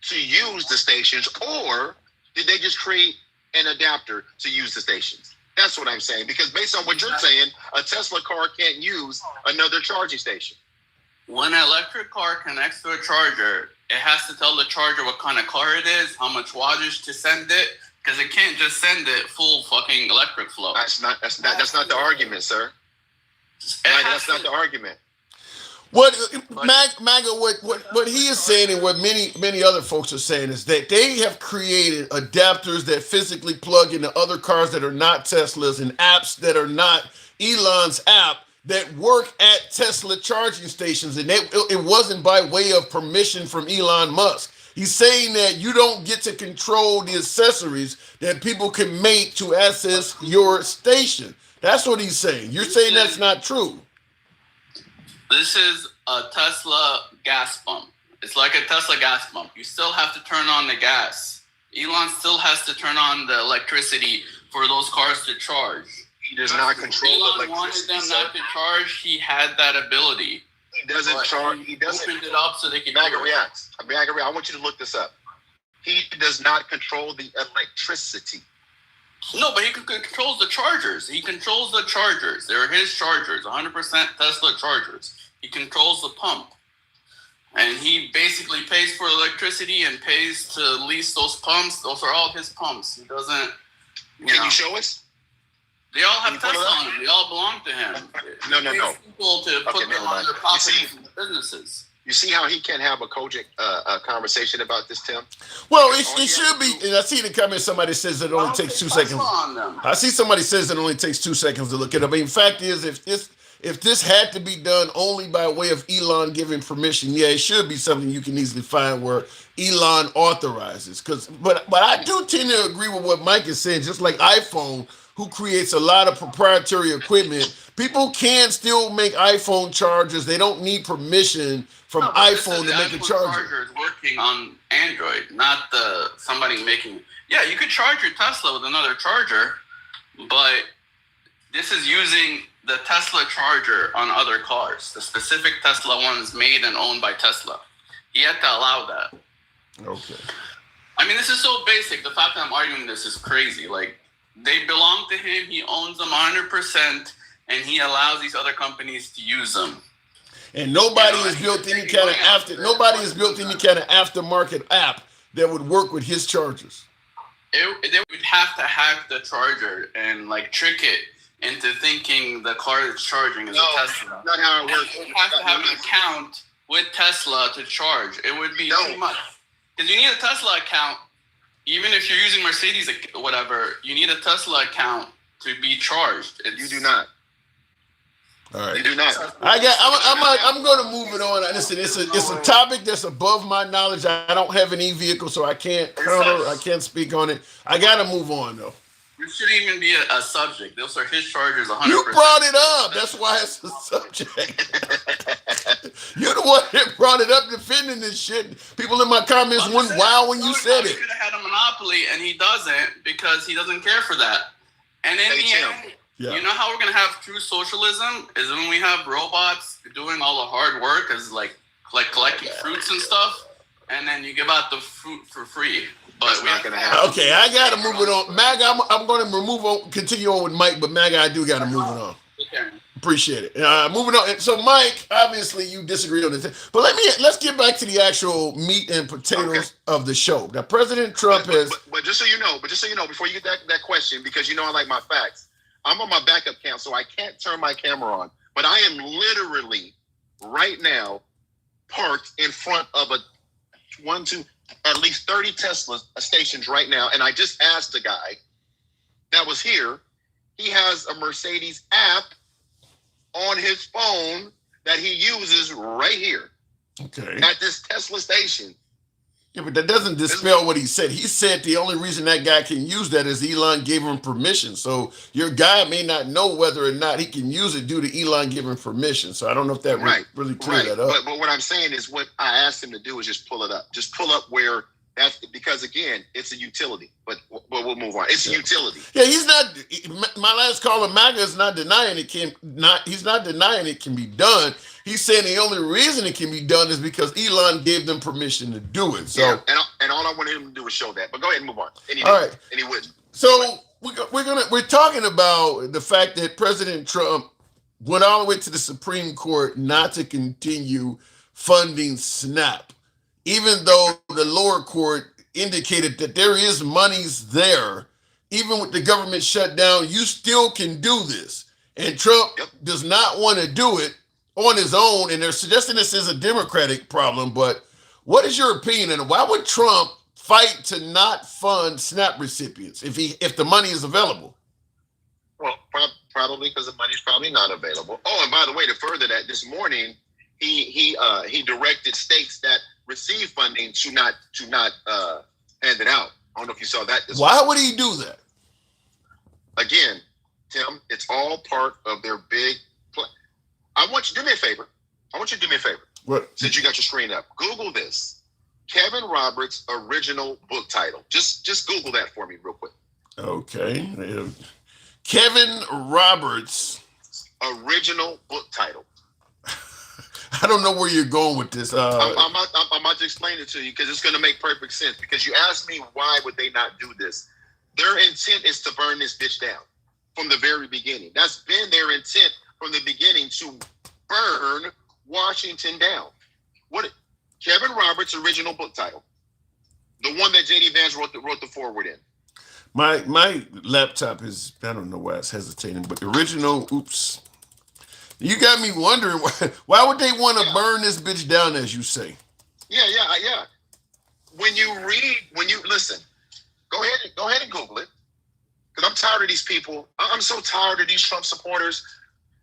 to use the stations, or did they just create an adapter to use the stations? That's what I'm saying. Because based on what you're saying, a Tesla car can't use another charging station. When an electric car connects to a charger, it has to tell the charger what kind of car it is, how much wattage to send it, because it can't just send it full fucking electric flow. That's not the argument, sir. That's not the argument. What MAGA, what he is saying, and what many other folks are saying, is that they have created adapters that physically plug into other cars that are not Teslas, and apps that are not Elon's app that work at Tesla charging stations, and it wasn't by way of permission from Elon Musk. He's saying that you don't get to control the accessories that people can make to access your station. That's what he's saying. You're saying that's not true. This is a Tesla gas pump. It's like a Tesla gas pump. You still have to turn on the gas. Elon still has to turn on the electricity for those cars to charge. He does not control the electricity. Elon wanted them not to charge. He had that ability. He doesn't charge. He doesn't opened it up so they can. MAGA Reacts. I want you to look this up. He does not control the electricity. No, but he controls the chargers. He controls the chargers. They're his chargers, 100% Tesla chargers. He controls the pump. And he basically pays for electricity and pays to lease those pumps. Those are all his pumps. He doesn't, Can you show us? They all have Tesla on them. They all belong to him. No. People to put them on their properties and businesses. You see how he can't have a cogent conversation about this, Tim? Well, it should be. And I see in the comments somebody says it only takes 2 seconds. I see somebody says it only takes 2 seconds to look it up. I mean, fact is, if this had to be done only by way of Elon giving permission, yeah, it should be something you can easily find where Elon authorizes. But I do tend to agree with what Mike is saying. Just like iPhone, who creates a lot of proprietary equipment, people can still make iPhone chargers. They don't need permission from iPhone to make a charger. Charger is working on Android, not somebody making. Yeah, you could charge your Tesla with another charger, but this is using the Tesla charger on other cars, the specific Tesla ones made and owned by Tesla. He had to allow that. Okay. I mean, this is so basic. The fact that I'm arguing this is crazy. Like, they belong to him. He owns them 100%, and he allows these other companies to use them. And nobody has built any kind of aftermarket app that would work with his chargers. They would have to hack the charger and like trick it into thinking the car that's charging is a Tesla. Not how it works. You would have to have an account with Tesla to charge. It would be too much. Because you need a Tesla account. Even if you're using Mercedes or whatever, you need a Tesla account to be charged. You do not. All right. You do not. I'm going to move it on. Listen, it's a topic that's above my knowledge. I don't have an e-vehicle, so I can't counter. I can't speak on it. I got to move on though. It shouldn't even be a subject. Those are his chargers 100%. You brought it up. That's why it's a subject. You're the one that brought it up defending this shit. People in my comments went wild when you said it. He could have had a monopoly, and he doesn't because he doesn't care for that. And in the end, you know how we're going to have true socialism is when we have robots doing all the hard work as like collecting fruits and stuff, and then you give out the fruit for free. But we're not going to have. Okay, I got to move it on. Mag, I'm going to continue on with Mike, but Mag, I do got to move it on. Okay. Appreciate it. Moving on. So, Mike, obviously you disagree on this, but let's get back to the actual meat and potatoes of the show. Now, President Trump has. But just so you know, before you get that question, because you know I like my facts, I'm on my backup cam, so I can't turn my camera on. But I am literally right now parked in front of at least 30 Tesla stations right now, and I just asked the guy that was here. He has a Mercedes app on his phone that he uses right here. Okay. At this Tesla station. Yeah, but that doesn't dispel what he said. He said the only reason that guy can use that is Elon gave him permission. So your guy may not know whether or not he can use it due to Elon giving permission. So I don't know if that really cleared that up. But what I'm saying is what I asked him to do is just pull it up. Just pull up where that's because again, it's a utility. But we'll move on. It's a utility. Yeah, he's not. My last caller, MAGA, is not denying it can not. He's not denying it can be done. He's saying the only reason it can be done is because Elon gave them permission to do it. So, and all I wanted him to do was show that. But go ahead and move on. And he didn't. And he wouldn't. So we're talking about the fact that President Trump went all the way to the Supreme Court not to continue funding SNAP, even though the lower court indicated that there is monies there. Even with the government shut down, you still can do this. And Trump does not want to do it on his own, and they're suggesting this is a Democratic problem, but what is your opinion, and why would Trump fight to not fund SNAP recipients if the money is available? Well, probably because the money's probably not available. Oh, and by the way, to further that, this morning he directed states that receive funding to not hand it out. I don't know if you saw that. Why would he do that? Again, Tim, it's all part of their big plan. I want you to do me a favor. What? Since you got your screen up, Google this. Kevin Roberts' original book title. Just Google that for me real quick. Okay. Kevin Roberts' original book title. I don't know where you're going with this. I'm about to explain it to you because it's going to make perfect sense. Because you asked me why would they not do this. Their intent is to burn this bitch down from the very beginning. That's been their intent from the beginning, to burn Washington down. What Kevin Roberts' original book title, the one that J.D. Vance wrote the foreword in. My laptop is, I don't know why it's hesitating, but the original, oops. You got me wondering why would they want to burn this bitch down, as you say? Yeah. When you listen, go ahead and Google it. Because I'm tired of these people. I'm so tired of these Trump supporters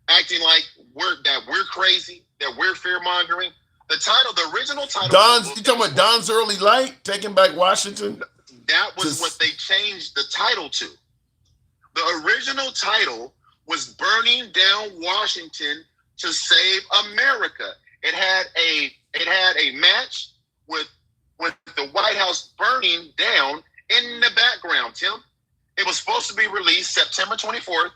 acting like we're crazy, that we're fear-mongering. The original title. You talking about Don's Early Light, Taking Back Washington? That was what they changed the title to. The original title was Burning Down Washington to Save America. It had a match with the White House burning down in the background, Tim. It was supposed to be released September 24th.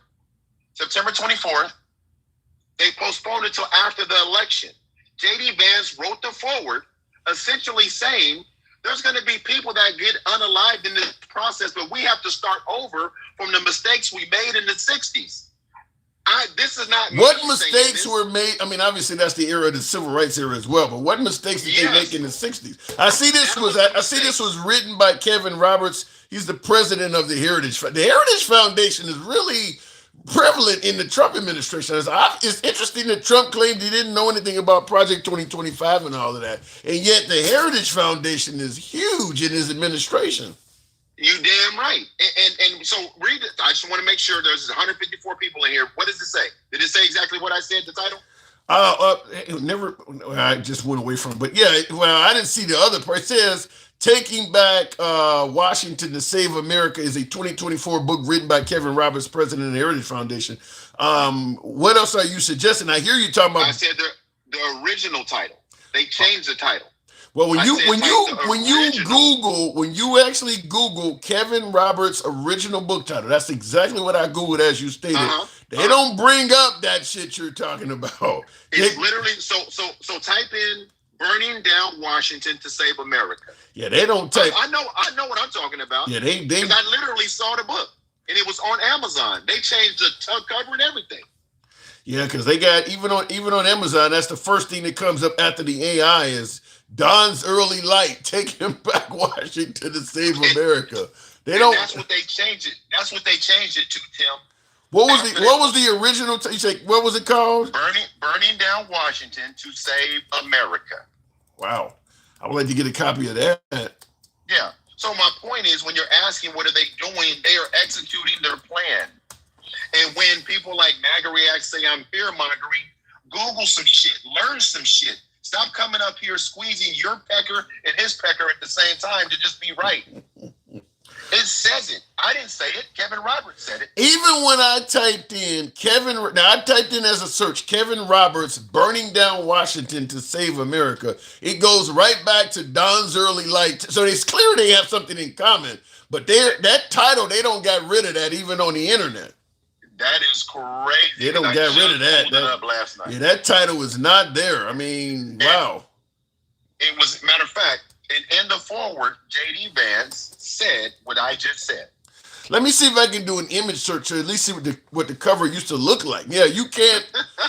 They postponed it till after the election. J.D. Vance wrote the foreword essentially saying there's going to be people that get unalived in this process, but we have to start over from the mistakes we made in the 60s. This is not what mistakes were made. I mean, obviously that's the era of the civil rights era as well. But what mistakes did they make in the 60s? I see this was written by Kevin Roberts. He's the president of the Heritage. The Heritage Foundation is really prevalent in the Trump administration. It's interesting that Trump claimed he didn't know anything about Project 2025 and all of that, and yet the Heritage Foundation is huge in his administration. You damn right. And so read it. I just want to make sure there's 154 people in here. What does it say? Did it say exactly what I said, the title? I just went away from it. But yeah, well, I didn't see the other part. It says, Taking Back Washington to Save America is a 2024 book written by Kevin Roberts, president of the Heritage Foundation. What else are you suggesting? I hear you talking about. I said the original title. They changed the title. Well, when you actually Google Kevin Roberts' original book title, that's exactly what I Googled, as you stated. They don't bring up that shit you're talking about. It's literally so type in Burning Down Washington to Save America. Yeah, they don't type. I know what I'm talking about. Yeah, they I literally saw the book and it was on Amazon. They changed the cover and everything. Yeah, because they got even on Amazon, that's the first thing that comes up after the AI is Don's Early Light, Taking Back Washington to Save America. That's what they changed it. That's what they changed it to, Tim. What was the original? You say what was it called? Burning Down Washington to Save America. Wow, I would like to get a copy of that. Yeah. So my point is, when you're asking what are they doing, they are executing their plan. And when people like MAGA React say I'm fear mongering, Google some shit, learn some shit. Stop coming up here squeezing your pecker and his pecker at the same time to just be right. It says it. I didn't say it. Kevin Roberts said it. Even when I typed in I typed in as a search, Kevin Roberts burning down Washington to save America. It goes right back to Don's Early Light. So it's clear they have something in common. But that title, they don't got rid of that even on the internet. That is crazy. They don't get rid of that. Up last night. Yeah, that title is not there. I mean, wow. It was, matter of fact, in the foreword, J.D. Vance said what I just said. Let me see if I can do an image search to at least see what the cover used to look like. Yeah, you can't.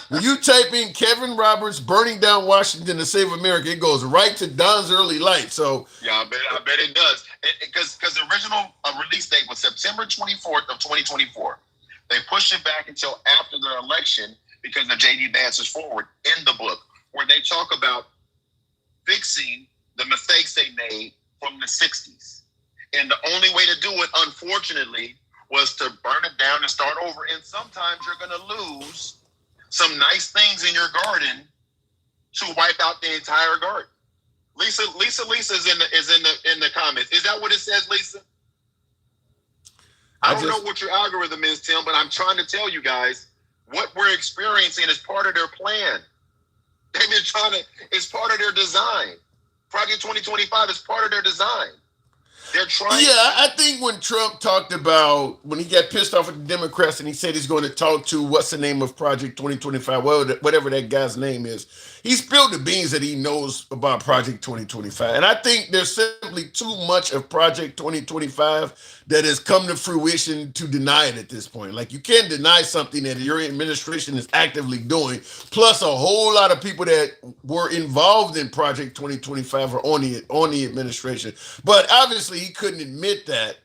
When you type in Kevin Roberts burning down Washington to save America, it goes right to Don's Early Light. So yeah, I bet it does. Because the original release date was September 24th of 2024. They pushed it back until after the election because of J.D. Vance's forward in the book, where they talk about fixing the mistakes they made from the 60s. And the only way to do it, unfortunately, was to burn it down and start over. And sometimes you're going to lose some nice things in your garden to wipe out the entire garden. Lisa is in the comments. Is that what it says, Lisa? I don't know what your algorithm is, Tim, but I'm trying to tell you guys what we're experiencing is part of their plan. They've been it's part of their design. Project 2025 is part of their design. They're trying. Yeah, I think when Trump talked about when he got pissed off at the Democrats and he said he's going to talk to what's the name of Project 2025, whatever that guy's name is, he spilled the beans that he knows about Project 2025. And I think there's simply too much of Project 2025 that has come to fruition to deny it at this point. Like, you can't deny something that your administration is actively doing, plus a whole lot of people that were involved in Project 2025 are on the administration. But obviously he couldn't admit that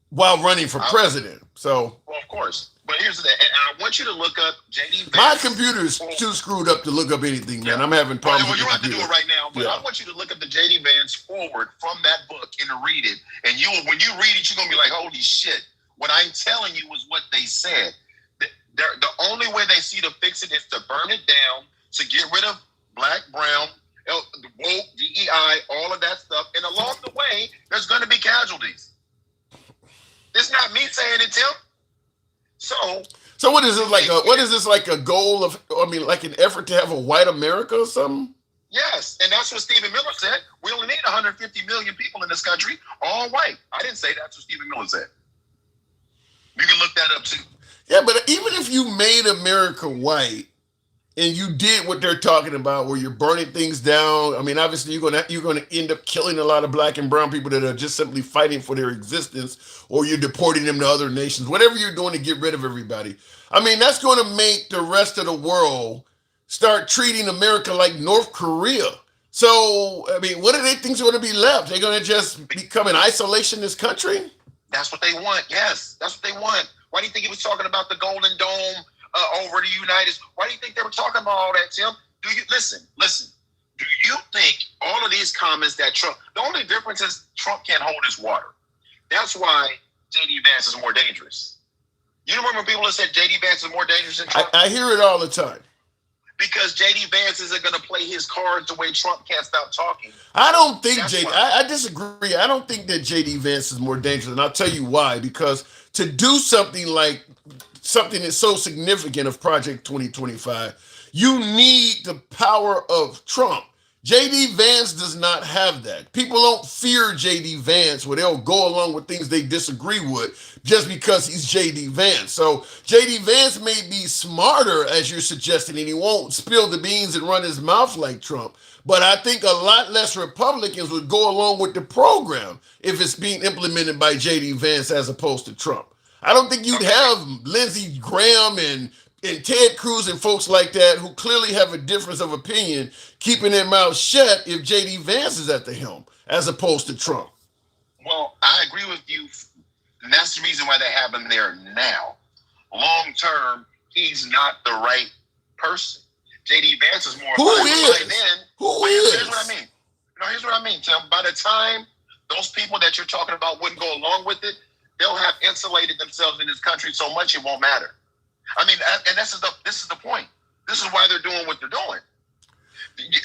while running for president. So, well, of course. But here's the thing, and I want you to look up JD Vance. My computer is too screwed up to look up anything, man. I'm having problems. Well, you don't have to do it right now, but I want you to look up the JD Vance forward from that book and read it. And when you read it, you're gonna be like, "Holy shit!" What I'm telling you is what they said. The only way they see to fix it is to burn it down, to get rid of black, brown, woke, DEI, all of that stuff. And along the way, there's going to be casualties. It's not me saying it, Tim. So what is this like? What is this like a goal of? I mean, like an effort to have a white America or something? Yes, and that's what Stephen Miller said. We only need 150 million people in this country, all white. I didn't say that's what Stephen Miller said. You can look that up too. Yeah, but even if you made America white and you did what they're talking about, where you're burning things down, I mean, obviously you're gonna end up killing a lot of black and brown people that are just simply fighting for their existence, or you're deporting them to other nations. Whatever you're doing to get rid of everybody, I mean, that's going to make the rest of the world start treating America like North Korea. So, I mean, what do they think's going to be left? They're going to just become an isolationist country? That's what they want. Yes, that's what they want. Why do you think he was talking about the Golden Dome over the United States? Why do you think they were talking about all that, Tim? Listen? Do you think all of these comments that Trump? The only difference is Trump can't hold his water. That's why J.D. Vance is more dangerous. You remember people that said J.D. Vance is more dangerous than Trump? I hear it all the time. Because J.D. Vance isn't going to play his cards the way Trump can't stop talking. I don't think I disagree. I don't think that J.D. Vance is more dangerous, and I'll tell you why. Because to do something that's so significant of Project 2025, you need the power of Trump. J.D. Vance does not have that. People don't fear J.D. Vance, where they'll go along with things they disagree with just because he's J.D. Vance. So J.D. Vance may be smarter, as you're suggesting, and he won't spill the beans and run his mouth like Trump. But I think a lot less Republicans would go along with the program if it's being implemented by J.D. Vance as opposed to Trump. I don't think you'd have Lindsey Graham and Ted Cruz and folks like that who clearly have a difference of opinion keeping their mouths shut if J.D. Vance is at the helm as opposed to Trump. Well, I agree with you. And that's the reason why they have him there now. Long term, he's not the right person. J.D. Vance is more. Who is? Here's what I mean. Here's what I mean, Tim. By the time those people that you're talking about wouldn't go along with it, they'll have insulated themselves in this country so much it won't matter. I mean, and this is the point. This is why they're doing what they're doing.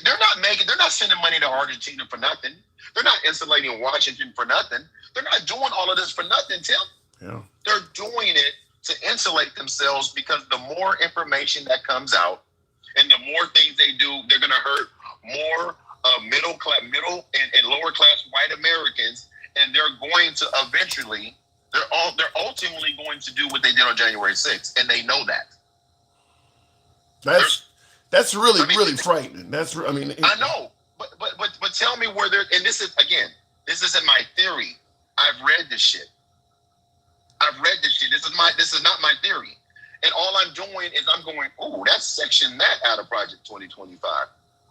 They're not sending money to Argentina for nothing. They're not insulating Washington for nothing. They're not doing all of this for nothing, Tim. Yeah. They're doing it to insulate themselves because the more information that comes out and the more things they do, they're going to hurt more middle and lower class white Americans, and they're going to eventually. They're ultimately going to do what they did on January 6th, and they know that. That's really frightening. I know, but tell me where they're. And this isn't my theory. I've read this shit. This is not my theory. And all I'm doing is I'm going, oh, that's section that out of Project 2025.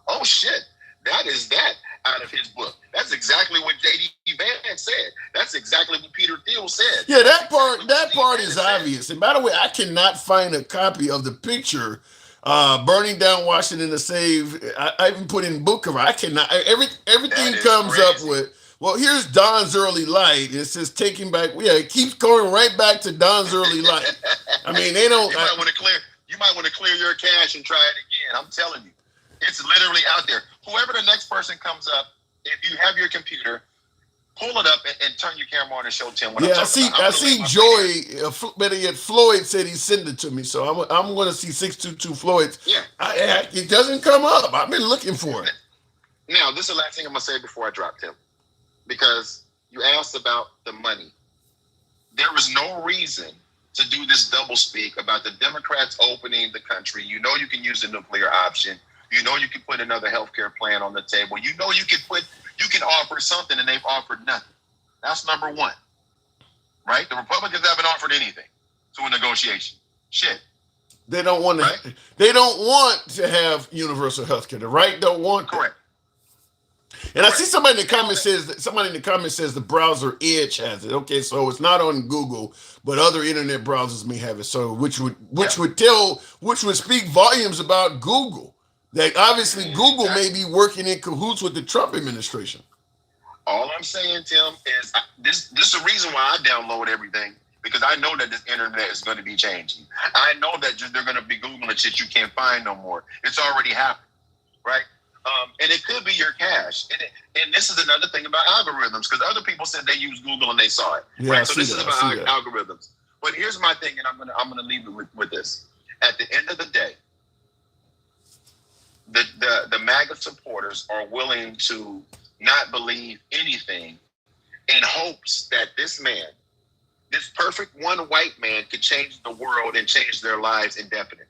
Oh shit, that is that out of his book. That's exactly what J.D. Vance said. That's exactly what Peter Thiel said. Yeah, that part is obvious. And by the way, I cannot find a copy of the picture burning down Washington to save. I even put in book cover. I cannot. Everything comes crazy. Up with. Well, here's Don's early light. It says taking back. Yeah, it keeps going right back to Don's early light. I mean, they don't. You might want to clear your cache and try it again. I'm telling you, it's literally out there. Whoever the next person comes up, if you have your computer, pull it up and turn your camera on and show Tim what I'm talking about. I see Joy, better yet, Floyd said he sent it to me, so I'm going to see 622 Floyd's. Yeah. It doesn't come up. I've been looking for it. Now, this is the last thing I'm going to say before I drop Tim, because You asked about the money. There was no reason to do this double speak about the Democrats opening the country. You know you can use the nuclear option. You know you can put another healthcare plan on the table. You know you can offer something, and they've offered nothing. That's number one, right? The Republicans haven't offered anything to a negotiation. Shit. They don't want to. Right? They don't want to have universal health care. The right don't want. Correct. And I see somebody in the comments says the browser Edge has it. Okay, so it's not on Google, but other internet browsers may have it. So which would speak volumes about Google. That obviously Google may be working in cahoots with the Trump administration. All I'm saying, Tim, is this is the reason why I download everything, because I know that this internet is going to be changing. I know that they're going to be Googling shit you can't find no more. It's already happened, right? And it could be your cash. And this is another thing about algorithms, because other people said they used Google and they saw it. Yeah, right? So this is about algorithms. But here's my thing, and I'm gonna leave it with this. At the end of the day, the MAGA supporters are willing to not believe anything in hopes that this man, this perfect one white man, could change the world and change their lives indefinitely.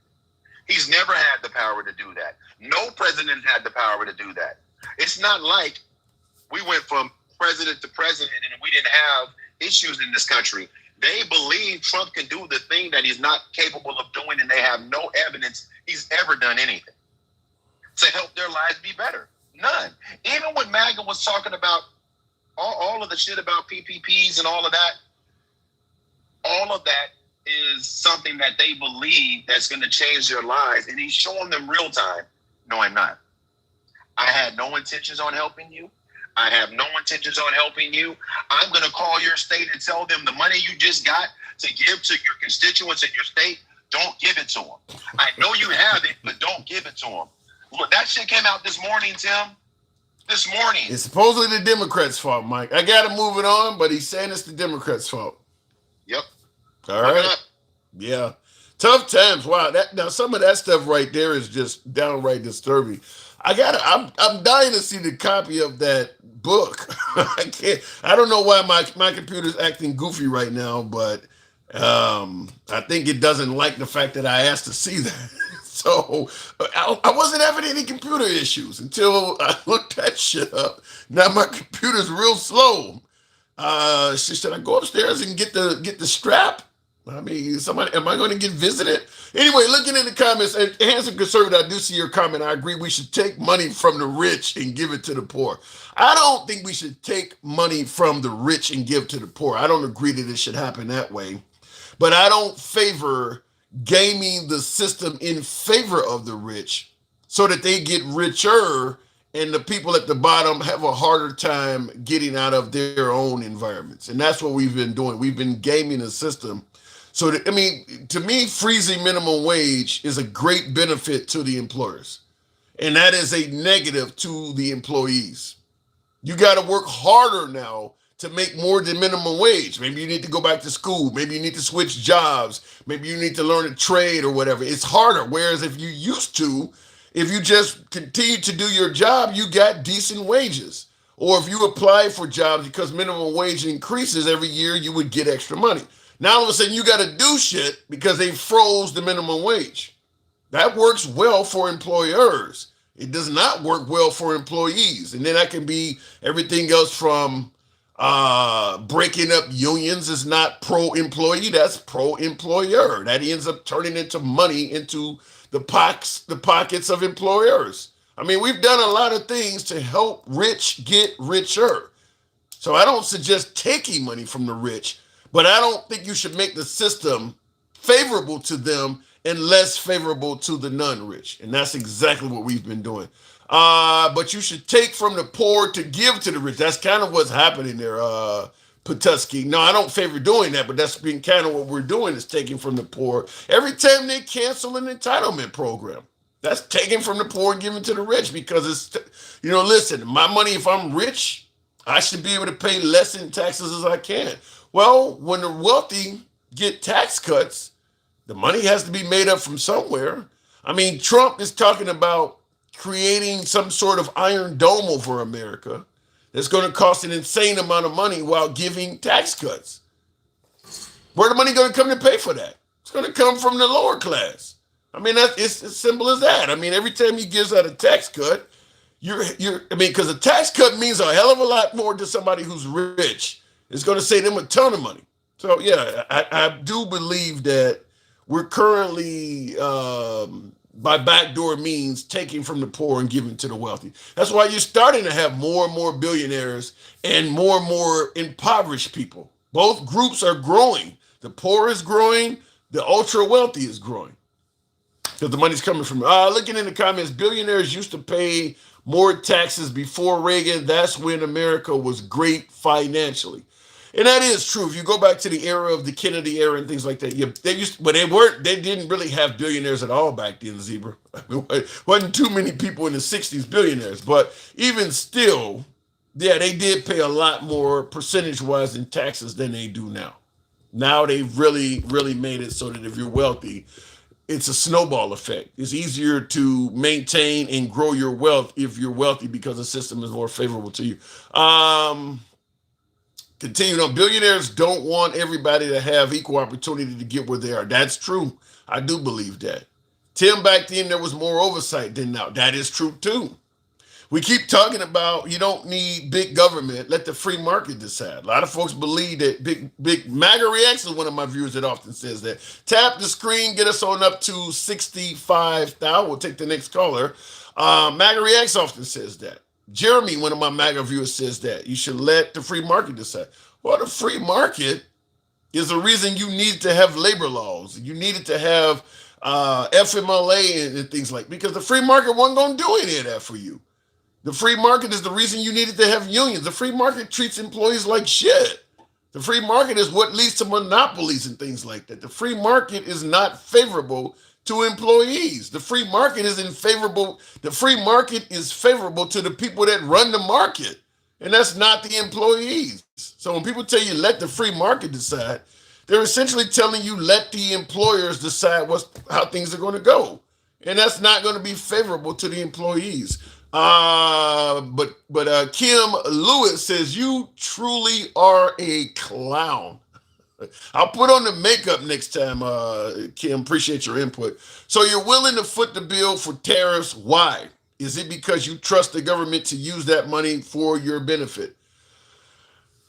He's never had the power to do that. No president had the power to do that. It's not like we went from president to president and we didn't have issues in this country. They believe Trump can do the thing that he's not capable of doing, and they have no evidence he's ever done anything to help their lives be better. None. Even when MAGA was talking about all of the shit about PPPs and all of that is something that they believe that's going to change their lives. And he's showing them real time. No, I'm not. I had no intentions on helping you. I have no intentions on helping you. I'm going to call your state and tell them the money you just got to give to your constituents in your state, don't give it to them. I know you have it, but don't give it to them. Look, that shit came out this morning, Tim. This morning. It's supposedly the Democrats' fault, Mike. I got to move it on, but he's saying it's the Democrats' fault. Yep. All right. Yeah. Tough times. Wow. Now some of that stuff right there is just downright disturbing. I'm dying to see the copy of that book. I don't know why my computer's acting goofy right now, but I think it doesn't like the fact that I asked to see that. So I wasn't having any computer issues until I looked that shit up. Now my computer's real slow. Should I go upstairs and get the strap? I mean, am I going to get visited? Anyway, looking in the comments, and Handsome Conservative, I do see your comment. I agree we should take money from the rich and give it to the poor. I don't think we should take money from the rich and give to the poor. I don't agree that it should happen that way. But I don't favor gaming the system in favor of the rich so that they get richer and the people at the bottom have a harder time getting out of their own environments. And that's what we've been doing. We've been gaming the system. So, to me, freezing minimum wage is a great benefit to the employers. And that is a negative to the employees. You got to work harder now to make more than minimum wage. Maybe you need to go back to school. Maybe you need to switch jobs. Maybe you need to learn a trade or whatever. It's harder. Whereas if you just continue to do your job, you got decent wages. Or if you apply for jobs because minimum wage increases every year, you would get extra money. Now all of a sudden you got to do shit because they froze the minimum wage. That works well for employers. It does not work well for employees. And then that can be everything else from breaking up unions is not pro-employee, that's pro-employer. That ends up turning into money into the pockets of employers. I mean, we've done a lot of things to help rich get richer. So I don't suggest taking money from the rich, but I don't think you should make the system favorable to them and less favorable to the non-rich. And that's exactly what we've been doing. But you should take from the poor to give to the rich. That's kind of what's happening there, Patuski. No, I don't favor doing that, but that's been kind of what we're doing is taking from the poor. Every time they cancel an entitlement program, that's taking from the poor and giving to the rich because it's, listen, my money, if I'm rich, I should be able to pay less in taxes as I can. Well, when the wealthy get tax cuts, the money has to be made up from somewhere. I mean, Trump is talking about creating some sort of iron dome over America It's going to cost an insane amount of money while giving tax cuts. Where the money going to come to pay for that? It's going to come from the lower class. I mean, it's as simple as that. I mean, every time he gives out a tax cut, because a tax cut means a hell of a lot more to somebody who's rich. It's going to save them a ton of money. So, yeah, I do believe that we're currently, by backdoor means, taking from the poor and giving to the wealthy. That's why you're starting to have more and more billionaires and more impoverished people. Both groups are growing. The poor is growing. The ultra wealthy is growing. Because the money's coming from, looking in the comments, billionaires used to pay more taxes before Reagan. That's when America was great financially. And that is true. If you go back to the era of the Kennedy era and things like that, they didn't really have billionaires at all back then, Zebra. Wasn't too many people in the 60s billionaires. But even still, yeah, they did pay a lot more percentage-wise in taxes than they do now. Now they've really made it so that if you're wealthy, it's a snowball effect. It's easier to maintain and grow your wealth if you're wealthy because the system is more favorable to you. Continuing on, billionaires don't want everybody to have equal opportunity to get where they are. That's true. I do believe that. Tim, back then there was more oversight than now. That is true too. We keep talking about you don't need big government. Let the free market decide. A lot of folks believe that big MAGA Reacts is one of my viewers that often says that. Tap the screen, get us on up to 65,000. We'll take the next caller. MAGA Reacts often says that. Jeremy, one of my MAGA viewers, says that you should let the free market decide. Well, the free market is the reason you need to have labor laws. You needed to have FMLA and things like, because the free market wasn't going to do any of that for you. The free market is the reason you needed to have unions. The free market treats employees like shit. The free market is what leads to monopolies and things like that. The free market is not favorable to employees. The free market is favorable to the people that run the market, and that's not the employees. So when people tell you let the free market decide, they're essentially telling you let the employers decide how things are going to go, and that's not going to be favorable to the employees. But Kim Lewis says you truly are a clown. I'll put on the makeup next time, Kim. Appreciate your input. So you're willing to foot the bill for tariffs. Why? Is it because you trust the government to use that money for your benefit?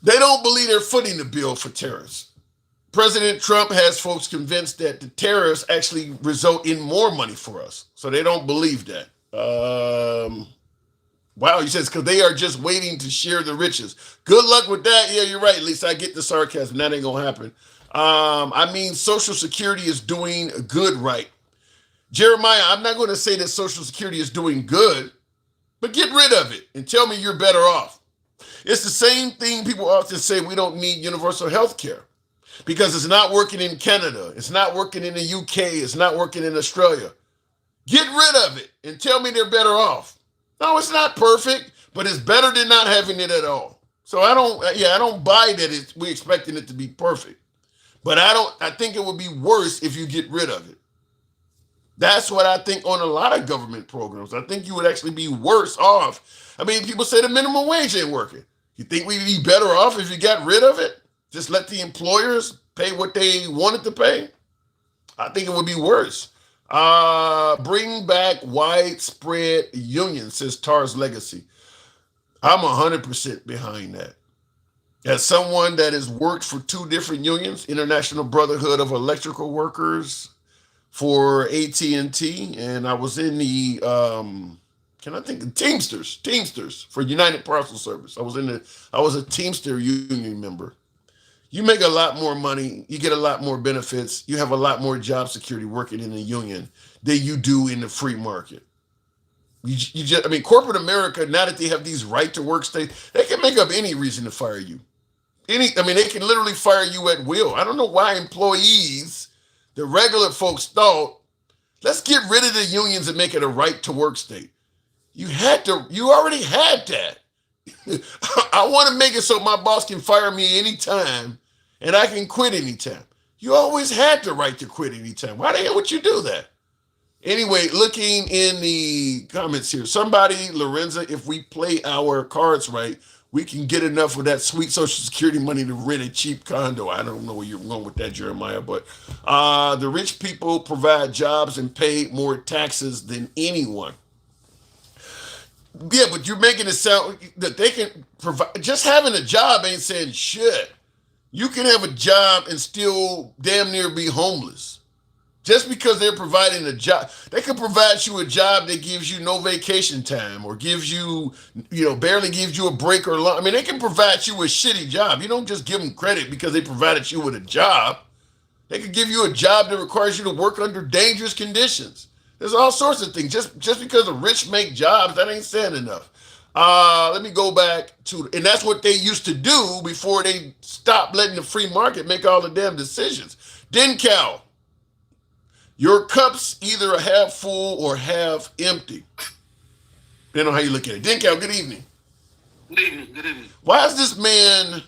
They don't believe they're footing the bill for tariffs. President Trump has folks convinced that the tariffs actually result in more money for us. So they don't believe that. Wow, he says, because they are just waiting to share the riches. Good luck with that. Yeah, you're right. At least I get the sarcasm. That ain't going to happen. I mean, Social Security is doing good, right? Jeremiah, I'm not going to say that Social Security is doing good, but get rid of it and tell me you're better off. It's the same thing people often say we don't need universal health care because it's not working in Canada. It's not working in the UK. It's not working in Australia. Get rid of it and tell me they're better off. No, it's not perfect, but it's better than not having it at all. So I don't buy that we're expecting it to be perfect. But I think it would be worse if you get rid of it. That's what I think on a lot of government programs. I think you would actually be worse off. I mean, people say the minimum wage ain't working. You think we'd be better off if you got rid of it? Just let the employers pay what they wanted to pay? I think it would be worse. Bring back widespread unions, says Tar's Legacy. I'm 100% behind that. As someone that has worked for two different unions, International Brotherhood of Electrical Workers for AT&T, and I was in the Teamsters for United Parcel Service. I was a Teamster union member. You make a lot more money, you get a lot more benefits, you have a lot more job security working in the union than you do in the free market. Corporate America, now that they have these right to work states, they can make up any reason to fire you. They can literally fire you at will. I don't know why employees, the regular folks thought, let's get rid of the unions and make it a right to work state. You already had that. I want to make it so my boss can fire me anytime and I can quit anytime. You always had the right to quit anytime. Why the hell would you do that? Anyway, looking in the comments here, somebody, Lorenza, if we play our cards right, we can get enough of that sweet Social Security money to rent a cheap condo. I don't know where you're going with that, Jeremiah, but the rich people provide jobs and pay more taxes than anyone. Yeah, but you're making it sound that they can provide. Just having a job ain't saying shit. You can have a job and still damn near be homeless. Just because they're providing a job, they can provide you a job that gives you no vacation time or gives you, barely gives you a break or lunch. I mean, they can provide you a shitty job. You don't just give them credit because they provided you with a job. They could give you a job that requires you to work under dangerous conditions. There's all sorts of things. Just because the rich make jobs, that ain't saying enough. Let me go back to, and that's what they used to do before they stopped letting the free market make all the damn decisions. Dencal, your cup's either half full or half empty. Depending on how you look at it. Dencal, good evening. Good evening. Good evening. Why is this man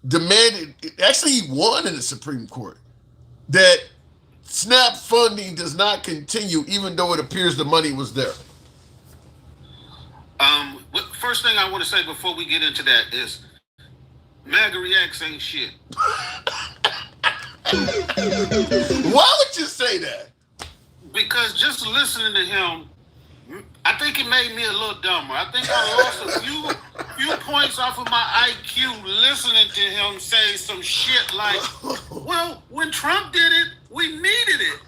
demanded, actually he won in the Supreme Court, that SNAP funding does not continue even though it appears the money was there? First thing I want to say before we get into that is MAGA reacts ain't shit. Why would you say that? Because just listening to him, I think it made me a little dumber. I think I lost a few points off of my IQ listening to him say some shit like, well, when Trump did it, we needed it.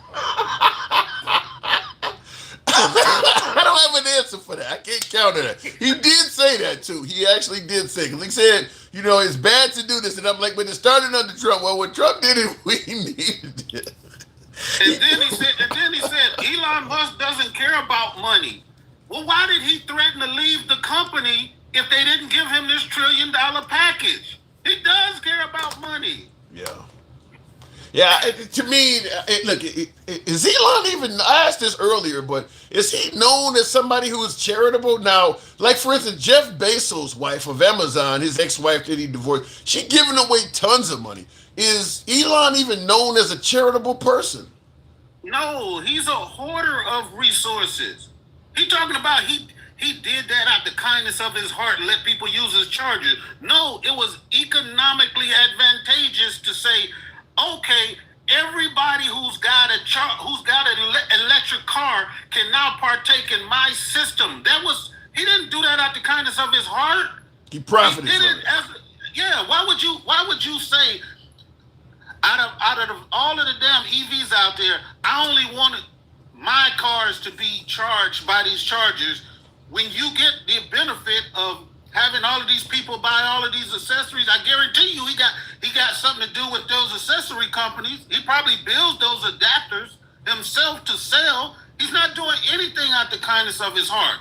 I don't have an answer for that. I can't counter that. He did say that too. He actually did say, because he said, it's bad to do this. And I'm like, but it started under Trump. Well, when Trump did it, we needed it. And then he said, Elon Musk doesn't care about money. Well, why did he threaten to leave the company if they didn't give him this $1 trillion package? He does care about money. Yeah. Yeah, to me, look, is Elon even, I asked this earlier, but is he known as somebody who is charitable? Now, like for instance, Jeff Bezos' wife of Amazon, his ex-wife that he divorced, she giving away tons of money. Is Elon even known as a charitable person? No, he's a hoarder of resources. He talking about he did that out the kindness of his heart and let people use his chargers. No, it was economically advantageous to say, okay, everybody who's got an electric car can now partake in my system. He didn't do that out the kindness of his heart. He profited from it. Yeah, why would you say out of all of the damn EVs out there, I only wanted my cars to be charged by these chargers when you get the benefit of having all of these people buy all of these accessories? I guarantee you he got something to do with those accessory companies. He probably builds those adapters himself to sell. He's not doing anything out the kindness of his heart.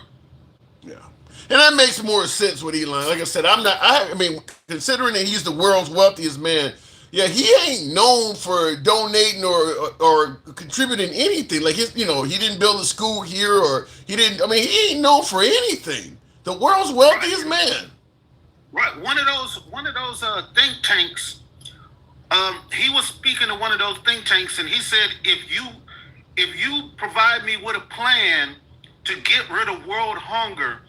Yeah. And that makes more sense with Elon. Like I said, I mean, considering that he's the world's wealthiest man, yeah, he ain't known for donating or contributing anything. Like he didn't build a school here he ain't known for anything. The world's wealthiest man. Right. One of those think tanks, he was speaking to one of those think tanks and he said, if you provide me with a plan to get rid of world hunger,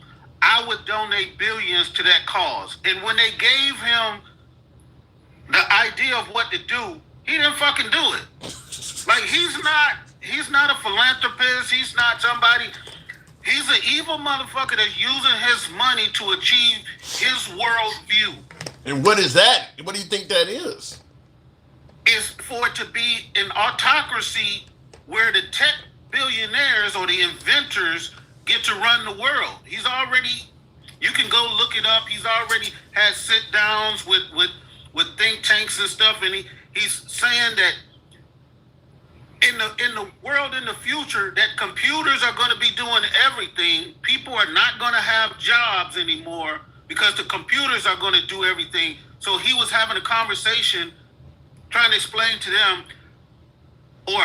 I would donate billions to that cause. And when they gave him the idea of what to do, he didn't fucking do it. Like he's not a philanthropist. He's not somebody. He's an evil motherfucker that's using his money to achieve his world view. And what is that? What do you think that is? It's for it to be an autocracy where the tech billionaires or the inventors get to run the world. You can go look it up. He's already had sit downs with think tanks and stuff, and he's saying that in the world in the future that computers are going to be doing everything. People are not going to have jobs anymore because the computers are going to do everything. So he was having a conversation trying to explain to them or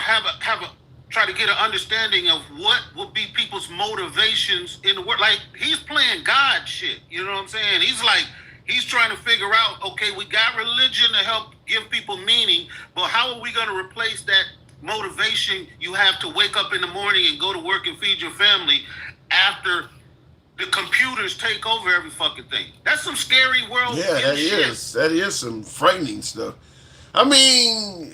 try to get an understanding of what would be people's motivations in the world. Like he's playing God shit, you know what I'm saying? He's trying to figure out, okay, we got religion to help give people meaning, but how are we going to replace that motivation you have to wake up in the morning and go to work and feed your family after the computers take over every fucking thing. That's some scary world. Yeah, that shit. is. That is some frightening stuff. I mean,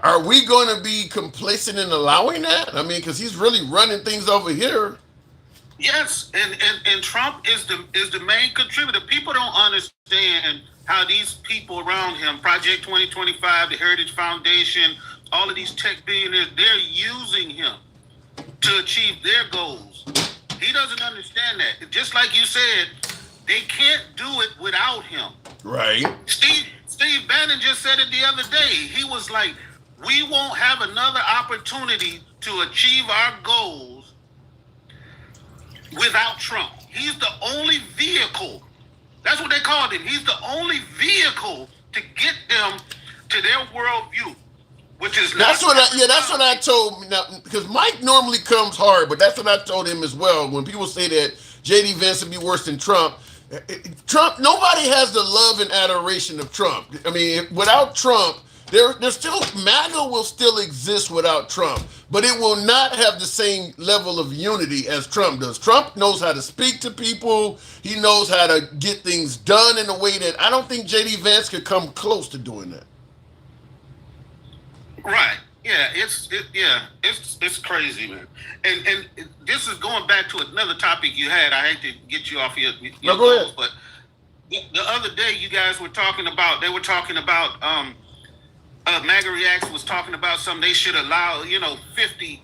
are we going to be complacent in allowing that? I mean, because he's really running things over here. Yes, and Trump is the main contributor. People don't understand how these people around him, Project 2025, the Heritage Foundation, all of these tech billionaires, they're using him to achieve their goals. He doesn't understand that. Just like you said, they can't do it without him. Right. Steve Bannon just said it the other day. He was like, we won't have another opportunity to achieve our goals without Trump. He's the only vehicle. That's what they called him. He's the only vehicle to get them to their worldview, which is that's what I told. Because Mike normally comes hard, but that's what I told him as well. When people say that J.D. Vance would be worse than Trump, nobody has the love and adoration of Trump. I mean, without Trump, there's still MAGA will still exist without Trump, but it will not have the same level of unity as Trump does. Trump knows how to speak to people. He knows how to get things done in a way that I don't think J.D. Vance could come close to doing that. Right. Yeah, it's crazy, man. And this is going back to another topic you had. I hate to get you off your no, go ahead. But the other day you guys were talking about, MAGA Reacts was talking about something they should allow, 50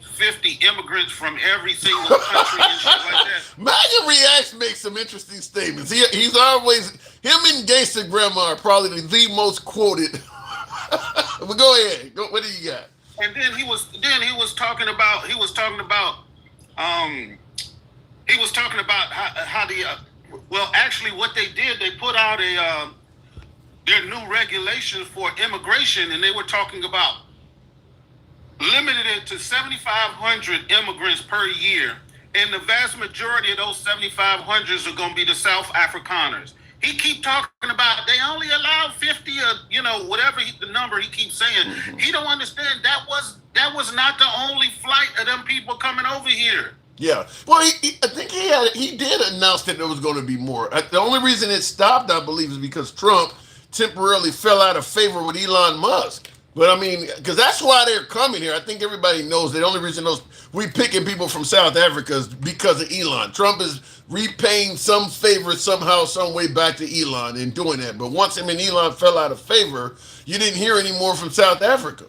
immigrants from every single country and shit like that. MAGA Reacts makes some interesting statements. He's always, him and Gangsta Grandma are probably the most quoted. But go ahead. What do you got? And then he was talking about how the actually what they did, they put out their new regulations for immigration, and they were talking about limited it to 7,500 immigrants per year, and the vast majority of those 7,500s are going to be the South Afrikaners. He keep talking about they only allow 50 or whatever the number he keeps saying. Mm-hmm. He don't understand that was not the only flight of them people coming over here. Yeah, well, I think he did announce that there was going to be more. The only reason it stopped, I believe, is because Trump temporarily fell out of favor with Elon Musk. But I mean, because that's why they're coming here. I think everybody knows the only reason we picking people from South Africa is because of Elon. Trump is repaying some favor somehow, some way back to Elon in doing that. But once him and Elon fell out of favor, you didn't hear any more from South Africa.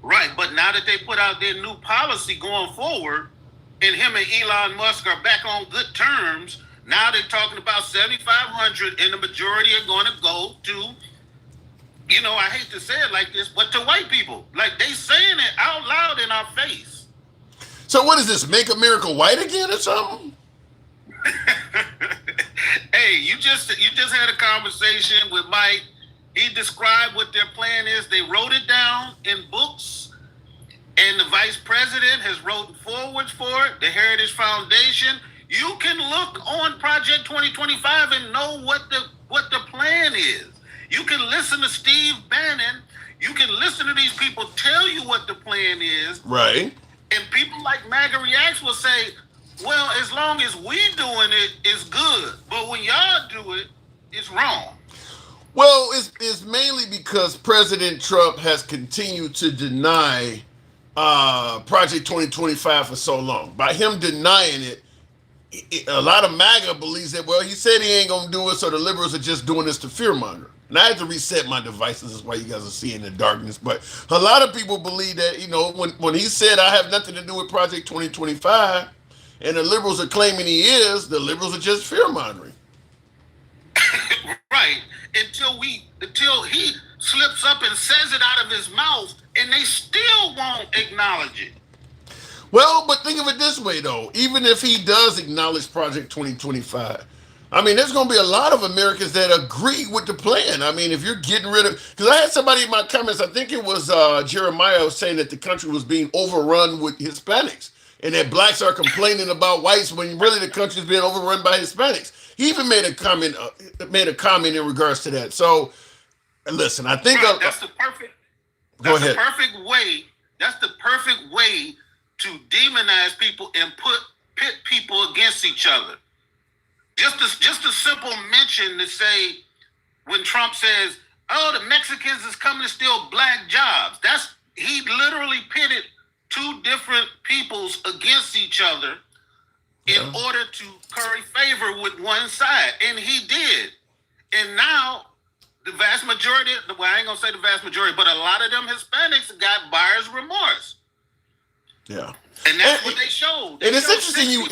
Right, but now that they put out their new policy going forward, and him and Elon Musk are back on good terms, now they're talking about 7,500, and the majority are going to go to, I hate to say it like this, but to white people. Like, they saying it out loud in our face. So what is this, make America white again or something? Hey, you just had a conversation with Mike. He described what their plan is. They wrote it down in books, and the vice president has wrote forwards for it, the Heritage Foundation. You can look on Project 2025 and know what the plan is. You can listen to Steve Bannon. You can listen to these people tell you what the plan is. Right. And people like MAGA Reacts will say, well, as long as we doing it, it's good. But when y'all do it, it's wrong. Well, it's mainly because President Trump has continued to deny Project 2025 for so long. By him denying it, a lot of MAGA believes that, well, he said he ain't going to do it, so the liberals are just doing this to fearmonger. And I had to reset my devices. That's why you guys are seeing the darkness. But a lot of people believe that, when he said, I have nothing to do with Project 2025, and the liberals are claiming he is, the liberals are just fear-mongering. Right. Until he slips up and says it out of his mouth, and they still won't acknowledge it. Well, but think of it this way, though. Even if he does acknowledge Project 2025, I mean, there's going to be a lot of Americans that agree with the plan. I mean, if you're getting rid of... Because I had somebody in my comments, I think it was Jeremiah, saying that the country was being overrun with Hispanics and that blacks are complaining about whites when really the country's being overrun by Hispanics. He even made a comment in regards to that. So, listen, I think... Right, that's the perfect way to demonize people and put pit people against each other. Just a simple mention to say when Trump says, "Oh, the Mexicans is coming to steal black jobs." He literally pitted two different peoples against each other in order to curry favor with one side, and he did. And now the vast majority, well, I ain't gonna say the vast majority, but a lot of them Hispanics got buyer's remorse. Yeah, and that's what they showed. And it's interesting. You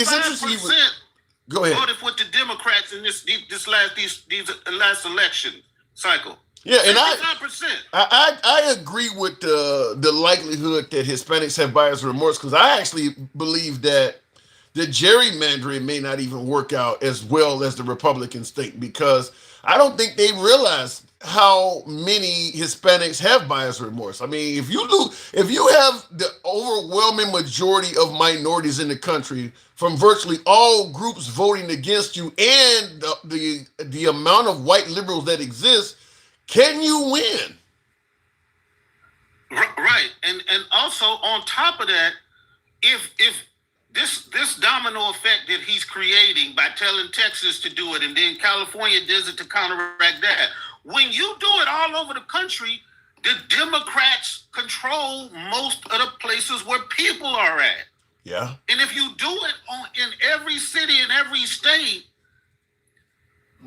go ahead. Voted with the Democrats in this last election cycle. Yeah, and I agree with the likelihood that Hispanics have buyer's remorse, because I actually believe that the gerrymandering may not even work out as well as the Republicans think, because I don't think they realize how many Hispanics have buyer's remorse. I mean, if you have the overwhelming majority of minorities in the country from virtually all groups voting against you, and the amount of white liberals that exist, can you win? Right, and also on top of that, if this domino effect that he's creating by telling Texas to do it, and then California does it to counteract that. When you do it all over the country, the Democrats control most of the places where people are at. Yeah. And if you do it in every city in every state,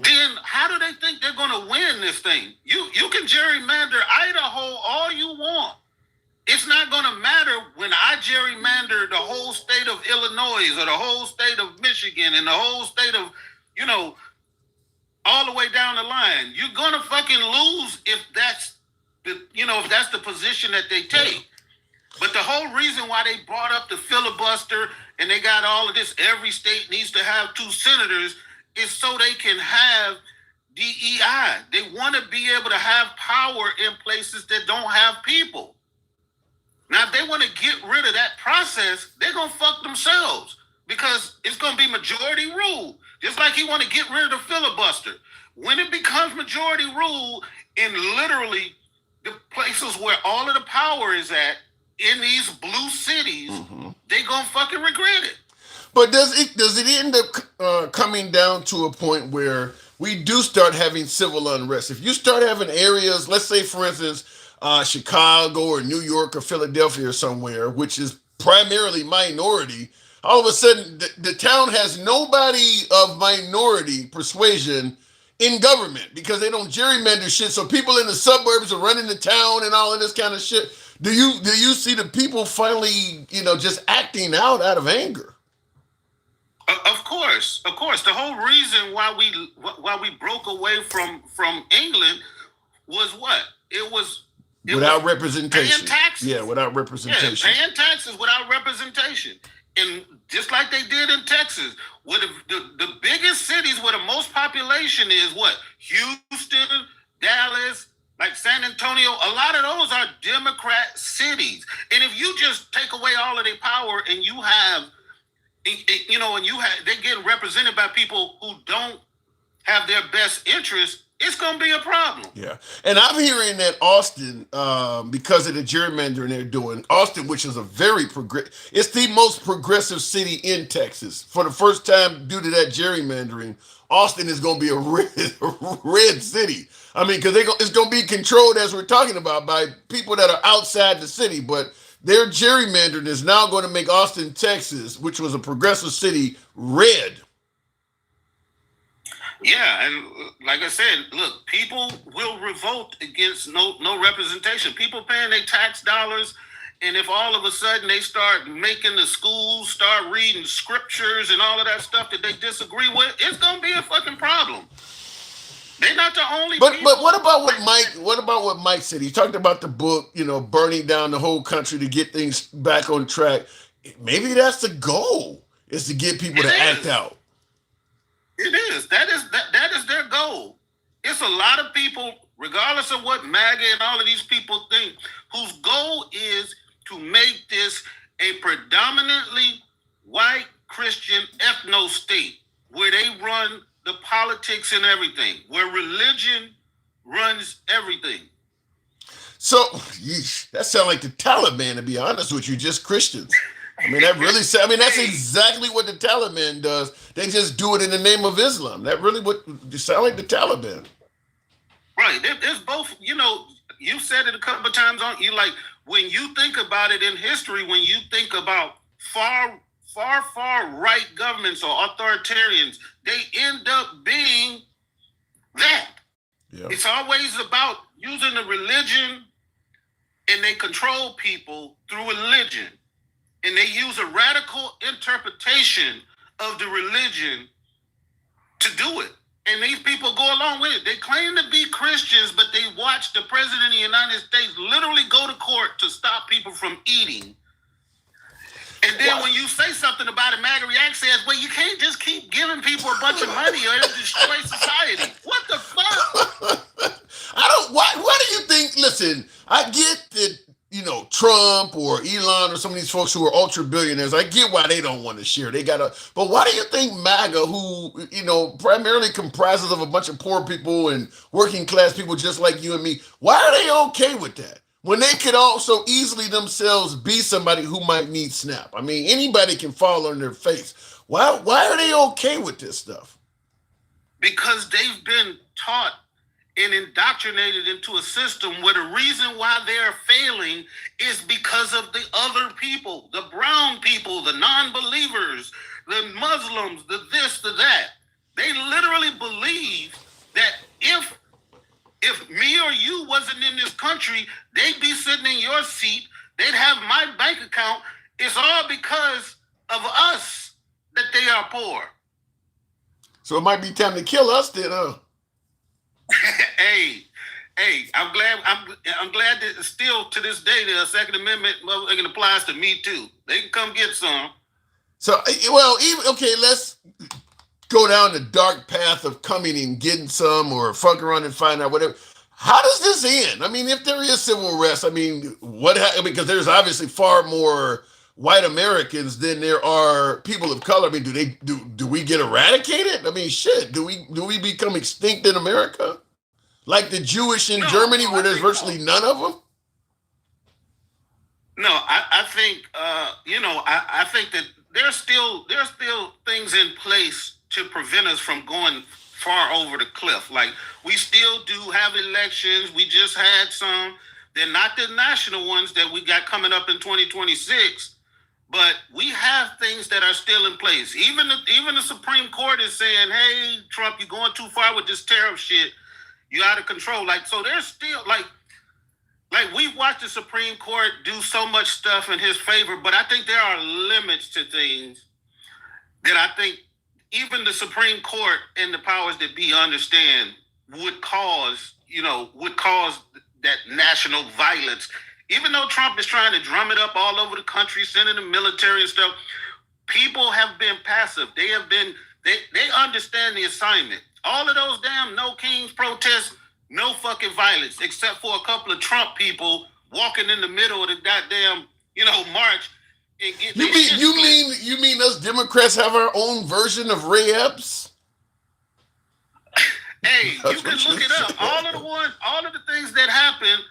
then how do they think they're going to win this thing? You can gerrymander Idaho all you want. It's not going to matter when I gerrymander the whole state of Illinois or the whole state of Michigan and the whole state of, all the way down the line. You're going to fucking lose if that's the position that they take. But the whole reason why they brought up the filibuster and they got all of this, every state needs to have 2 senators, is so they can have DEI. They want to be able to have power in places that don't have people. Now, if they want to get rid of that process, they're going to fuck themselves, because it's going to be majority rule. Just like he want to get rid of the filibuster. When it becomes majority rule in literally the places where all of the power is at, in these blue cities, they going to fucking regret it. But does it end up coming down to a point where we do start having civil unrest? If you start having areas, let's say, for instance, Chicago or New York or Philadelphia or somewhere, which is primarily minority, all of a sudden the town has nobody of minority persuasion in government because they don't gerrymander shit. So people in the suburbs are running the town and all of this kind of shit. Do you see the people finally, just acting out of anger? Of course. The whole reason why we broke away from England was what? It was without representation. Paying taxes. Yeah, without representation. Yeah, paying taxes without representation. And just like they did in Texas, where the biggest cities where the most population is what? Houston, Dallas, like San Antonio. A lot of those are Democrat cities. And if you just take away all of their power and you have, they get represented by people who don't have their best interests, it's going to be a problem. Yeah. And I'm hearing that Austin, because of the gerrymandering they're doing, Austin, which is it's the most progressive city in Texas. For the first time, due to that gerrymandering, Austin is going to be a red city. I mean, because it's going to be controlled, as we're talking about, by people that are outside the city. But their gerrymandering is now going to make Austin, Texas, which was a progressive city, red. Yeah, and like I said, look, people will revolt against no representation. People paying their tax dollars, and if all of a sudden they start making the schools start reading scriptures and all of that stuff that they disagree with, it's gonna be a fucking problem. They're not the only people. But what about what Mike said? He talked about the book, burning down the whole country to get things back on track. Maybe that's the goal, is to get people to act out. It is. That is their goal. It's a lot of people, regardless of what MAGA and all of these people think, whose goal is to make this a predominantly white Christian ethno state where they run the politics and everything, where religion runs everything. So, that sounds like the Taliban, to be honest with you, just Christians. I mean, that's exactly what the Taliban does. They just do it in the name of Islam. That really what you sound like the Taliban. Right. There's both, you said it a couple of times on you, like when you think about it in history, when you think about far right governments or authoritarians, they end up being that. Yeah. It's always about using the religion, and they control people through religion. And they use a radical interpretation of the religion to do it. And these people go along with it. They claim to be Christians, but they watch the president of the United States literally go to court to stop people from eating. And then when you say something about it, MAGA React says, well, you can't just keep giving people a bunch of money or it'll destroy society. What the fuck? Why do you think, listen, I get that, Trump or Elon or some of these folks who are ultra billionaires, I get why they don't want to share. But why do you think MAGA, who, primarily comprises of a bunch of poor people and working class people just like you and me, why are they okay with that? When they could also easily themselves be somebody who might need SNAP. I mean, anybody can fall on their face. Why are they okay with this stuff? Because they've been taught and indoctrinated into a system where the reason why they're failing is because of the other people, the brown people, the non-believers, the Muslims, the this, the that. They literally believe that if me or you wasn't in this country, they'd be sitting in your seat, they'd have my bank account. It's all because of us that they are poor. So it might be time to kill us then, huh? Hey, I'm glad that still to this day the Second Amendment applies to me too. They can come get some. So, let's go down the dark path of coming and getting some or fuck around and find out whatever. How does this end? I mean, if there is civil unrest, I mean, because there's obviously far more white Americans than there are people of color. I mean, do we get eradicated? I mean, shit, do we become extinct in America? Like the Jewish in Germany where there's virtually none of them? No, I think I think that there's still things in place to prevent us from going far over the cliff. Like we still do have elections. We just had some. They're not the national ones that we got coming up in 2026, but we have things that are still in place. Even the Supreme Court is saying, "Hey, Trump, you're going too far with this tariff shit. You out of control." Like so, there's still like we've watched the Supreme Court do so much stuff in his favor, but I think there are limits to things that I think even the Supreme Court and the powers that be understand would cause that national violence. Even though Trump is trying to drum it up all over the country, sending the military and stuff, people have been passive. They understand the assignment. All of those damn No Kings protests, no fucking violence, except for a couple of Trump people walking in the middle of the goddamn, march. You mean us Democrats have our own version of Ray Epps? Hey, you can look it up. All of the things that happened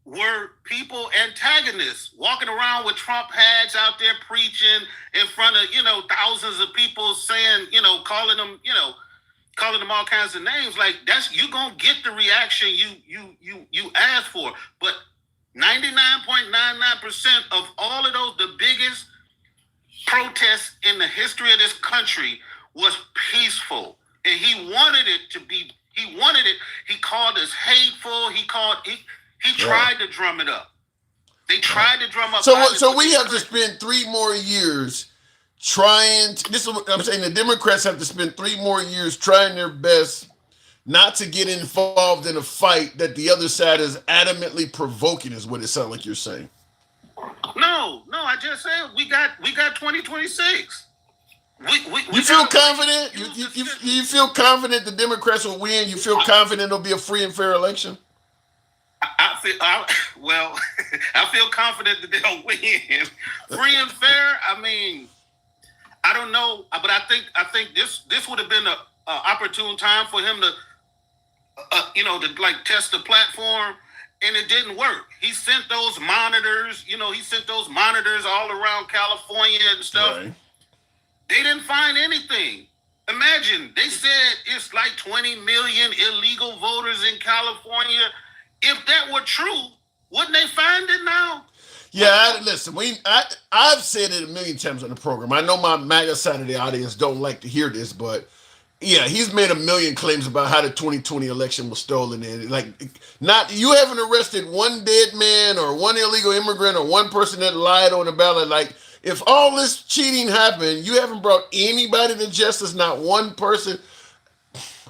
were people antagonists walking around with Trump hats out there preaching in front of, thousands of people saying, calling them all kinds of names. Like you gonna get the reaction you asked for. But 99.99% of all of those, the biggest protests in the history of this country was peaceful. And he wanted it to be, he called us hateful. He tried to drum it up. They tried to drum up. So we have to spend 3 more years this is what I'm saying. The Democrats have to spend 3 more years trying their best not to get involved in a fight that the other side is adamantly provoking, is what it sounds like you're saying. No, I just said we got 2026. You feel confident? You feel confident the Democrats will win? You feel confident it'll be a free and fair election? I feel confident that they'll win. Free and fair, I mean, I don't know, but I think this would have been an opportune time for him to, to test the platform and it didn't work. He sent those monitors, all around California and stuff. Right. They didn't find anything. Imagine, they said it's like 20 million illegal voters in California. If that were true, wouldn't they find it now? Yeah, listen, I've said it a million times on the program. I know my MAGA side of the audience don't like to hear this, but yeah, he's made a million claims about how the 2020 election was stolen. And you haven't arrested one dead man or one illegal immigrant or one person that lied on the ballot. Like, if all this cheating happened, you haven't brought anybody to justice, not one person.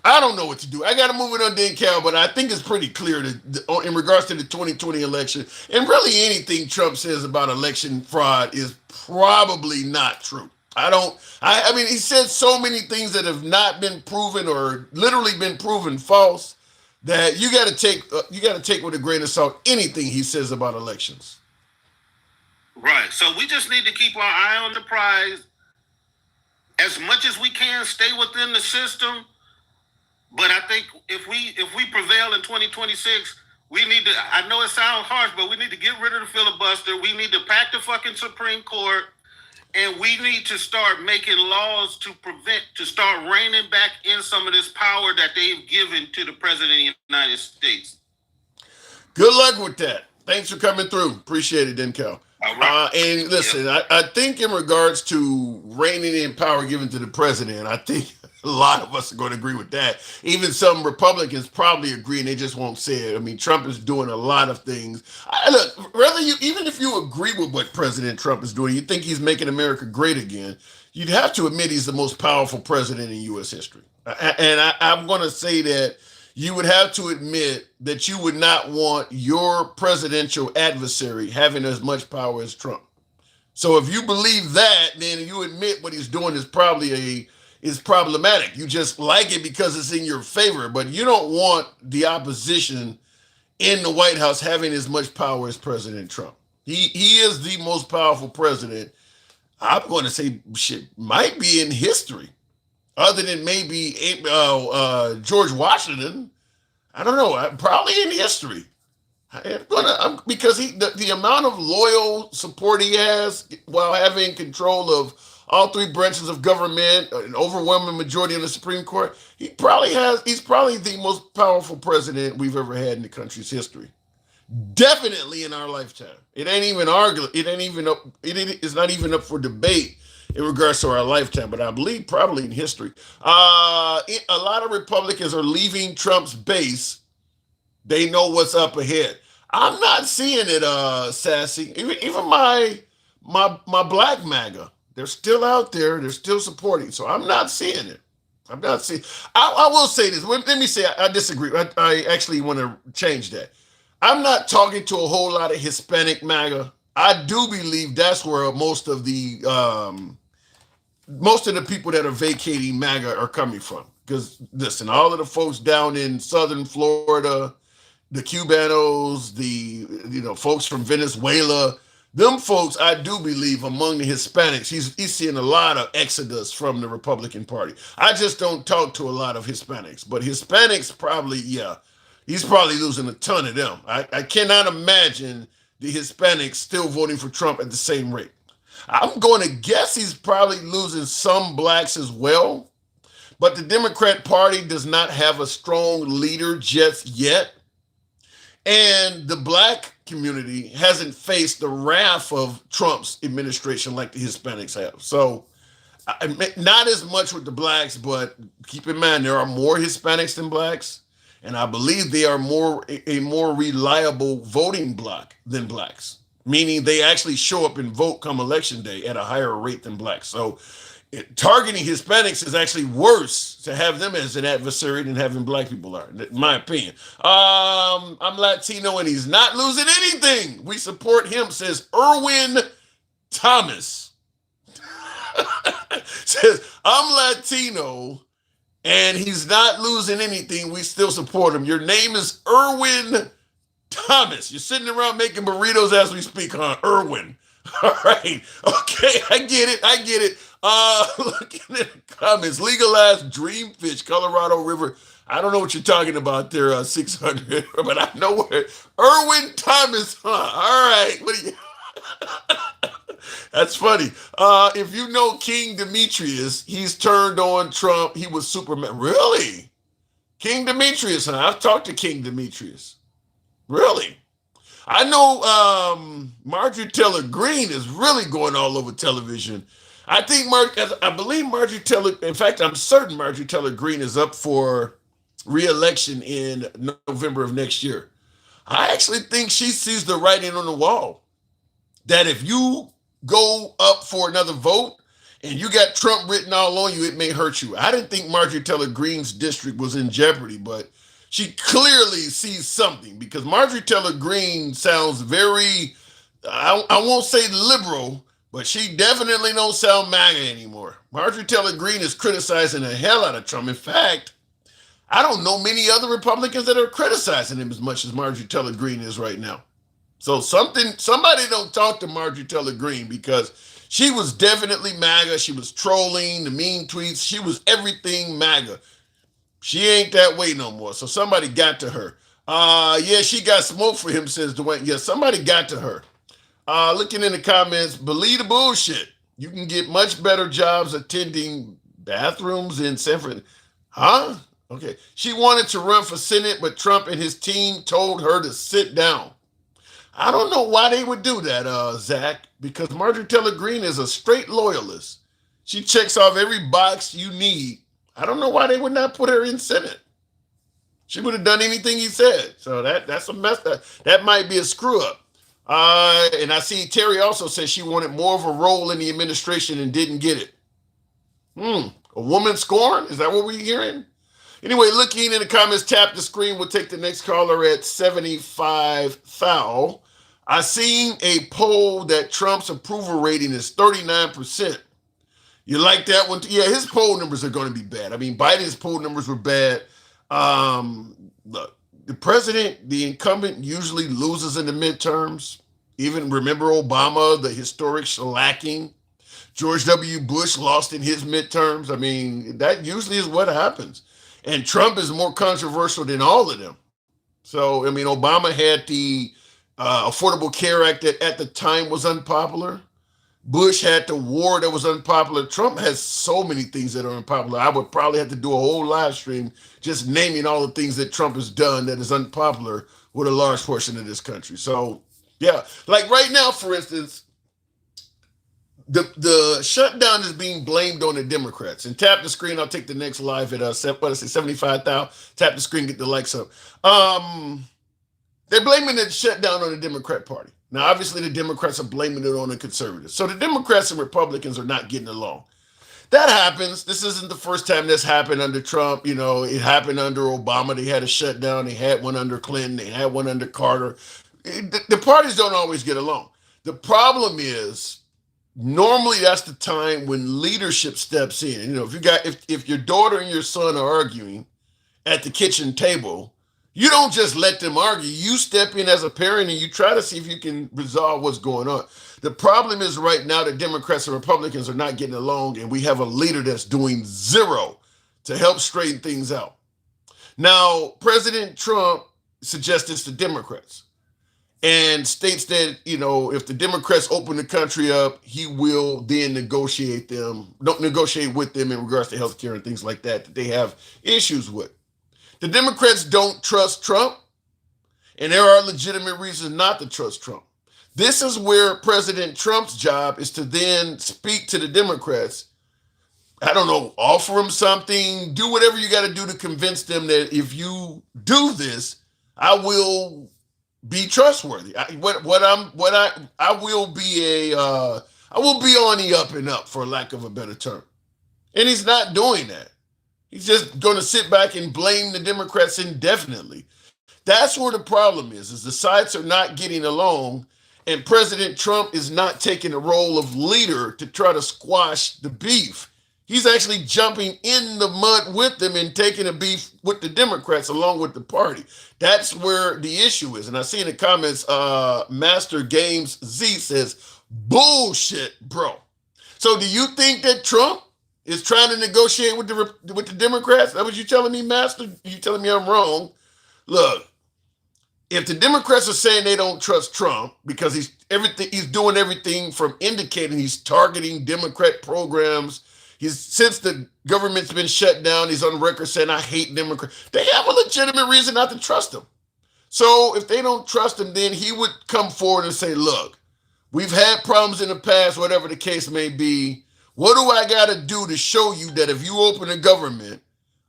I don't know what to do. I got to move it on Dan Cal, but I think it's pretty clear that in regards to the 2020 election, and really anything Trump says about election fraud is probably not true. I mean, he said so many things that have not been proven or literally been proven false that you got to take with a grain of salt anything he says about elections. Right. So we just need to keep our eye on the prize. As much as we can, stay within the system. But I think if we prevail in 2026, we need to, I know it sounds harsh, but we need to get rid of the filibuster. We need to pack the fucking Supreme Court. And we need to start making laws to start reining back in some of this power that they've given to the president of the United States. Good luck with that. Thanks for coming through. Appreciate it, Denkel. All right. And listen, I think in regards to reining in power given to the president, I think a lot of us are going to agree with that. Even some Republicans probably agree, and they just won't say it. I mean, Trump is doing a lot of things. Look, even if you agree with what President Trump is doing, you think he's making America great again, you'd have to admit he's the most powerful president in U.S. history. And I'm going to say that you would have to admit that you would not want your presidential adversary having as much power as Trump. So if you believe that, then you admit what he's doing is problematic. You just like it because it's in your favor, but you don't want the opposition in the White House having as much power as President Trump. He is the most powerful president, I'm going to say, might be in history. Other than maybe George Washington, I don't know. Probably in history, because the amount of loyal support he has while having control of all three branches of government, an overwhelming majority in the Supreme Court. He's probably the most powerful president we've ever had in the country's history. Definitely in our lifetime. It ain't even arguable. It's not even up for debate in regards to our lifetime, but I believe probably in history. A lot of Republicans are leaving Trump's base. They know what's up ahead. I'm not seeing it, Sassy. Even my black MAGA, they're still out there. They're still supporting. So I'm not seeing it. I will say this. Let me say I disagree. I actually want to change that. I'm not talking to a whole lot of Hispanic MAGA. I do believe that's where most of the people that are vacating MAGA are coming from. Because listen, all of the folks down in southern Florida, the Cubanos, the folks from Venezuela, them folks, I do believe among the Hispanics, he's seeing a lot of exodus from the Republican Party. I just don't talk to a lot of Hispanics, but Hispanics probably, yeah, he's probably losing a ton of them. I cannot imagine the Hispanics still voting for Trump at the same rate. I'm going to guess he's probably losing some blacks as well, but the Democrat Party does not have a strong leader just yet. And the black community hasn't faced the wrath of Trump's administration like the Hispanics have. So not as much with the blacks, but keep in mind, there are more Hispanics than blacks. And I believe they are a more reliable voting bloc than blacks, meaning they actually show up and vote come election day at a higher rate than blacks. So targeting Hispanics is actually worse to have them as an adversary than having black people are, in my opinion. I'm Latino and he's not losing anything. We support him, says Erwin Thomas. Says, I'm Latino and he's not losing anything. We still support him. Your name is Erwin Thomas. You're sitting around making burritos as we speak, huh? Erwin. All right. Okay, I get it. Looking at the comments, legalized Dreamfish, Colorado River. I don't know what you're talking about there, 600, but I know where Erwin Thomas. Huh? All right, what do you? That's funny. If you know King Demetrius, he's turned on Trump. He was Superman. Really? King Demetrius, huh? I've talked to King Demetrius. Really? I know Marjorie Taylor Greene is really going all over television. I believe Marjorie Taylor, in fact, I'm certain Marjorie Taylor Greene is up for re-election in November of next year. I actually think she sees the writing on the wall that if you go up for another vote and you got Trump written all on you, it may hurt you. I didn't think Marjorie Taylor Greene's district was in jeopardy, but she clearly sees something because Marjorie Taylor Greene sounds very, I won't say liberal, but she definitely don't sound MAGA anymore. Marjorie Taylor Greene is criticizing the hell out of Trump. In fact, I don't know many other Republicans that are criticizing him as much as Marjorie Taylor Greene is right now. So somebody don't talk to Marjorie Taylor Greene because she was definitely MAGA. She was trolling, the mean tweets. She was everything MAGA. She ain't that way no more. So somebody got to her. Yeah, she got smoke for him, says Dwayne. Yeah, somebody got to her. Looking in the comments, believe the bullshit. You can get much better jobs attending bathrooms in San Francisco. Huh? Okay. She wanted to run for Senate, but Trump and his team told her to sit down. I don't know why they would do that, Zach, because Marjorie Taylor Greene is a straight loyalist. She checks off every box you need. I don't know why they would not put her in Senate. She would have done anything he said. So that's a mess. That might be a screw up. And I see Terry also says she wanted more of a role in the administration and didn't get it. A woman scorn? Is that what we're hearing? Anyway, looking in the comments, tap the screen. We'll take the next caller at 75 foul. I seen a poll that Trump's approval rating is 39%. You like that one? Yeah, his poll numbers are going to be bad. I mean, Biden's poll numbers were bad. Look, the president, the incumbent, usually loses in the midterms. Even remember Obama, the historic shellacking. George W. Bush lost in his midterms. I mean, that usually is what happens. And Trump is more controversial than all of them. So, I mean, Obama had the Affordable Care Act that at the time was unpopular. Bush had the war that was unpopular. Trump has so many things that are unpopular. I would probably have to do a whole live stream just naming all the things that Trump has done that is unpopular with a large portion of this country. So, yeah, like right now, for instance, the shutdown is being blamed on the Democrats. And tap the screen. I'll take the next live at 75,000. Tap the screen, get the likes up. They're blaming the shutdown on the Democrat Party. Now, obviously, the Democrats are blaming it on the conservatives. So the Democrats and Republicans are not getting along. That happens. This isn't the first time this happened under Trump. You know, it happened under Obama. They had a shutdown. They had one under Clinton. They had one under Carter. The parties don't always get along. The problem is, normally that's the time when leadership steps in. You know, if your daughter and your son are arguing at the kitchen table, you don't just let them argue. You step in as a parent and you try to see if you can resolve what's going on. The problem is right now the Democrats and Republicans are not getting along, and we have a leader that's doing zero to help straighten things out. Now, President Trump suggests this to Democrats and states that, you know, if the Democrats open the country up, he will then negotiate with them in regards to health care and things like that they have issues with. The Democrats don't trust Trump, and there are legitimate reasons not to trust Trump. This is where President Trump's job is to then speak to the Democrats. I don't know, offer them something, do whatever you got to do to convince them that if you do this, I will be trustworthy. I will be on the up and up, for lack of a better term. And he's not doing that. He's just going to sit back and blame the Democrats indefinitely. That's where the problem is the sides are not getting along, and President Trump is not taking the role of leader to try to squash the beef. He's actually jumping in the mud with them and taking a beef with the Democrats along with the party. That's where the issue is. And I see in the comments, Master Games Z says, bullshit, bro. So do you think that Trump is trying to negotiate with the Democrats? That what you telling me, Master? You telling me I'm wrong? Look, if the Democrats are saying they don't trust Trump because he's doing everything from indicating he's targeting Democrat programs. Since the government's been shut down, he's on record saying I hate Democrats. They have a legitimate reason not to trust him. So if they don't trust him, then he would come forward and say, look, we've had problems in the past, whatever the case may be. What do I got to do to show you that if you open a government,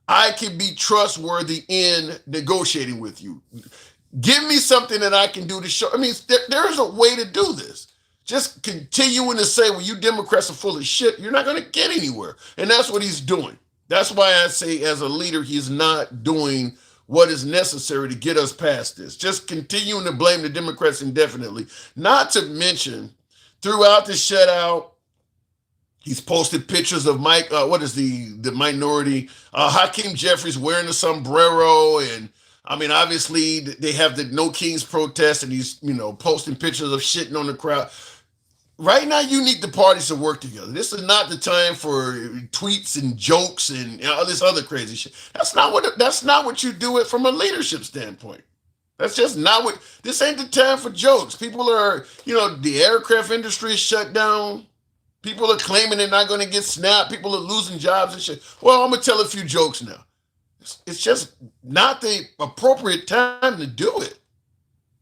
I can be trustworthy in negotiating with you? Give me something that I can do to show. I mean, there's a way to do this. Just continuing to say, well, you Democrats are full of shit, you're not going to get anywhere. And that's what he's doing. That's why I say, as a leader, he's not doing what is necessary to get us past this. Just continuing to blame the Democrats indefinitely. Not to mention, throughout the shutout, he's posted pictures of Mike, what is the minority? Hakeem Jeffries wearing the sombrero. And I mean, obviously, they have the No Kings protest, and he's, posting pictures of shitting on the crowd. Right now, you need the parties to work together. This is not the time for tweets and jokes and all this other crazy shit. That's not what you do it from a leadership standpoint. That's just not what. This ain't the time for jokes. People are, the aircraft industry is shut down. People are claiming they're not going to get snapped. People are losing jobs and shit. Well, I'm gonna tell a few jokes now. It's just not the appropriate time to do it.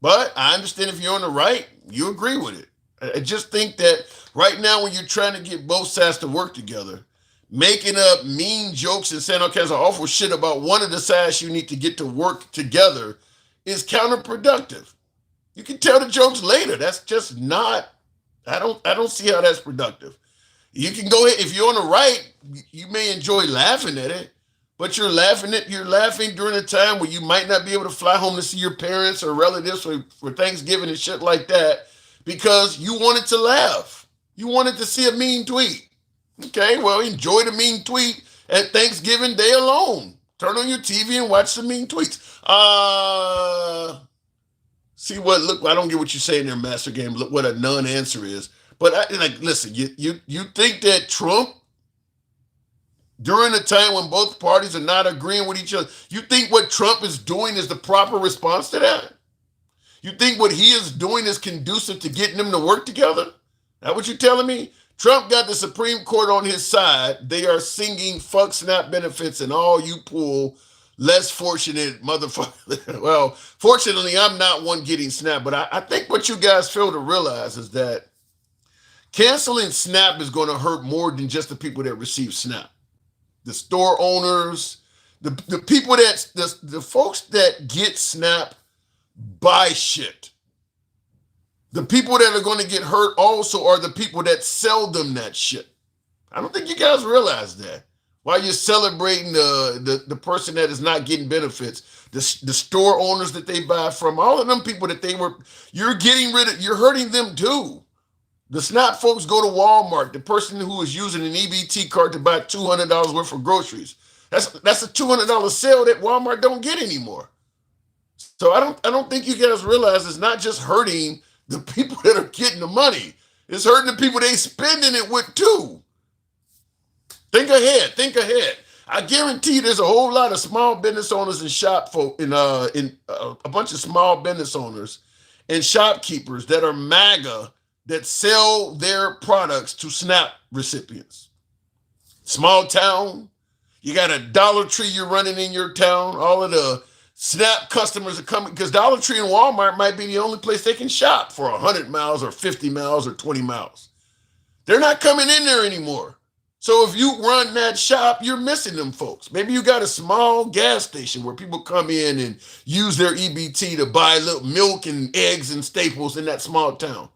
But I understand if you're on the right, you agree with it. I just think that right now, when you're trying to get both sides to work together, making up mean jokes and saying all kinds of awful shit about one of the sides you need to get to work together is counterproductive. You can tell the jokes later. That's just not. I don't see how that's productive. You can go ahead, if you're on the right, you may enjoy laughing at it, but you're laughing during a time where you might not be able to fly home to see your parents or relatives for Thanksgiving and shit like that, because you wanted to laugh. You wanted to see a mean tweet. Okay, well, enjoy the mean tweet at Thanksgiving Day alone. Turn on your TV and watch the mean tweets. Look, I don't get what you're saying there, Master Game. Look what a non-answer is. But listen, you think that Trump, during a time when both parties are not agreeing with each other, you think what Trump is doing is the proper response to that? You think what he is doing is conducive to getting them to work together? That what you're telling me? Trump got the Supreme Court on his side. They are singing fuck SNAP benefits and all you poor, less fortunate motherfucker. Well, fortunately, I'm not one getting SNAP, but I think what you guys fail to realize is that canceling SNAP is going to hurt more than just the people that receive SNAP. The store owners, the people the folks that get SNAP buy shit. The people that are going to get hurt also are the people that sell them that shit. I don't think you guys realize that. While you're celebrating the person that is not getting benefits, the store owners that they buy from, all of them people that you're hurting them too. The SNAP folks go to Walmart. The person who is using an EBT card to buy $200 worth of groceries, that's a $200 sale that Walmart don't get anymore. So I don't think you guys realize it's not just hurting the people that are getting the money. It's hurting the people they spending it with too. Think ahead. I guarantee there's a whole lot of small business owners and a bunch of small business owners and shopkeepers that are MAGA that sell their products to SNAP recipients. Small town, you got a Dollar Tree you're running in your town. All of the SNAP customers are coming because Dollar Tree and Walmart might be the only place they can shop for 100 miles or 50 miles or 20 miles. They're not coming in there anymore. So if you run that shop, you're missing them folks. Maybe you got a small gas station where people come in and use their EBT to buy little milk and eggs and staples in that small town.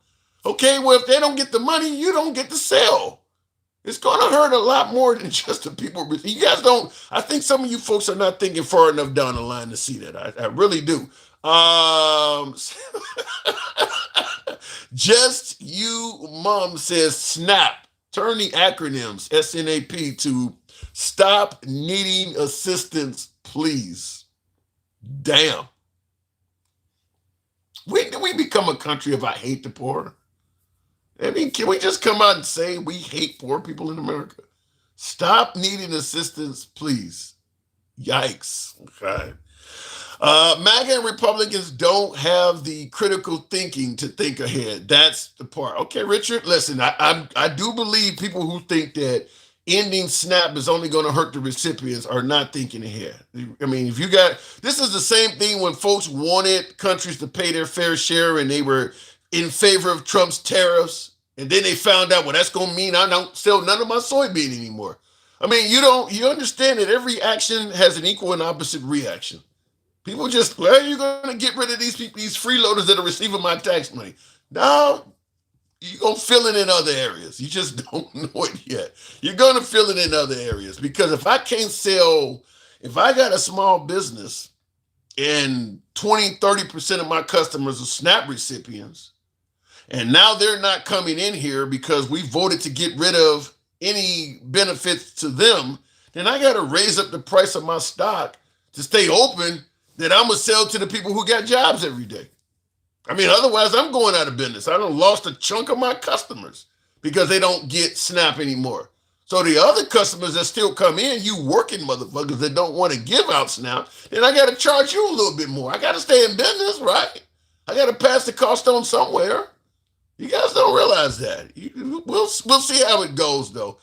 Okay, well, if they don't get the money, you don't get the sale. It's going to hurt a lot more than just the people. You guys don't, I think some of you folks are not thinking far enough down the line to see that. I really do. Just You Mom says SNAP. Turn the acronyms, SNAP, to Stop Needing Assistance, Please. Damn. We become a country of I hate the poor? I mean, can we just come out and say we hate poor people in America? Stop needing assistance, please. Yikes. Okay. MAGA and Republicans don't have the critical thinking to think ahead. That's the part. Okay, Richard, listen, I do believe people who think that ending SNAP is only going to hurt the recipients are not thinking ahead. I mean, if you got, this is the same thing when folks wanted countries to pay their fair share and they were in favor of Trump's tariffs. And then they found out, well, that's going to mean I don't sell none of my soybean anymore. I mean, you understand that every action has an equal and opposite reaction. People just, well, you're going to get rid of these people, these freeloaders that are receiving my tax money. No, you're going to feel it in other areas. You just don't know it yet. You're going to feel it in other areas because if I can't sell, if I got a small business and 20, 30% of my customers are SNAP recipients, and now they're not coming in here because we voted to get rid of any benefits to them, then I got to raise up the price of my stock to stay open that I'm going to sell to the people who got jobs every day. I mean, otherwise I'm going out of business. I done lost a chunk of my customers because they don't get SNAP anymore. So the other customers that still come in, you working motherfuckers that don't want to give out SNAP, then I got to charge you a little bit more. I got to stay in business, right? I got to pass the cost on somewhere. You guys don't realize that. We'll see how it goes, though.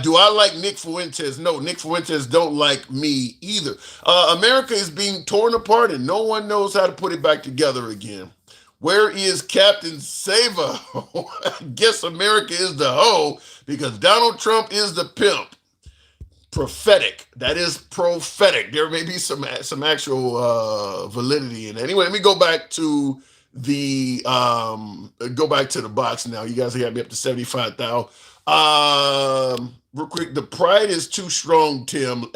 Do I like Nick Fuentes? No, Nick Fuentes don't like me either. America is being torn apart and no one knows how to put it back together again. Where is Captain Sava? I guess America is the hoe because Donald Trump is the pimp. Prophetic. That is prophetic. There may be some actual validity in it. Anyway, let me go back to the box now. You guys got me up to 75,000. Real quick, the pride is too strong, Tim.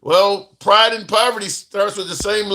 Well, pride and poverty starts with the same